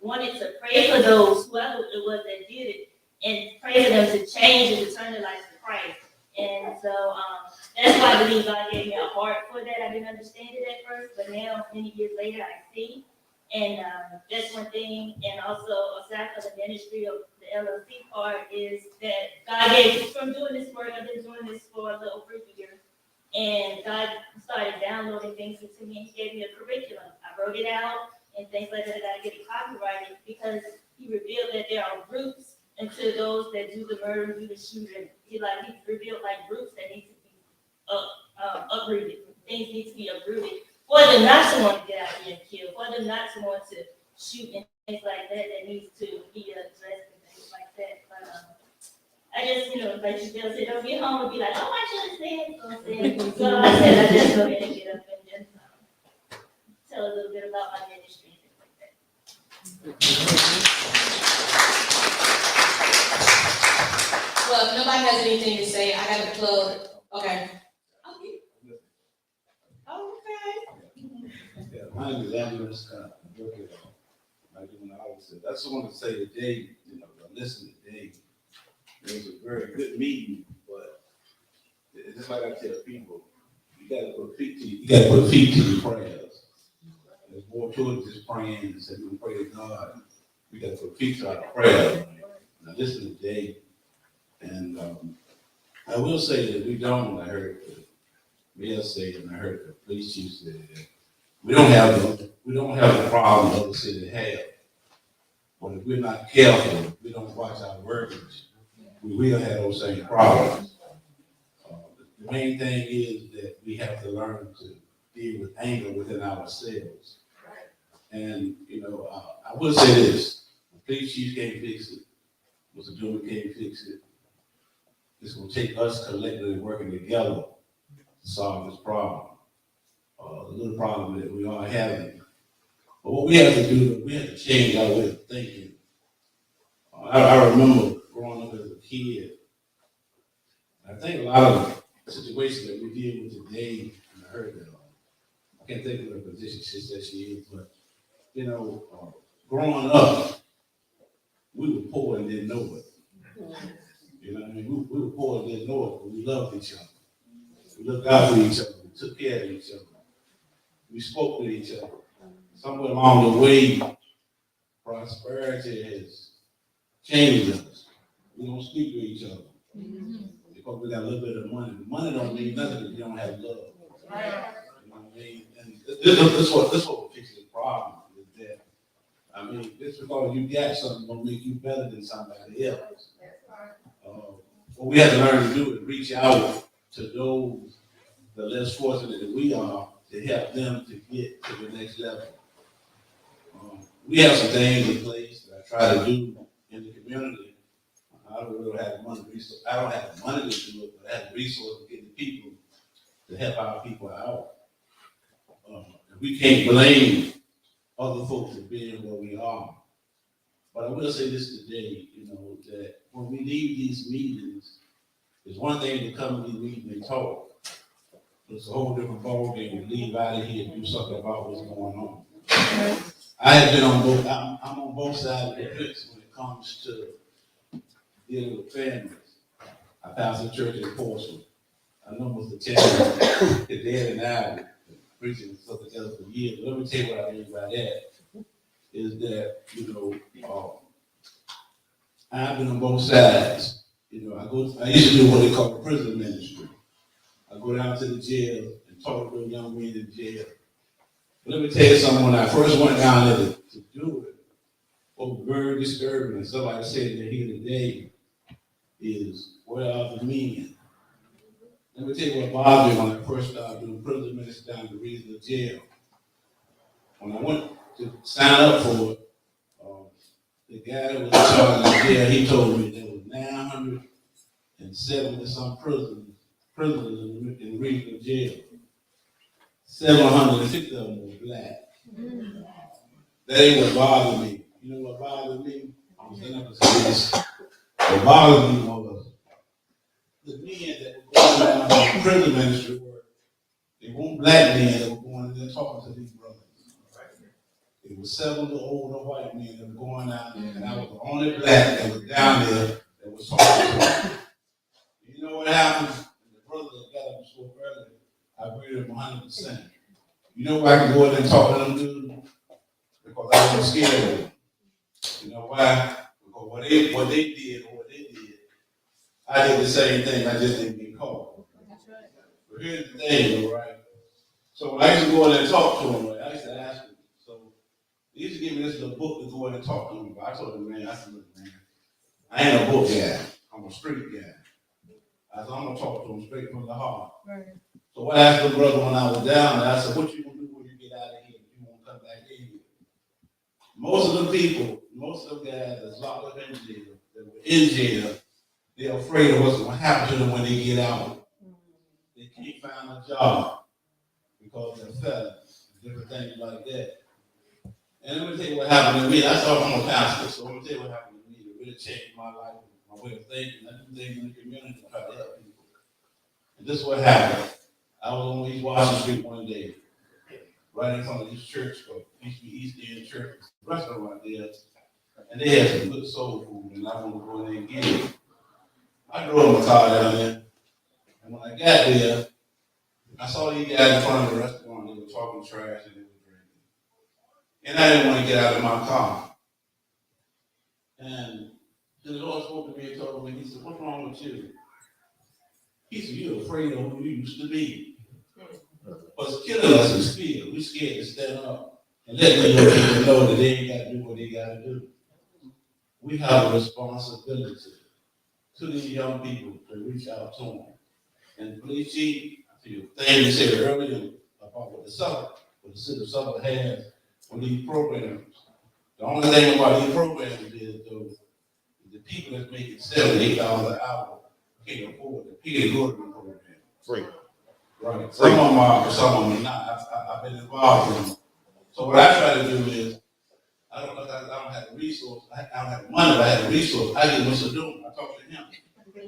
[SPEAKER 22] wanted to pray for those, whoever it was that did it, and pray for them to change and to turn their lives to Christ. And so that's why I believe God gave me a heart for that. I didn't understand it at first, but now, many years later, I see. And that's one thing. And also, aside from the ministry of the LLC part, is that God gave me, from doing this work, I've been doing this for a little over a year. And God started downloading things into me, and He gave me a curriculum. I wrote it out and things like that. I got to get it copyrighted, because He revealed that there are roots into those that do the murder, do the shooting. He revealed like roots that need to be uprooted. Things need to be uprooted for them not to want to get out here and kill, for them not to want to shoot and things like that needs to be addressed and things like that. But I just, like you said, don't get home and be like, oh, I should have said. So I said, I just go ahead and get up and just tell a little bit about my ministry and things like that.
[SPEAKER 1] Well, if nobody has anything to say, I got to plug. Okay.
[SPEAKER 17] Yeah, my name is Andrew Scott. I just want to say today, I listened today. It was a very good meeting, but it's just like I tell people, you got to put feet to your prayers. There's more to it than just praying and saying we pray to God. We got to put feet to our prayers. Now listen today, and I will say that I heard the mayor say, and I heard the police chief say that we don't have the problem other cities have. But if we're not careful, if we don't watch our words, we will have those same problems. The main thing is that we have to learn to deal with anger within ourselves. And, I will say this, the police chief can't fix it, Mr. Dewey can't fix it. It's gonna take us collectively working together to solve this problem. The little problem that we are having. But what we have to do, we have to change our way of thinking. I remember growing up as a kid. I think a lot of the situations that we deal with today, and I heard that, I can't think of the position she said she is, but, growing up, we were poor and didn't know it. You know what I mean? We were poor and didn't know it, but we loved each other. We looked out for each other. We took care of each other. We spoke with each other. Somewhere along the way, prosperity has changed us. We don't speak to each other. Because we got a little bit of money. Money don't mean nothing if you don't have love. You know what I mean? And this what will fix the problem is that, just because you got something don't make you better than somebody else. What we have to learn to do is reach out to those the less fortunate that we are to help them to get to the next level. We have some things in place that I try to do in the community. I don't really have the money, I don't have the money to do it, but I have the resources to get the people to help our people out. We can't blame other folks for being where we are. But I will say this today, that when we leave these meetings, it's one thing to come to these meetings and talk. It's a whole different ballgame to leave out of here and do something about what's going on. I have been on both, I'm on both sides of the fence when it comes to dealing with families. I pastor a church in Portsmouth. I know Mr. Townsend, his dad and I were preaching and stuff together for years. But let me tell you what I mean by that, is that, I've been on both sides. I used to do what they call the prison ministry. I go down to the jail and talk to young men in jail. But let me tell you something, when I first went down there to do it, what was very disturbing, and somebody said that here today, is where are the men? Let me tell you what bothered me when I first started doing prison ministry down the regional jail. When I went to sign up for it, the guy that was in charge of the jail, he told me there was 970 some prisoners in the regional jail. 750 of them were black. That ain't what bothered me. You know what bothered me? I'm standing up and saying this. What bothered me was the men that were going around in prison ministry work. They weren't black men that were going in there talking to these brothers. It was 7 older white men that were going out there, and I was the only black that was down there that was talking to them. You know what happened? The brother that got up and spoke earlier, I agreed with him 100%. You know why I can go in there and talk to them dudes? Because I wasn't scared of them. You know why? Because what they did, I did the same thing, I just didn't get caught. But here's the thing, though, right? So when I used to go in there and talk to them, right, I used to ask them. So they used to give me this little book to go in and talk to them about. I told them, man, I said, look, man, I ain't a book guy. I'm a street guy. I said, I'm going to talk to them straight from the heart. Right. So what I asked the brother when I was down there, I said, what you going to do when you get out of here if you won't come back in here? Most of the people, most of the guys that's locked up in jail, that were in jail, they're afraid of what's going to happen to them when they get out. They can't find a job because they're felons, different things like that. And let me tell you what happened to me. I thought I'm a pastor, so let me tell you what happened to me. It really changed my life, my way of thinking. I do things in the community to try to help people. And this is what happened. I was on East Washington Street one day, right in front of this church, East End Church, restaurant there, and they had some good soul food, and I wanted to go in there and get it. I drove my car down there, and when I got there, I saw these guys in front of the restaurant. They were talking trash and they were drinking, and I didn't want to get out of my car. And the Lord spoke to me and told me, he said, what's wrong with you? He said, you're afraid of who you used to be. What's killing us is fear. We're scared to stand up and let the young people know that they ain't got to do what they got to do. We have a responsibility to these young people to reach out to them. And please, Chief, the thing you said earlier about what the city of Suffolk has on these programs. The only thing about these programs is though, the people that's making $78 an hour can't afford to pay to go to the program. Free. Right. Some of them are, but some of them are not. I've been involved in them. So what I try to do is, I don't have the resource. I don't have the money, but I have the resource. I get Mr. Doom. I talk to him. I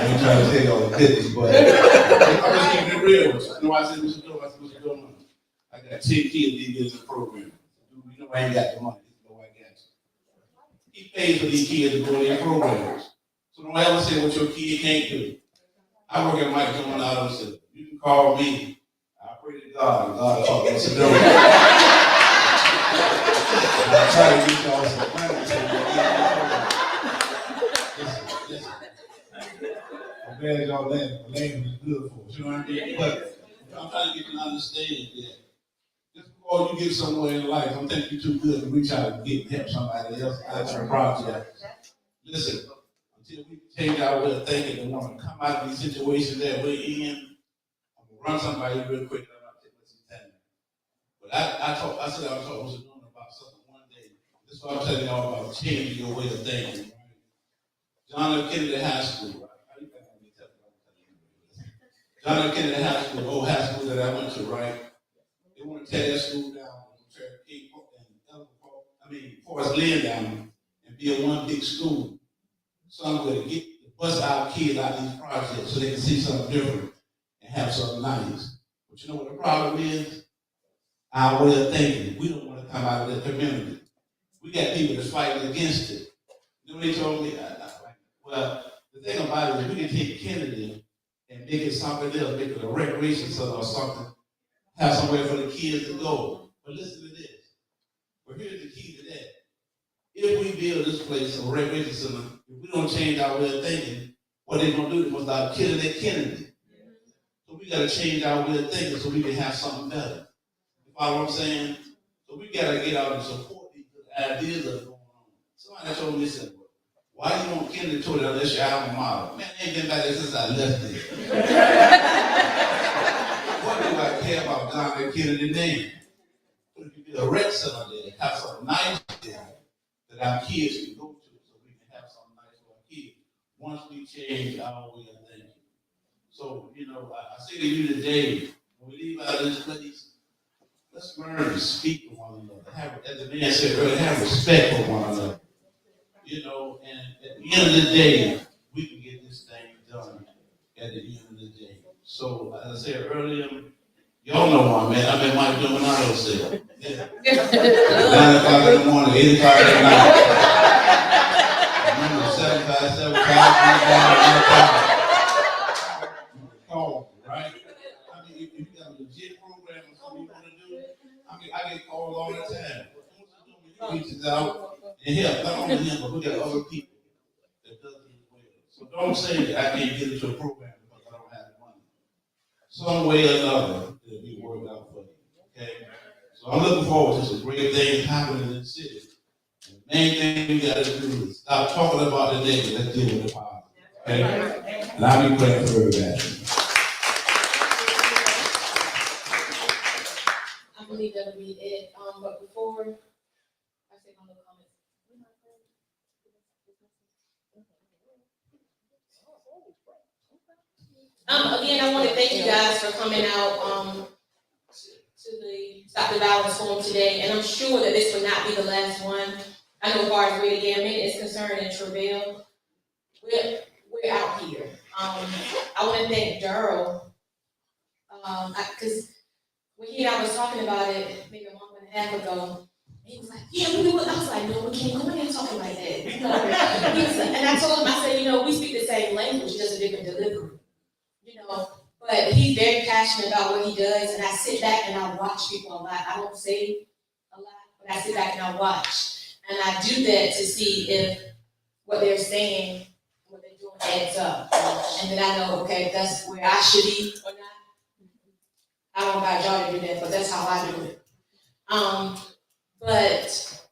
[SPEAKER 17] ain't trying to tell you all the business, but I'm just keeping it real. You know, I said, Mr. Doom, Mr. Doom, I got 10 kids in the program. You know, I ain't got the money. You know, I got you. He pays for these kids to go to their programs. So don't ever say what your kid can't do. I work at Mike coming out and said, you can call me. I pray to God, and God talk to us. I try to get y'all some money. Listen. I'm glad y'all laughing. Laughing is good for us. You know what I mean? But I'm trying to get you to understand that just because you get somewhere in life, don't think you're too good to reach out and get help somebody else out your project. Listen. Until we change our way of thinking and want to come out of these situations that we're in, I'm going to run somebody real quick and I'm not taking some time. But I said I was talking about So I'm telling y'all about changing your way of thinking. Right? John F. Kennedy High School. John F. Kennedy High School, old high school that I went to, right? They want to tear that school down, tear King Forest Lynn down, and be a one big school. Somewhere to get the bust our kids out of these projects so they can see something different and have something nice. But you know what the problem is? Our way of thinking. We don't want to come out of the community. We got people that's fighting against it. You know what they told me? Well, the thing about it is we can take Kennedy and make it something else, make it a recreation center or something, have somewhere for the kids to go. But listen to this. But here's the key to that. If we build this place a recreation center, if we don't change our way of thinking, what they're going to do, they're going to start killing that Kennedy. So we got to change our way of thinking so we can have something better. You follow what I'm saying? So we got to get out and support these ideas that are going on. Somebody told me, said, why you want Kennedy to it unless your alma mater? Man, they ain't been back there since I left there. What do I care about John F. Kennedy name? But if you get a rec center there, have something nice there that our kids can go to so we can have something nice for our kids once we change our way of thinking. So, you know, I say to you today, when we leave out of this place, let's learn to speak to one another. Have, as the man said earlier, have respect for one another. You know, and at the end of the day, we can get this thing done at the end of the day. So, as I said earlier, y'all know one, man. I'm at my Dominado sale. Yeah. 9 o'clock in the morning, 8 o'clock at night. Remember, 7575 call, right? I mean, if you got a legit program or something you want to do, I mean, I get called all the time. He reaches out and help, not only him, but we got other people that does it as well. So don't say that I can't get into a program because I don't have the money. Some way or another, it'll be worked out for you. Okay? So I'm looking forward to some great things happening in the city. And the main thing we got to do is stop talking about the negative, let's deal with the positive. Okay? And I'll be praying for everybody.
[SPEAKER 1] I believe that'll be it. But before I say my little comments. Again, I want to thank you guys for coming out to the Stop the Violence Forum today, and I'm sure that this will not be the last one. I know as far as Rita Gammon is concerned and Travail, we're out here. I want to thank Daryl, because when he and I was talking about it maybe a month and a half ago, he was like, yeah, we will. I was like, no, we can't go in there talking like that. You know? He was like, and I told him, I said, you know, we speak the same language, just a different delivery. You know, but he's very passionate about what he does, and I sit back and I watch people a lot. I don't say a lot, but I sit back and I watch. And I do that to see if what they're saying, what they're doing adds up. And then I know, okay, that's where I should be or not. I don't know about y'all to do that, but that's how I do it. But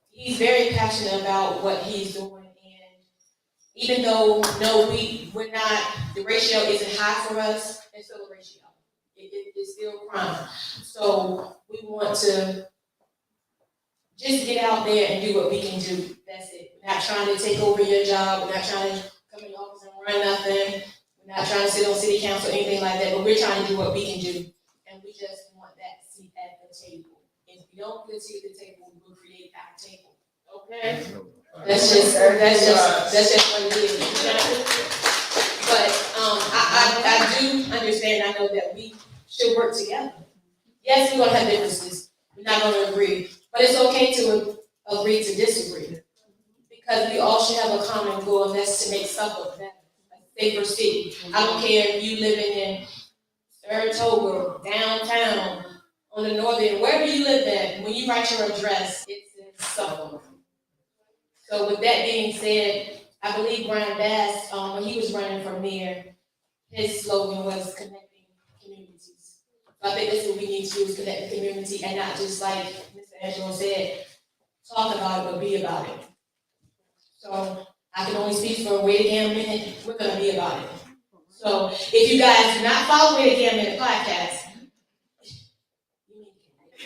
[SPEAKER 1] he's very passionate about what he's doing. And even though, no, we're not, the ratio isn't high for us, it's still a ratio. It's still crime. So we want to just get out there and do what we can do. That's it. We're not trying to take over your job. We're not trying to come in the office and run nothing. We're not trying to sit on city council or anything like that, but we're trying to do what we can do. And we just want that seat at the table. If we don't put a seat at the table, we will create our table. Okay? That's just what it is. But I do understand, I know that we should work together. Yes, we're gonna have differences. We're not gonna agree. But it's okay to agree to disagree. Because we all should have a common goal, and that's to make Suffolk better, a safer city. I don't care if you living in Saratoga, downtown, on the northern, wherever you live at, when you write your address, it's in Suffolk. So with that being said, I believe Brian Bass, when he was running for mayor, his slogan was connecting communities. So I think that's what we need to do, is connect the community and not just like Mr. Angelo said, talk about it, but be about it. So I can only speak for Wait Again a Minute, we're gonna be about it. So if you guys do not follow Wait Again a Minute podcast,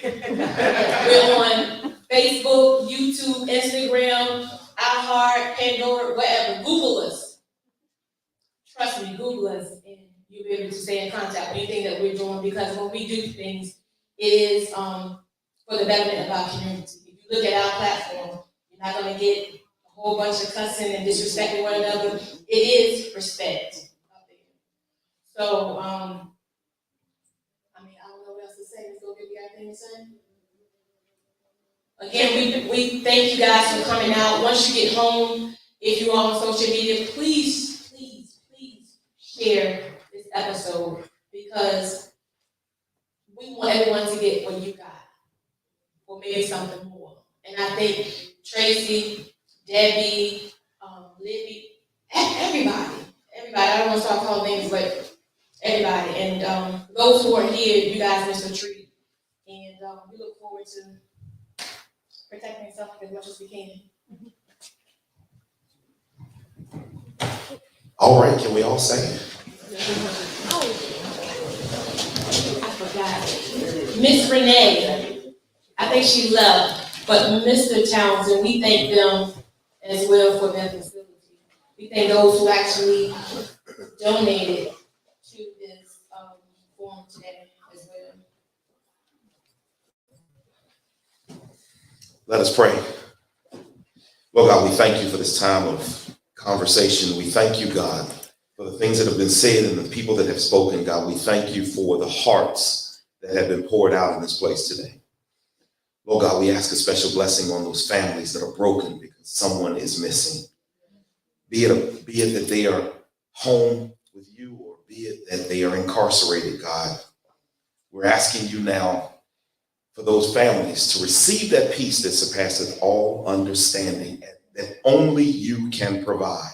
[SPEAKER 1] we're on Facebook, YouTube, Instagram, iHeart, Pandora, wherever. Google us. Trust me, Google us, and you'll be able to stay in contact with anything that we're doing, because when we do things, it is for the betterment of our community. If you look at our platform, you're not going to get a whole bunch of cussing and disrespecting one another. It is respect out there. So, I don't know what else to say. Let's go get the other thing to say. Again, we thank you guys for coming out. Once you get home, if you are on social media, please, please, please share this episode, because we want everyone to get what you got, or maybe something more. And I think Tracy, Debbie, Libby, everybody, I don't want to start calling names, but everybody, and those who are here, you guys missed a treat, and we look forward to protecting yourself as much as we can.
[SPEAKER 11] All right, can we all say it?
[SPEAKER 1] I forgot. Miss Renee, I think she left, but Mr. Townsend, we thank them as well for their facility. We thank those who actually donated to this forum today as well.
[SPEAKER 11] Let us pray. Lord God, we thank you for this time of conversation. We thank you, God, for the things that have been said and the people that have spoken. God, we thank you for the hearts that have been poured out in this place today. Lord God, we ask a special blessing on those families that are broken because someone is missing. Be it that they are home with you, or be it that they are incarcerated, God. We're asking you now for those families to receive that peace that surpasses all understanding, that only you can provide.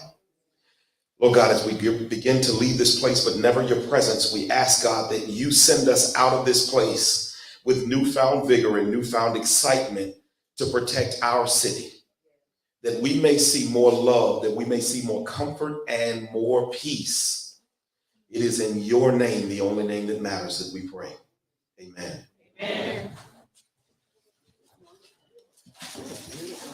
[SPEAKER 11] Lord God, as we begin to leave this place, but never your presence, we ask, God, that you send us out of this place with newfound vigor and newfound excitement to protect our city, that we may see more love, that we may see more comfort and more peace. It is in your name, the only name that matters, that we pray. Amen.
[SPEAKER 1] Amen.